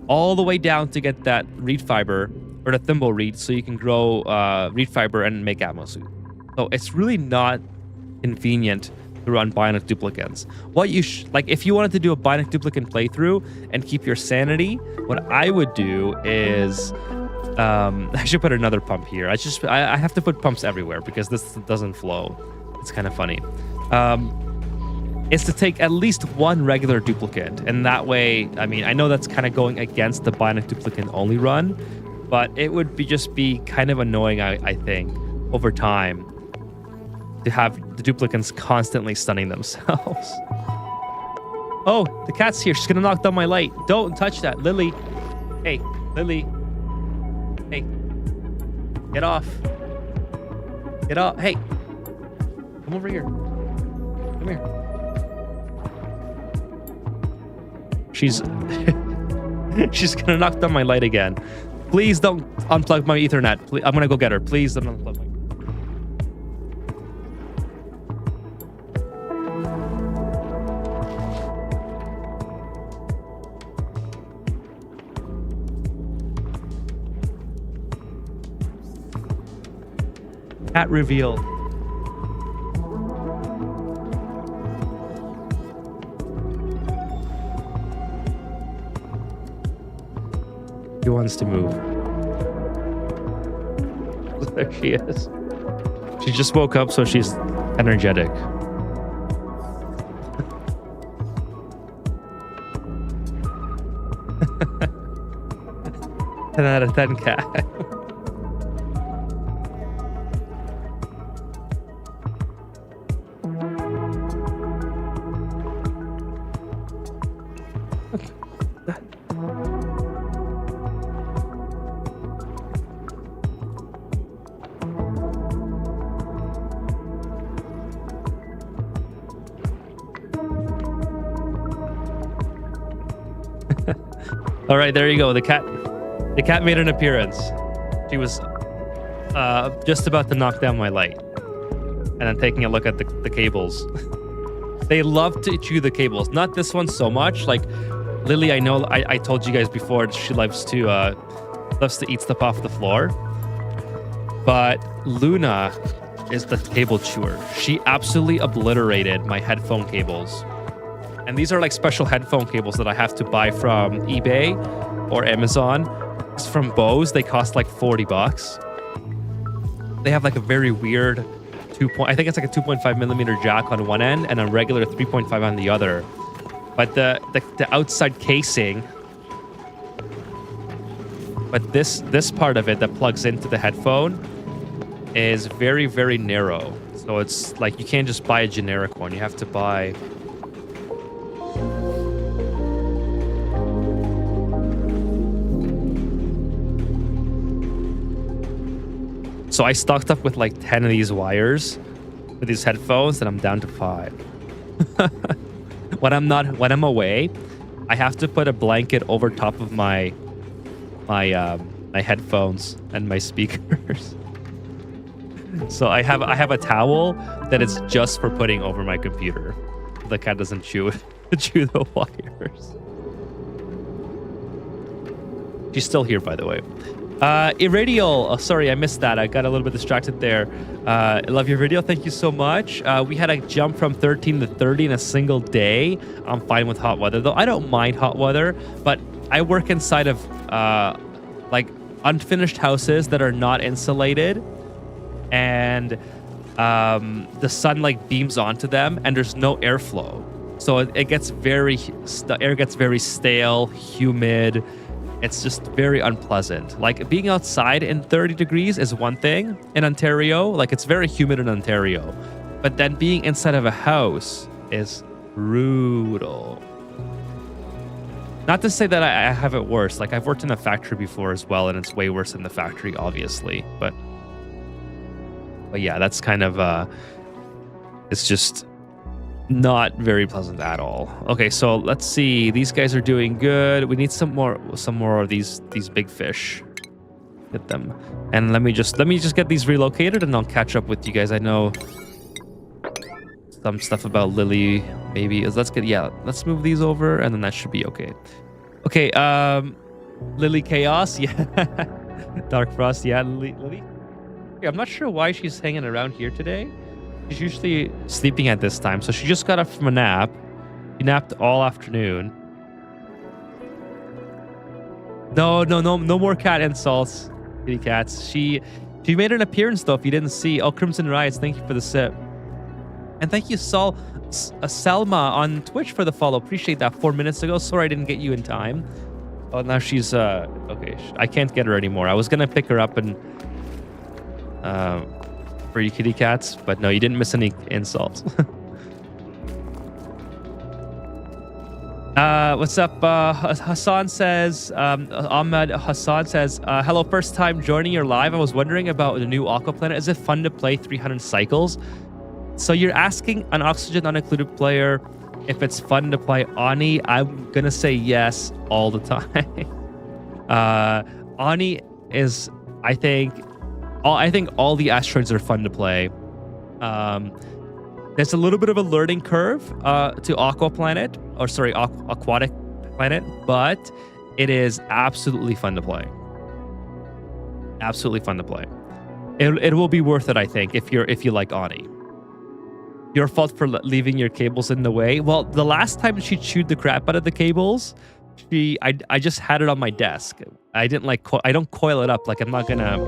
all the way down to get that reed fiber or the thimble reed, so you can grow reed fiber and make Atmos suit. So it's really not convenient to run bionic duplicates. What you like, if you wanted to do a bionic duplicate playthrough and keep your sanity, what I would do is I should put another pump here. I have to put pumps everywhere because this doesn't flow. It's kind of funny. Is to take at least one regular duplicate, and that way, I mean, I know that's kind of going against the bionic duplicate only run, but it would just be kind of annoying, I think, over time, to have the duplicates constantly stunning themselves. Oh, the cat's here. She's gonna knock down my light. Don't touch that, Lily. Hey, Lily. Hey, get off. Get off. Hey, come over here. Come here. She's gonna knock down my light again. Please don't unplug my Ethernet. Please, I'm gonna go get her. Please don't unplug my. Cat reveal. He wants to move. There she is. She just woke up, so she's energetic. 10 out of 10 cat. All right, there you go. The cat made an appearance. She was just about to knock down my light, and then taking a look at the cables. They love to chew the cables. Not this one so much. Like Lily, I know I told you guys before, she loves to eat stuff off the floor. But Luna is the cable chewer. She absolutely obliterated my headphone cables. And these are like special headphone cables that I have to buy from eBay or Amazon. It's from Bose. They cost like $40. They have like a very weird I think it's like a 2.5 millimeter jack on one end and a regular 3.5 on the other. But the outside casing, but this part of it that plugs into the headphone is very, very narrow. So it's like you can't just buy a generic one. You have to buy. So I stocked up with like 10 of these wires for these headphones, and I'm down to 5. When I'm away, I have to put a blanket over top of my headphones and my speakers. So I have a towel that is just for putting over my computer. The cat doesn't chew the wires. She's still here, by the way. Irradial. Oh, sorry, I missed that. I got a little bit distracted there. I love your video. Thank you so much. We had a jump from 13 to 30 in a single day. I'm fine with hot weather, though. I don't mind hot weather, but I work inside of like unfinished houses that are not insulated, and the sun like beams onto them, and there's no airflow. So it gets the air gets very stale, humid. It's just very unpleasant. Like being outside in 30 degrees is one thing in Ontario. Like it's very humid in Ontario. But then being inside of a house is brutal. Not to say that I have it worse. Like I've worked in a factory before as well, and it's way worse in the factory, obviously. But yeah, that's kind of it's just not very pleasant at all. Okay, so let's see. These guys are doing good. We need some more of these big fish. Get them. And let me just get these relocated, and I'll catch up with you guys. I know some stuff about Lily. Maybe let's move these over, and then that should be okay. Okay, Lily Chaos, yeah. Dark Frost, yeah, Lily. I'm not sure why she's hanging around here today. She's usually sleeping at this time, so she just got up from a nap. She napped all afternoon. No more cat insults, kitty cats. She made an appearance though. If you didn't see, oh, Crimson Riots, thank you for the sip, and thank you, Selma on Twitch for the follow. Appreciate that. 4 minutes ago. Sorry I didn't get you in time. Oh, now she's okay. I can't get her anymore. I was gonna pick her up and for you kitty cats, but no, you didn't miss any insults. What's up? Hassan says, Ahmed Hassan says, hello, first time joining your live. I was wondering about the new Aqua Planet. Is it fun to play 300 cycles? So you're asking an Oxygen Unincluded player if it's fun to play Ani. I'm gonna say yes all the time. Ani is, I think all the asteroids are fun to play. There's a little bit of a learning curve to Aqua Planet, or sorry, Aquatic Planet, but it is absolutely fun to play. Absolutely fun to play. It will be worth it, I think, if you like Ani. Your fault for leaving your cables in the way. Well, the last time she chewed the crap out of the cables, I just had it on my desk. I didn't I don't coil it up. Like I'm not gonna,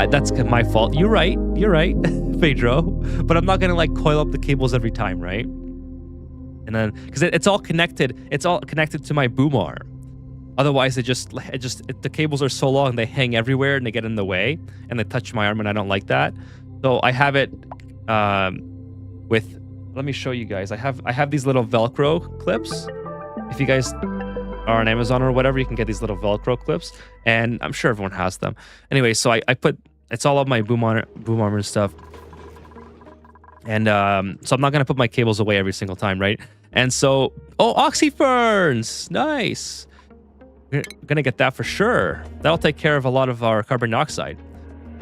that's my fault. You're right, Pedro. But I'm not gonna coil up the cables every time, right? And then because it's all connected to my boom arm. Otherwise, the cables are so long they hang everywhere and they get in the way and they touch my arm, and I don't like that. So I have it. Let me show you guys. I have these little Velcro clips. If you guys are on Amazon or whatever, you can get these little Velcro clips, and I'm sure everyone has them. Anyway, so I put, it's all of my boom armor and stuff, and so I'm not gonna put my cables away every single time, right? And so, oh, oxyferns, nice. We're gonna get that for sure. That'll take care of a lot of our carbon dioxide.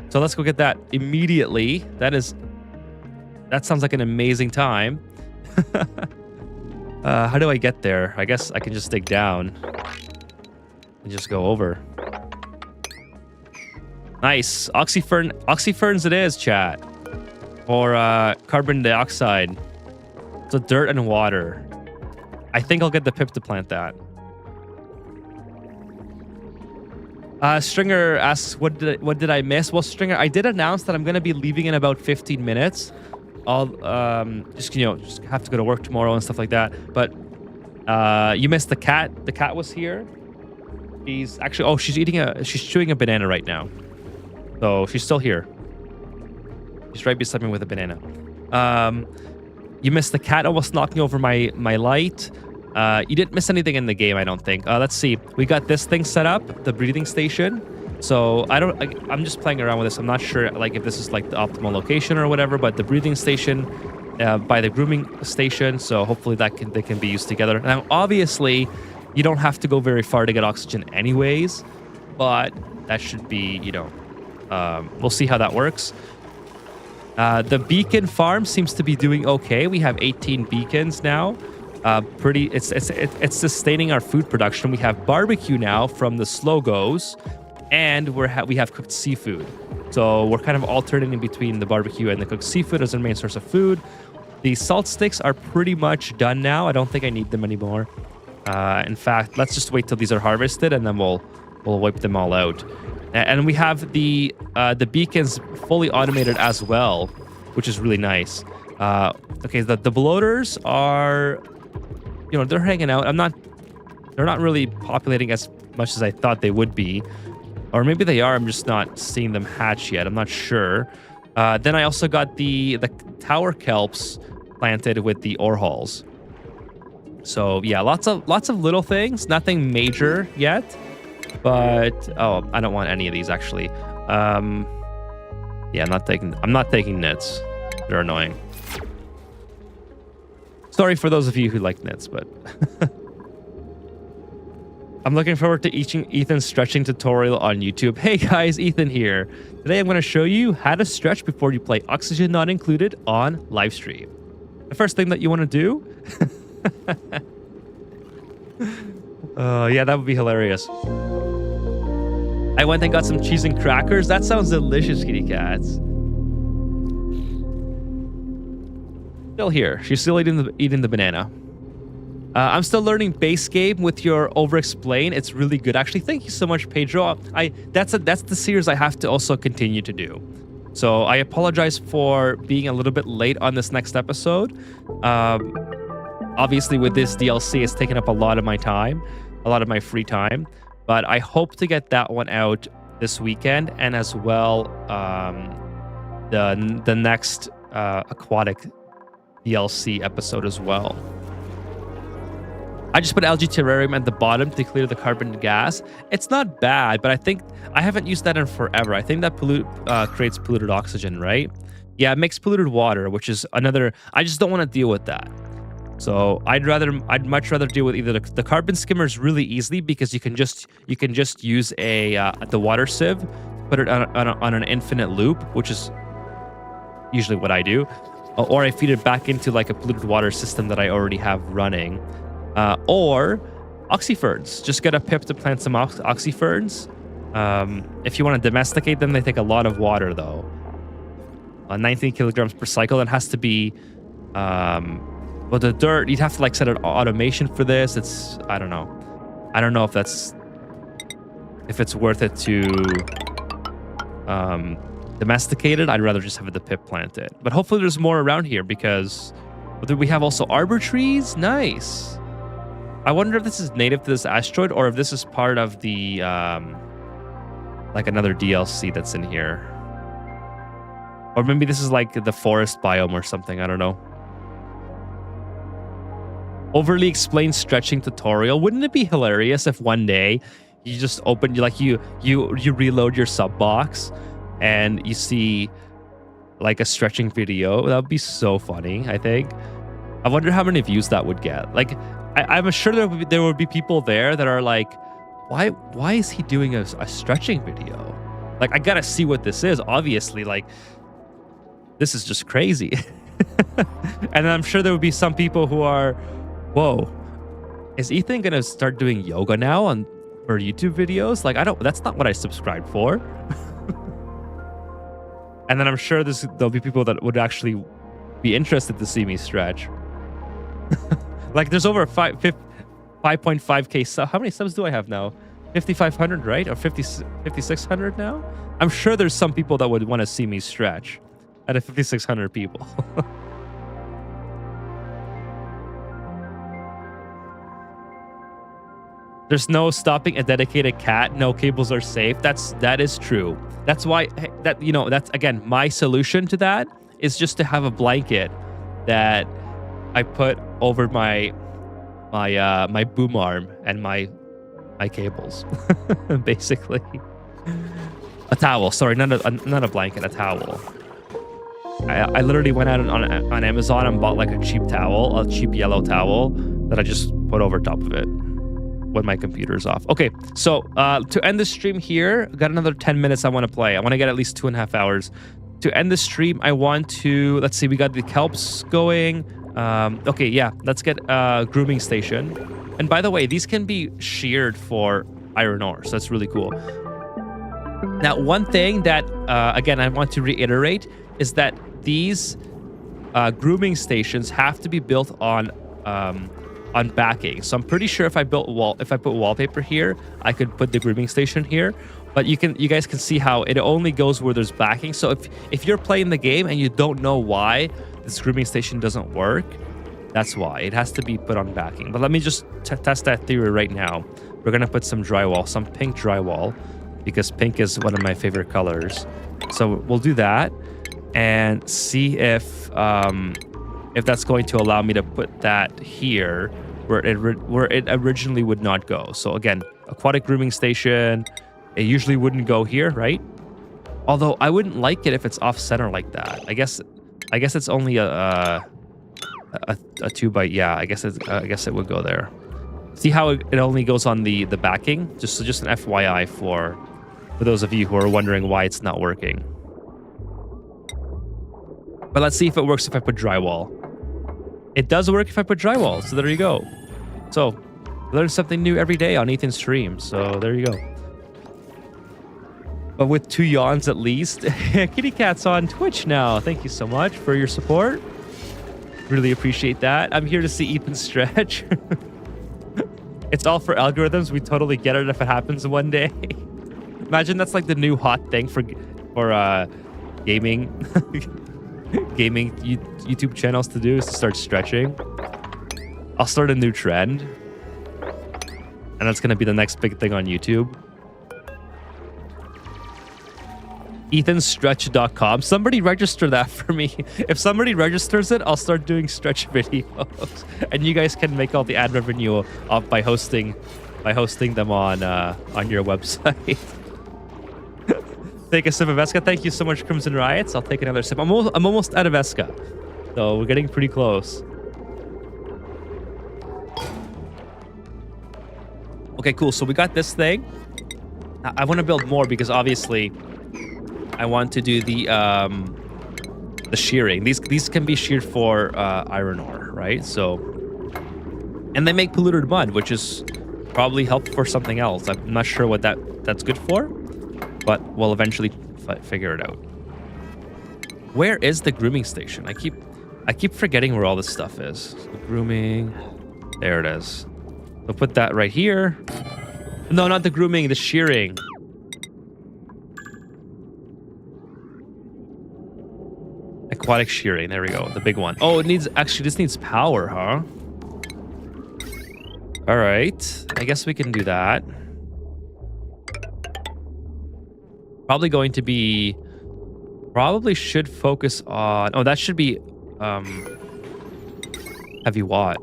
So let's go get that immediately. That sounds like an amazing time. How do I get there? I guess I can just dig down and just go over. Nice. Oxyferns it is, chat. Or carbon dioxide. So dirt and water. I think I'll get the Pip to plant that. Stringer asks, what did I miss? Well, Stringer, I did announce that I'm going to be leaving in about 15 minutes. I'll just have to go to work tomorrow and stuff like that. But you missed the cat. The cat was here. She's actually, she's chewing a banana right now. So she's still here. She's right beside me with a banana. You missed the cat almost knocking over my light. You didn't miss anything in the game, I don't think. Let's see. We got this thing set up, the breathing station. So I'm just playing around with this. I'm not sure if this is the optimal location or whatever, but the breathing station by the grooming station. So hopefully they can be used together. Now, obviously, you don't have to go very far to get oxygen anyways, but that should be, we'll see how that works. The beacon farm seems to be doing okay. We have 18 beacons now. It's sustaining our food production. We have barbecue now from the Slogos, and we have cooked seafood. So we're kind of alternating between the barbecue and the cooked seafood as our main source of food. The salt sticks are pretty much done now. I don't think I need them anymore. In fact, let's just wait till these are harvested, and then we'll wipe them all out. And we have the beacons fully automated as well, which is really nice. Okay, the bloaters are, they're hanging out. They're not really populating as much as I thought they would be. Or maybe they are. I'm just not seeing them hatch yet. I'm not sure. Then I also got the tower kelps planted with the ore halls. So yeah, lots of little things. Nothing major yet. But I don't want any of these actually. Yeah, I'm not taking knits. They're annoying. Sorry for those of you who like knits, but I'm looking forward to Ethan's stretching tutorial on YouTube. Hey guys, Ethan here. Today I'm going to show you how to stretch before you play Oxygen Not Included on live stream. The first thing that you want to do, yeah, that would be hilarious. I went and got some cheese and crackers. That sounds delicious, kitty cats. Still here. She's still eating the banana. I'm still learning base game with your over-explain. It's really good. Actually, thank you so much, Pedro. That's the series I have to also continue to do. So I apologize for being a little bit late on this next episode. Obviously, with this DLC, it's taken up a lot of my time, a lot of my free time. But I hope to get that one out this weekend, and as well the next aquatic DLC episode as well. I just put algae terrarium at the bottom to clear the carbon gas. It's not bad, but I think I haven't used that in forever. I think that creates polluted oxygen, right? Yeah, it makes polluted water, which is another. I just don't want to deal with that. So I'd much rather deal with either the carbon skimmers really easily, because you can just use the water sieve, put it on an infinite loop, which is usually what I do, or I feed it back into like a polluted water system that I already have running, or oxyferns. Just get a pip to plant some oxyferns. If you want to domesticate them, they take a lot of water though. 19 kilograms per cycle. It has to be. Well, the dirt, you'd have to like set an automation for this. I don't know. I don't know if it's worth it to domesticate it. I'd rather just have the pip plant it. But hopefully there's more around here, because we have also arbor trees. Nice. I wonder if this is native to this asteroid, or if this is part of the like another DLC that's in here. Or maybe this is like the forest biome or something. I don't know. Overly explained stretching tutorial. Wouldn't it be hilarious if one day you just open, you reload your sub box and you see like a stretching video? That would be so funny. I think. I wonder how many views that would get. Like, I'm sure there would be people there that are like, why is he doing a stretching video? Like, I gotta see what this is. Obviously, like, this is just crazy. And I'm sure there would be some people who are, whoa, is Ethan gonna start doing yoga now for YouTube videos? Like, that's not what I subscribed for. And then I'm sure there'll be people that would actually be interested to see me stretch. Like, there's over 5.5k subs. How many subs do I have now? 5,500, right? Or 5,600 now? I'm sure there's some people that would want to see me stretch out of 5,600 people. There's no stopping a dedicated cat. No, cables are safe. That is true. That's why that's again, my solution to that is just to have a blanket that I put over my boom arm and my cables. Basically. A towel. Sorry, not a blanket, a towel. I literally went out on Amazon and bought like a cheap towel, a cheap yellow towel that I just put over top of it when my computer's off. Okay, so to end the stream here, got another 10 minutes I want to play. I want to get at least 2.5 hours. To end the stream, I want to, let's see, we got the kelps going. Okay, yeah, let's get a grooming station. And by the way, these can be sheared for iron ore, so that's really cool. Now, one thing that, again, I want to reiterate is that these grooming stations have to be built on backing. So I'm pretty sure if I put wallpaper here, I could put the grooming station here. But you guys can see how it only goes where there's backing. So if you're playing the game and you don't know why this grooming station doesn't work. That's why it has to be put on backing. But let me just test that theory right now. We're gonna put some drywall, some pink drywall, because pink is one of my favorite colors. So we'll do that and see if that's going to allow me to put that here where it originally would not go. So again, aquatic grooming station, it usually wouldn't go here, right? Although I wouldn't like it if it's off center like that. I guess it's only a 2x. Yeah, I guess it would go there. See how it only goes on the backing? Just an FYI for those of you who are wondering why it's not working. But let's see if it works if I put drywall. It does work if I put drywall, so there you go. So, learn something new every day on Ethan's stream, so there you go. But with 2 yawns at least. Kitty Cat's on Twitch now. Thank you so much for your support. Really appreciate that. I'm here to see Ethan stretch. It's all for algorithms. We totally get it if it happens one day. Imagine that's like the new hot thing for gaming. Gaming YouTube channels to do is to start stretching. I'll start a new trend. And that's going to be the next big thing on YouTube. ethanstretch.com. Somebody register that for me. If somebody registers it, I'll start doing stretch videos. And you guys can make all the ad revenue off by hosting them on your website. Take a sip of Esca. Thank you so much, Crimson Riots. I'll take another sip. I'm almost out of Esca. So we're getting pretty close. Okay, cool. So we got this thing. I want to build more because obviously I want to do the shearing. These can be sheared for iron ore, right? So, and they make polluted mud, which is probably helpful for something else. I'm not sure what that's good for, but we'll eventually figure it out. Where is the grooming station? I keep forgetting where all this stuff is. So grooming, there it is. We'll put that right here. No, not the grooming, the shearing. Aquatic shearing, there we go, the big one. Oh, this needs power, huh? All right, I guess we can do that. Probably should focus on, oh, that should be heavy watt.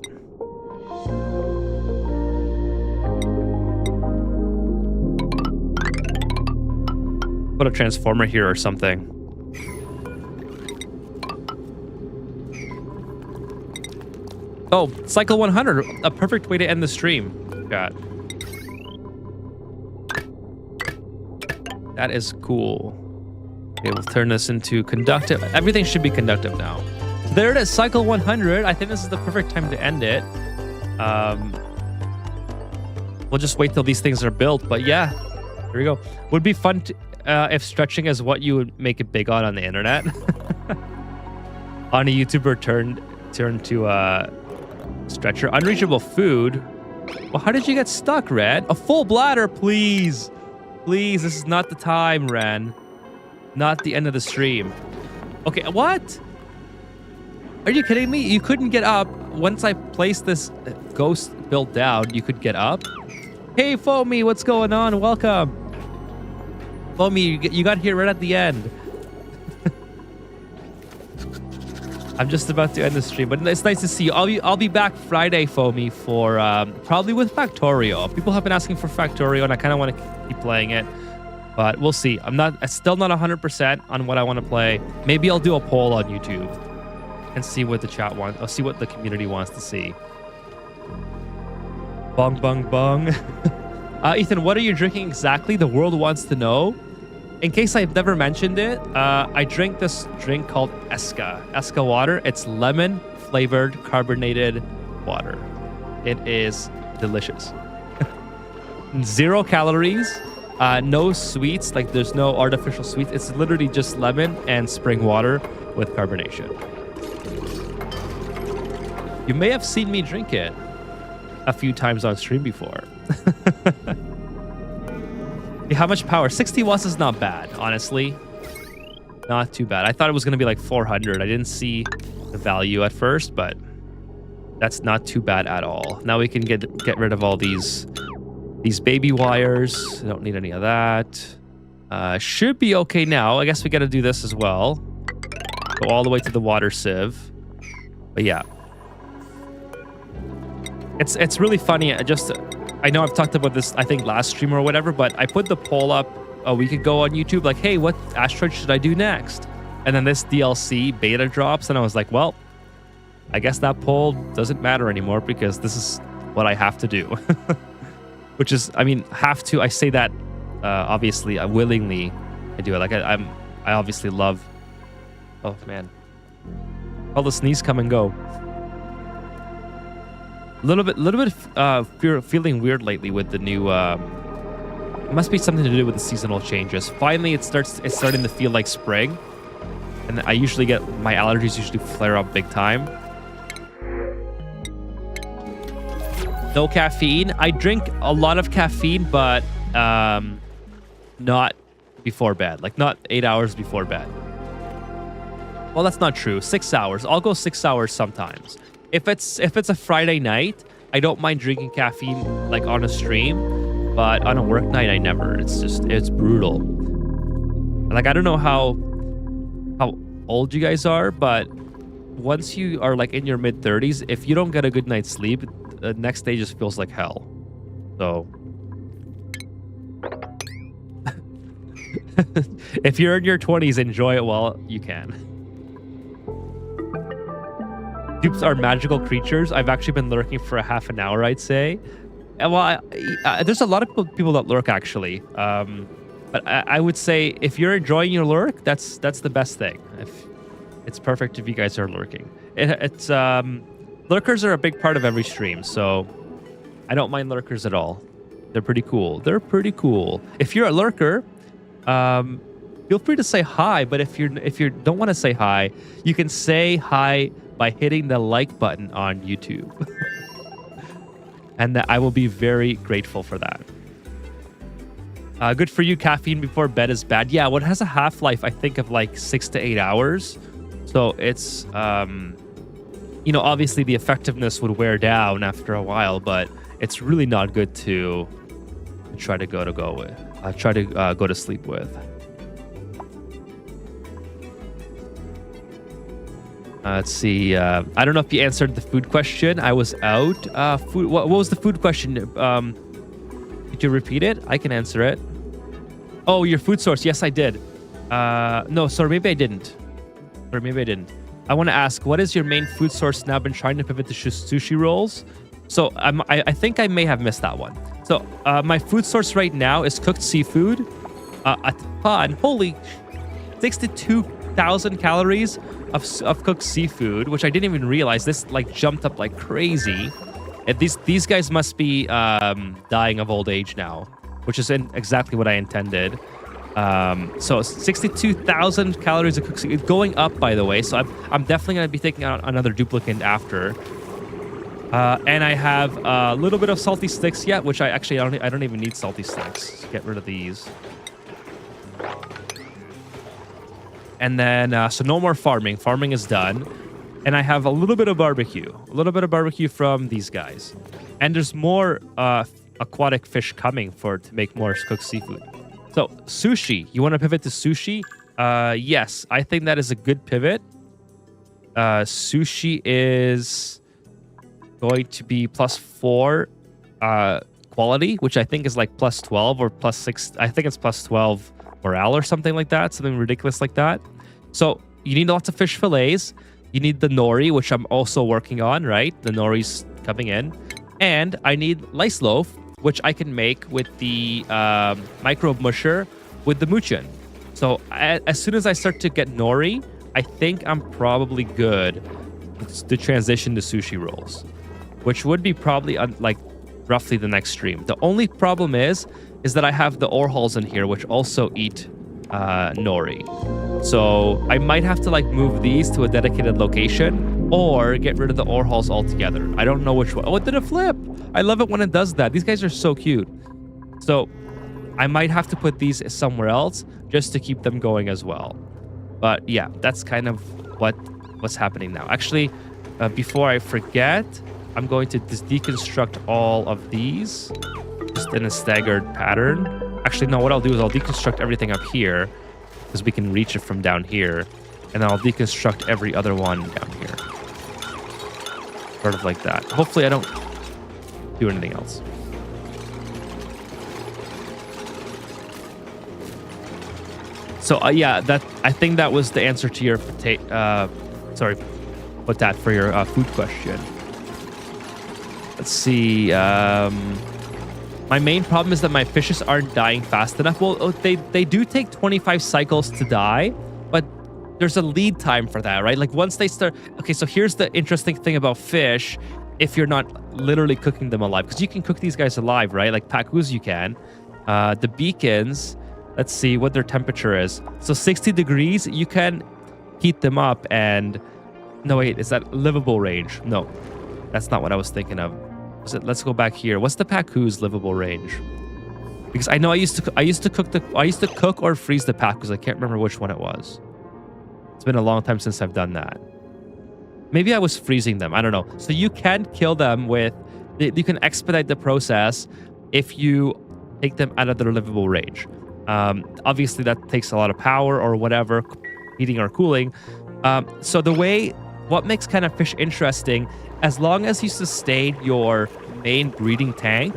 Put a transformer here or something. Oh, cycle 100, a perfect way to end the stream. God. That is cool. Okay, we'll turn this into conductive. Everything should be conductive now. There it is, cycle 100. I think this is the perfect time to end it. We'll just wait till these things are built, but yeah, here we go. Would be fun to, if stretching is what you would make it big on the internet. On a YouTuber turn to stretcher. Unreachable food. Well, how did you get stuck, Red? A full bladder, please. Please, this is not the time, Ren. Not the end of the stream. Okay, what? Are you kidding me? You couldn't get up. Once I placed this ghost built down, you could get up. Hey, Foamy, what's going on? Welcome. Foamy, you got here right at the end. I'm just about to end the stream, but it's nice to see you. I'll be back Friday, Foamy, for probably with Factorio. People have been asking for Factorio, and I kind of want to keep playing it, but we'll see. I'm still not 100% on what I want to play. Maybe I'll do a poll on YouTube and see what the chat wants. I'll see what the community wants to see. Bong, bong, bong. Ethan, what are you drinking exactly? The world wants to know. In case I've never mentioned it, I drink this drink called Esca water. It's lemon flavored carbonated water. It is delicious. 0 calories, no sweets, like there's no artificial sweets. It's literally just lemon and spring water with carbonation. You may have seen me drink it a few times on stream before. How much power? 60 watts is not bad, honestly. Not too bad. I thought it was going to be like 400. I didn't see the value at first, but that's not too bad at all. Now we can get rid of all these baby wires. I don't need any of that. Should be okay now. I guess we got to do this as well. Go all the way to the water sieve. But yeah. It's really funny. I know I've talked about this, I think, last stream or whatever, but I put the poll up a week ago on YouTube, like, hey, what asteroid should I do next? And then this DLC beta drops, and I was like, well, I guess that poll doesn't matter anymore because this is what I have to do. Which is, I mean, have to, I say that, obviously, willingly, I do it. Like, I obviously love, oh, man. All the sneeze come and go. A little bit feeling weird lately with the new, it must be something to do with the seasonal changes. Finally, it's starting to feel like spring. And I usually get, my allergies usually flare up big time. No caffeine. I drink a lot of caffeine, but not before bed. Like, not 8 hours before bed. Well, that's not true. 6 hours. I'll go 6 hours sometimes. If it's a Friday night, I don't mind drinking caffeine like on a stream, but on a work night, I never. It's brutal. Like, I don't know how old you guys are, but once you are like in your mid-30s, if you don't get a good night's sleep, the next day just feels like hell. So if you're in your 20s, enjoy it while you can. Dupes are magical creatures. I've actually been lurking for a half an hour, I'd say. And well, there's a lot of people that lurk, actually. But I would say if you're enjoying your lurk, that's the best thing. It's perfect if you guys are lurking. Lurkers are a big part of every stream, so I don't mind lurkers at all. They're pretty cool. They're pretty cool. If you're a lurker, feel free to say hi. But if you don't want to say hi, you can say hi by hitting the like button on YouTube. And I will be very grateful for that. Good for you. Caffeine before bed is bad. Yeah, well, it has a half-life, I think, of like 6 to 8 hours. So it's, obviously the effectiveness would wear down after a while, but it's really not good to try to go to sleep with. Let's see. I don't know if you answered the food question. I was out. Food. What was the food question? Could you repeat it? I can answer it. Oh, your food source. Yes, I did. No, sorry. Maybe I didn't. I want to ask, what is your main food source now? I've been trying to pivot to sushi rolls. So I think I may have missed that one. So my food source right now is cooked seafood. A ton. Holy 62,000 calories of cooked seafood, which I didn't even realize. This like jumped up like crazy. And these guys must be dying of old age now, which is exactly what I intended. So 62,000 calories of cooked seafood. It's going up, by the way. So I'm definitely going to be taking out another duplicate after. And I have a little bit of salty sticks yet, which I don't even need salty sticks. Get rid of these. And then, so no more farming. Farming is done. And I have a little bit of barbecue. A little bit of barbecue from these guys. And there's more aquatic fish coming to make more cooked seafood. So, sushi. You want to pivot to sushi? Yes, I think that is a good pivot. Sushi is going to be +4 quality, which I think is like +12 or +6. I think it's +12 morale or something like that. Something ridiculous like that. So you need lots of fish fillets. You need the nori, which I'm also working on, right? The nori's coming in. And I need lice loaf, which I can make with the microbe musher with the muchin. So as soon as I start to get nori, I think I'm probably good to transition to sushi rolls, which would be probably like roughly the next stream. The only problem is that I have the ore halls in here, which also eat nori. So I might have to like move these to a dedicated location or get rid of the ore halls altogether. I don't know which one. Oh, it did a flip. I love it when it does that. These guys are so cute. So I might have to put these somewhere else just to keep them going as well. But yeah, that's kind of what what's happening now. Actually, before I forget, I'm going to deconstruct all of these just in a staggered pattern. Actually, no, what I'll do is I'll deconstruct everything up here because we can reach it from down here. And then I'll deconstruct every other one down here. Sort of like that. Hopefully I don't do anything else. So yeah, I think that was the answer to your for your food question. Let's see. My main problem is that my fishes aren't dying fast enough. Well, they do take 25 cycles to die, but there's a lead time for that, right? Like once they start. Okay, so here's the interesting thing about fish. If you're not literally cooking them alive, because you can cook these guys alive, right? Like pacus, you can. The beacons. Let's see what their temperature is. So 60 degrees, you can heat them up and... No, wait, is that livable range? No, that's not what I was thinking of. Let's go back here. What's the pacu's livable range? Because I know I used to cook or freeze the pacus. I can't remember which one it was. It's been a long time since I've done that. Maybe I was freezing them. I don't know. So you can kill them with... You can expedite the process if you take them out of their livable range. Obviously, that takes a lot of power or whatever, heating or cooling. So what makes kind of fish interesting, as long as you sustain your main breeding tank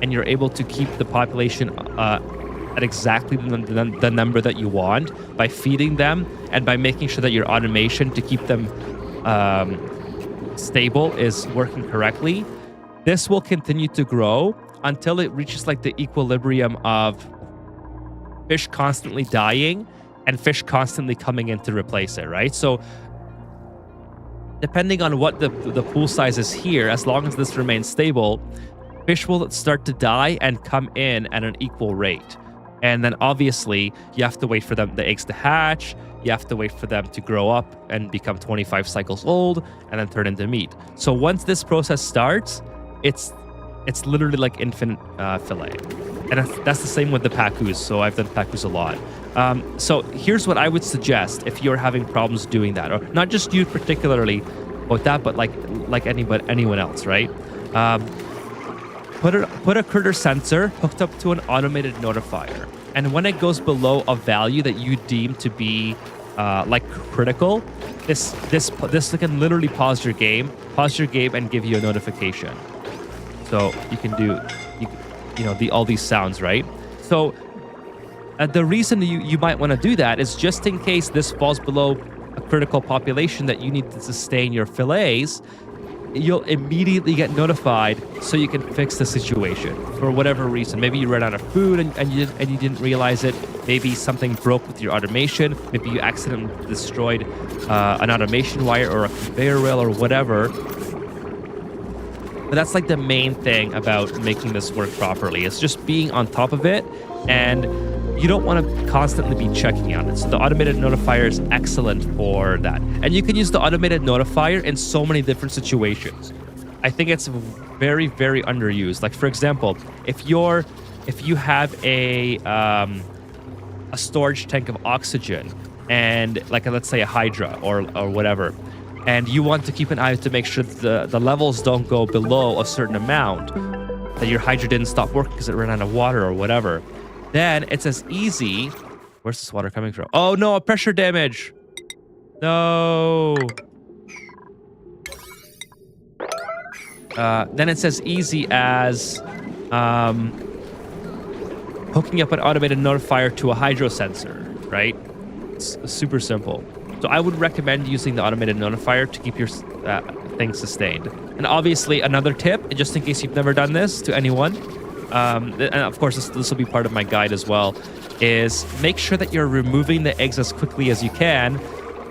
and you're able to keep the population at exactly the number that you want by feeding them and by making sure that your automation to keep them stable is working correctly, this will continue to grow until it reaches like the equilibrium of fish constantly dying and fish constantly coming in to replace it, right? So depending on what the pool size is here, as long as this remains stable, fish will start to die and come in at an equal rate. And then obviously you have to wait for the eggs to hatch, you have to wait for them to grow up and become 25 cycles old and then turn into meat. So once this process starts, it's literally like infant fillet. And that's the same with the pacus. So I've done pacus a lot. So here's what I would suggest if you're having problems doing that, or not just you particularly about that, but like anyone else, right? Put a critter sensor hooked up to an automated notifier, and when it goes below a value that you deem to be like critical, this can literally pause your game and give you a notification. So you can do all these sounds, right? So the reason you might want to do that is just in case this falls below a critical population that you need to sustain your fillets, you'll immediately get notified so you can fix the situation for whatever reason. Maybe you ran out of food and you didn't realize it. Maybe something broke with your automation. Maybe you accidentally destroyed an automation wire or a conveyor rail or whatever. But that's like the main thing about making this work properly. It's just being on top of it, and you don't want to constantly be checking on it. So the automated notifier is excellent for that. And you can use the automated notifier in so many different situations. I think it's very, very underused. Like for example, if you have a storage tank of oxygen and like let's say a Hydra or whatever, and you want to keep an eye to make sure that the levels don't go below a certain amount, that your Hydra didn't stop working because it ran out of water or whatever, then it's as easy... Where's this water coming from? Oh no, a pressure damage! No! Then it's as easy as hooking up an automated notifier to a hydro sensor, right? It's super simple. So I would recommend using the automated notifier to keep your thing sustained. And obviously, another tip, just in case you've never done this to anyone, and of course this will be part of my guide as well, is make sure that you're removing the eggs as quickly as you can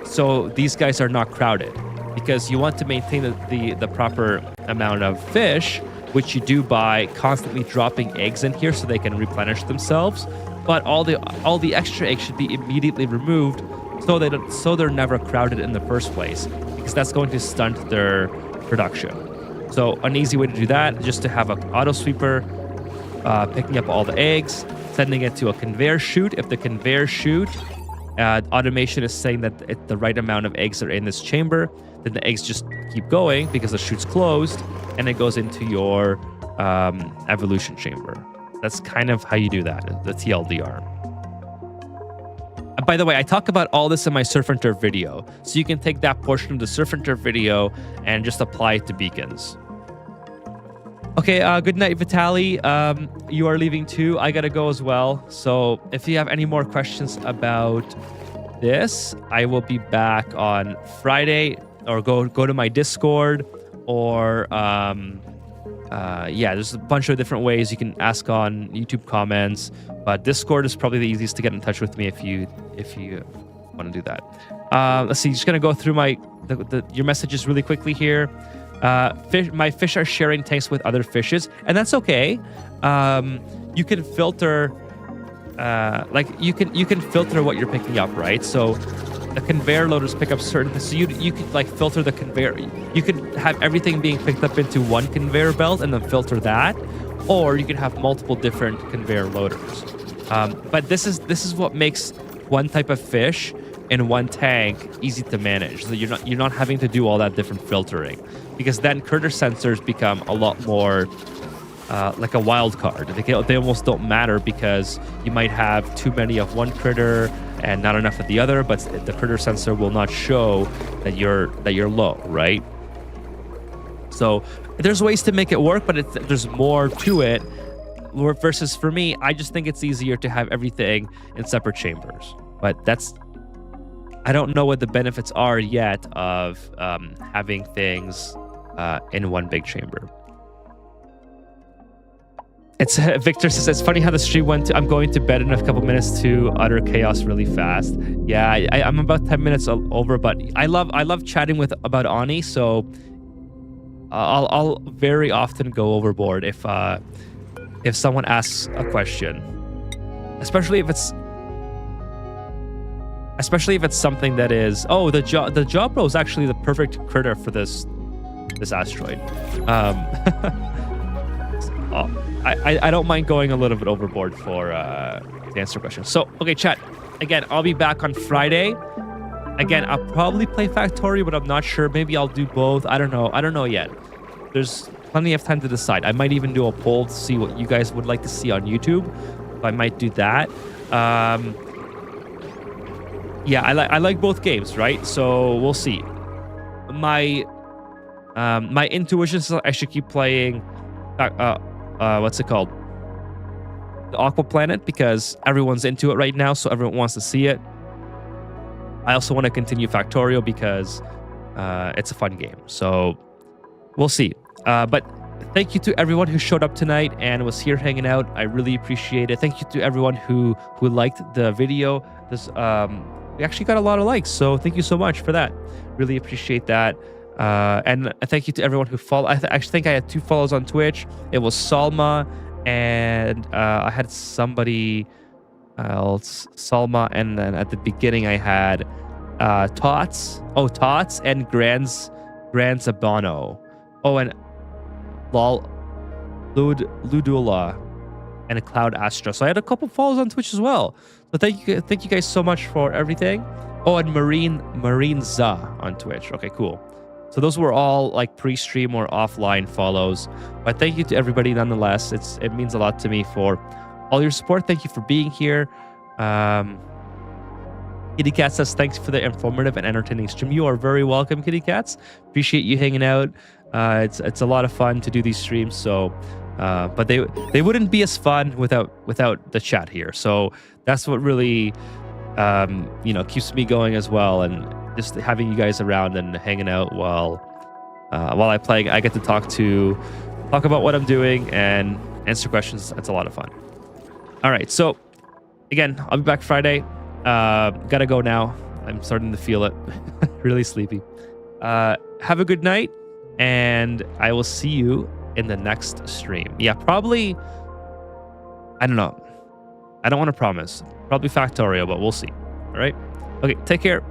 so these guys are not crowded. Because you want to maintain the proper amount of fish, which you do by constantly dropping eggs in here so they can replenish themselves. But all the extra eggs should be immediately removed so they're never crowded in the first place, because that's going to stunt their production. So an easy way to do that is just to have an auto sweeper picking up all the eggs, sending it to a conveyor chute. If the conveyor chute automation is saying that the right amount of eggs are in this chamber. Then the eggs just keep going because the chute's closed, and it goes into your evolution chamber. That's kind of how you do that, the TLDR. By the way, I talk about all this in my Surf and Turf video, so you can take that portion of the Surf and Turf video and just apply it to beacons. Okay, good night, Vitali. You are leaving too. I gotta go as well. So if you have any more questions about this, I will be back on Friday, or go to my Discord, or yeah, there's a bunch of different ways you can ask on YouTube comments, but Discord is probably the easiest to get in touch with me if you want to do that. Let's see, just gonna go through your messages really quickly here. My fish are sharing tanks with other fishes, and that's okay. You can filter, you can filter what you're picking up, right? So the conveyor loaders pick up certain, so you could like filter the conveyor. You could have everything being picked up into one conveyor belt and then filter that, or you can have multiple different conveyor loaders. But this is what makes one type of fish in one tank easy to manage. So you're not having to do all that different filtering, because then critter sensors become a lot more like a wild card. They almost don't matter, because you might have too many of one critter and not enough of the other, but the critter sensor will not show that you're low, right? So there's ways to make it work, but there's more to it. Versus for me, I just think it's easier to have everything in separate chambers. But I don't know what the benefits are yet of having things in one big chamber. It's Victor says, it's funny how the stream went. I'm going to bed in a couple minutes to utter chaos really fast. Yeah, I'm about 10 minutes over, but I love chatting about Ani, so I'll very often go overboard if someone asks a question, especially if it's something that is, oh, the Jawbro is actually the perfect critter for this asteroid. I don't mind going a little bit overboard for to answer questions. So, okay, chat. Again, I'll be back on Friday. Again, I'll probably play Factorio, but I'm not sure. Maybe I'll do both. I don't know. I don't know yet. There's plenty of time to decide. I might even do a poll to see what you guys would like to see on YouTube. I might do that. Yeah, I like both games, right? So we'll see. My intuition says I should keep playing. What's it called? The Aqua Planet, because everyone's into it right now, so everyone wants to see it. I also want to continue Factorio because it's a fun game. So we'll see. But thank you to everyone who showed up tonight and was here hanging out. I really appreciate it. Thank you to everyone who liked the video. We actually got a lot of likes, so thank you so much for that. Really appreciate that. And thank you to everyone who followed. I actually think I had 2 follows on Twitch. It was Salma, and I had somebody else, Salma, and then at the beginning I had Tots. Oh, Tots and Grand's Abano. Oh, and Ludula and a Cloud Astra. So I had a couple follows on Twitch as well. So thank you guys so much for everything. Oh, and Marine Za on Twitch. Okay, cool. So those were all like pre-stream or offline follows. But thank you to everybody nonetheless. It means a lot to me for all your support. Thank you for being here. Kitty Cat says, thanks for the informative and entertaining stream. You are very welcome, Kitty Cats. Appreciate you hanging out. It's a lot of fun to do these streams. So, but they wouldn't be as fun without the chat here. So that's what really keeps me going as well. And just having you guys around and hanging out while I play, I get to talk about what I'm doing and answer questions. That's a lot of fun. All right, so again, I'll be back Friday. Gotta go now. I'm starting to feel it. Really sleepy. Have a good night, and I will see you in the next stream. Yeah, probably. I don't know. I don't want to promise. Probably Factorio, but we'll see. All right. Okay, take care.